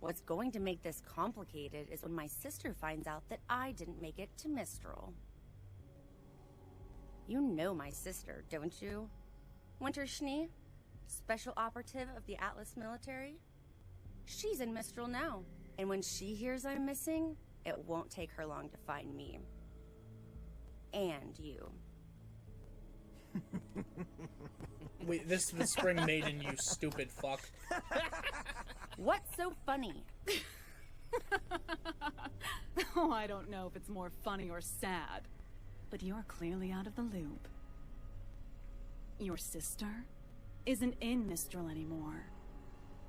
What's going to make this complicated is when my sister finds out that I didn't make it to Mistral. You know my sister, don't you? Winter Schnee? Special operative of the Atlas military? She's in Mistral now, and when she hears I'm missing, it won't take her long to find me. And you. Wait, this is the Spring Maiden, you stupid fuck. What's so funny? Oh, I don't know if it's more funny or sad, but you're clearly out of the loop. Your sister isn't in Mistral anymore.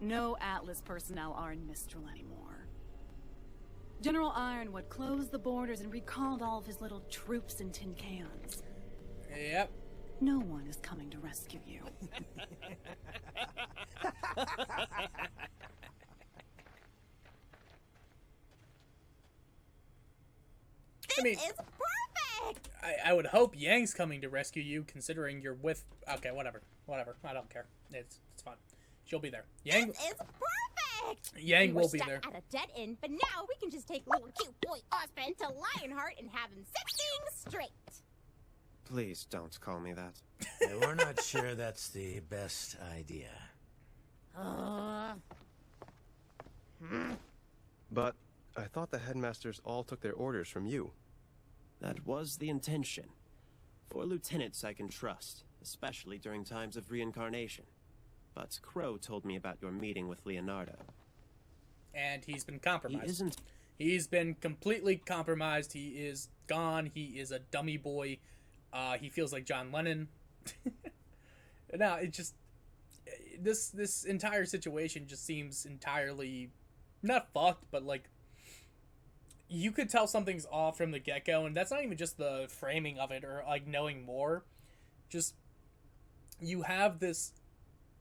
No Atlas personnel are in Mistral anymore. General Ironwood closed the borders and recalled all of his little troops in tin cans. Yep. No one is coming to rescue you. I mean, This is perfect! I would hope Yang's coming to rescue you, considering you're with... Okay, whatever. Whatever. I don't care. It's fine. She'll be there. Yang... This is perfect! Yang we will were be stuck there. at a dead end, but now we can just take little cute boy Osmond to Lionheart and have him set things straight. Please don't call me that. Yeah, we're not sure that's the best idea. But I thought the headmasters all took their orders from you. That was the intention. 4 lieutenants I can trust, especially during times of reincarnation. But Crow told me about your meeting with Leonardo. And he's been compromised. He isn't... He's been completely compromised. He is gone. He is a dummy boy. He feels like John Lennon. Now, it just... This entire situation just seems entirely... Not fucked, but like... You could tell something's off from the get-go, and that's not even just the framing of it or like knowing more. Just... You have this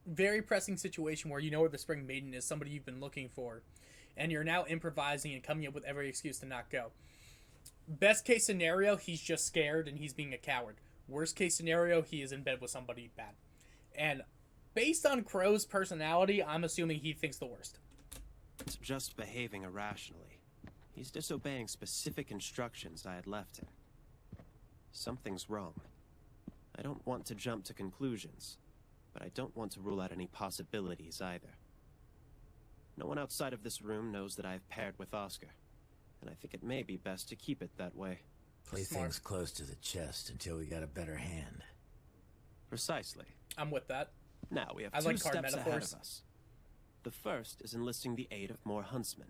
very pressing situation where you know where the Spring Maiden is, somebody you've been looking for, and you're now improvising and coming up with every excuse to not go. Best case scenario, he's just scared and he's being a coward. Worst case scenario, he is in bed with somebody bad. And based on Crow's personality, I'm assuming he thinks the worst. It's just behaving irrationally. He's disobeying specific instructions I had left him. Something's wrong. I don't want to jump to conclusions, but I don't want to rule out any possibilities either. No one outside of this room knows that I've paired with Oscar, and I think it may be best to keep it that way. Play things close to the chest until we got a better hand. Precisely. I'm with that. Now we have I 2 like card steps ahead metaphors. of us. The first is enlisting the aid of more huntsmen.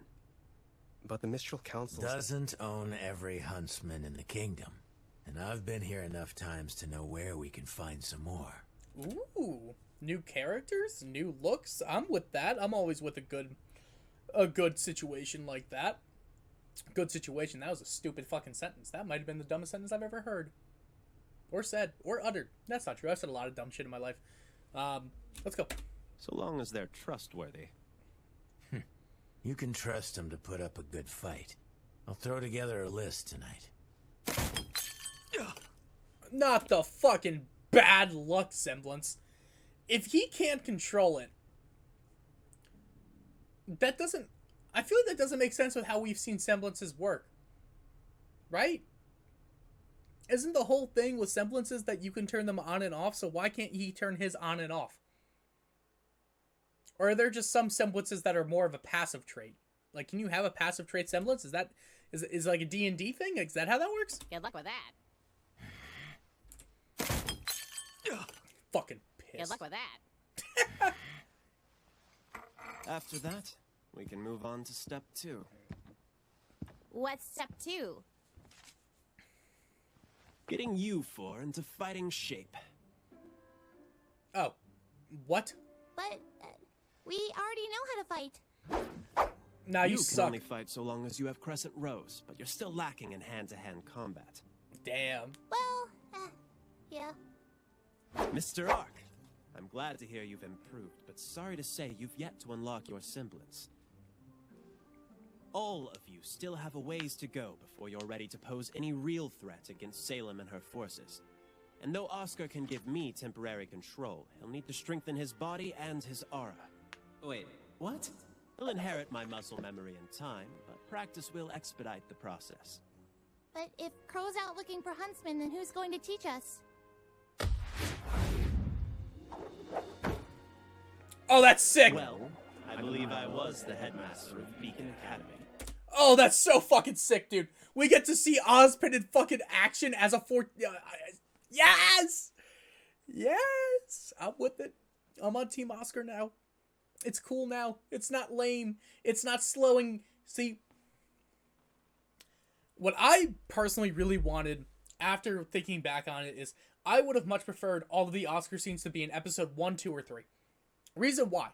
But the Mistral Council doesn't own every huntsman in the kingdom. And I've been here enough times to know where we can find some more. Ooh, new characters, new looks. I'm with that. I'm always with a good situation like that. Good situation. That was a stupid fucking sentence. That might have been the dumbest sentence I've ever heard. Or said. Or uttered. That's not true. I've said a lot of dumb shit in my life. Let's go. So long as they're trustworthy. You can trust them to put up a good fight. I'll throw together a list tonight. not the fucking bad luck semblance. If he can't control it, that doesn't... I feel like that doesn't make sense with how we've seen semblances work. Right? Isn't the whole thing with semblances that you can turn them on and off, so why can't he turn his on and off? Or are there just some semblances that are more of a passive trait? Like, can you have a passive trait semblance? Is that... Is like a D&D thing? Is that how that works? Good luck with that. Fucking pissed. Good luck with that. After that, we can move on to step 2. What's step 2? Getting you 4 into fighting shape. Oh. What? But we already know how to fight. Now you can suck. only fight so long as you have Crescent Rose, but you're still lacking in hand-to-hand combat. Damn. Well, yeah. Mr. Ark, I'm glad to hear you've improved, but sorry to say you've yet to unlock your semblance. All of you still have a ways to go before you're ready to pose any real threat against Salem and her forces. And though Oscar can give me temporary control, he'll need to strengthen his body and his aura. Wait, what? He'll inherit my muscle memory in time, but practice will expedite the process. But if Crow's out looking for huntsmen, then who's going to teach us? Oh, that's sick! Well, I believe I was the headmaster of Beacon Academy. Oh, that's so fucking sick, dude. We get to see Ozpin in fucking action as a yes! Yes! I'm with it. I'm on Team Oscar now. It's cool now. It's not lame. It's not slowing. See, what I personally really wanted, after thinking back on it, is I would have much preferred all of the Oscar scenes to be in episode 1, 2, or 3. Reason why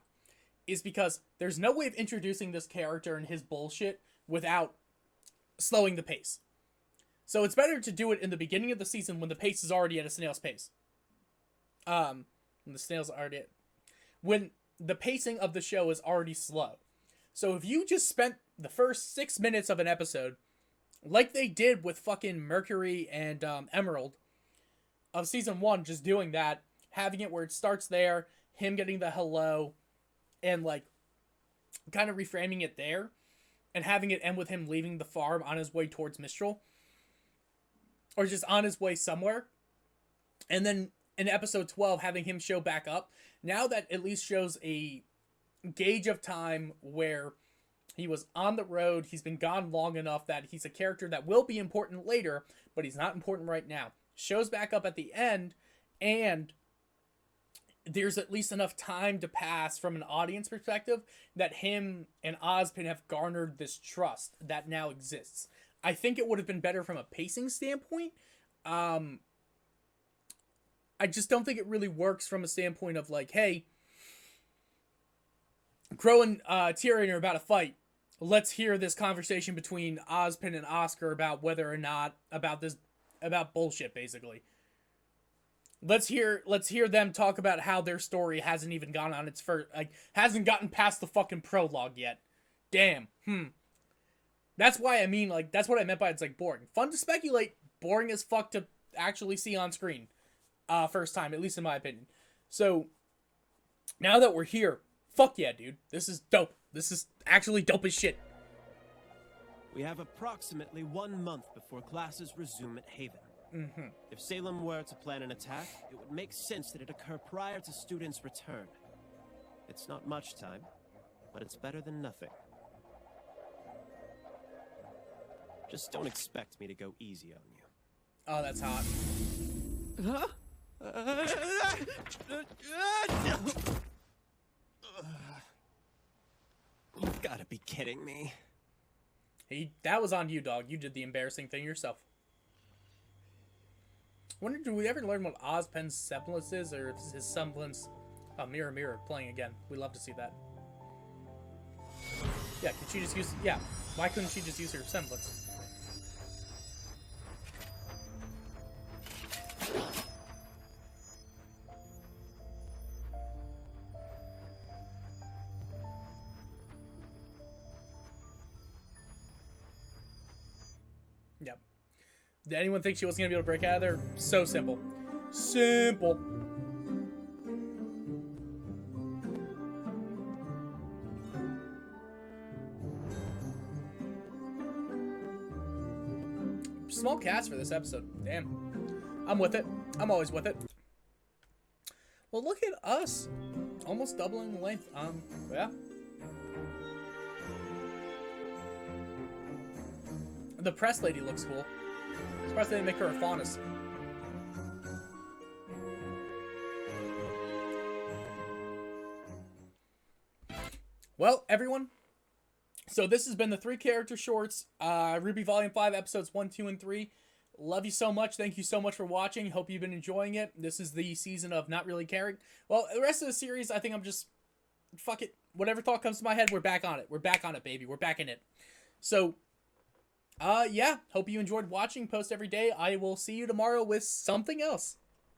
is because there's no way of introducing this character and his bullshit without slowing the pace. So it's better to do it in the beginning of the season when the pace is already at a snail's pace. When the snail's already at... When the pacing of the show is already slow. So if you just spent the first 6 minutes of an episode, like they did with fucking Mercury and Emerald of season 1, just doing that, having it where it starts there, him getting the hello, and like kind of reframing it there, and having it end with him leaving the farm on his way towards Mistral, or just on his way somewhere, and then in episode 12 having him show back up. Now that at least shows a gauge of time where he was on the road, he's been gone long enough that he's a character that will be important later, but he's not important right now. Shows back up at the end, and there's at least enough time to pass from an audience perspective that him and Ozpin have garnered this trust that now exists. I think it would have been better from a pacing standpoint. I just don't think it really works from a standpoint of like, hey, Crow and Tyrion are about to fight. Let's hear this conversation between Ozpin and Oscar about whether or not about bullshit, basically. Let's hear them talk about how their story hasn't even gone on its first, like, hasn't gotten past the fucking prologue yet. Damn. That's why I mean, like, that's what I meant by it's like boring. Fun to speculate, boring as fuck to actually see on screen. First time, at least in my opinion. So, now that we're here, fuck yeah, dude. This is dope. This is actually dope as shit. We have approximately 1 month before classes resume at Haven. If Salem were to plan an attack, it would make sense that it occur prior to students' return. It's not much time, but it's better than nothing. Just don't expect me to go easy on you. Oh, that's hot. You've got to be kidding me. That was on you, dog. You did the embarrassing thing yourself. Wonder, do we ever learn what Ozpin's semblance is, or if his semblance... Oh, Mirror, Mirror, playing again. We'd love to see that. Yeah, could she just use... Yeah, why couldn't she just use her semblance? Yep. Did anyone think she wasn't gonna be able to break out of there? So simple. Simple. Small cast for this episode. Damn. I'm with it. I'm always with it. Well, look at us. Almost doubling the length. Yeah. The press lady looks cool. Surprised they didn't make her a Faunus. Well, everyone. So this has been the 3 character shorts, RWBY Volume 5, episodes 1, 2, and 3. Love you so much. Thank you so much for watching. Hope you've been enjoying it. This is the season of not really caring. Well, the rest of the series, I think I'm just... Fuck it. Whatever thought comes to my head, we're back on it. We're back on it, baby. We're back in it. So, yeah. Hope you enjoyed watching. Post every day. I will see you tomorrow with something else.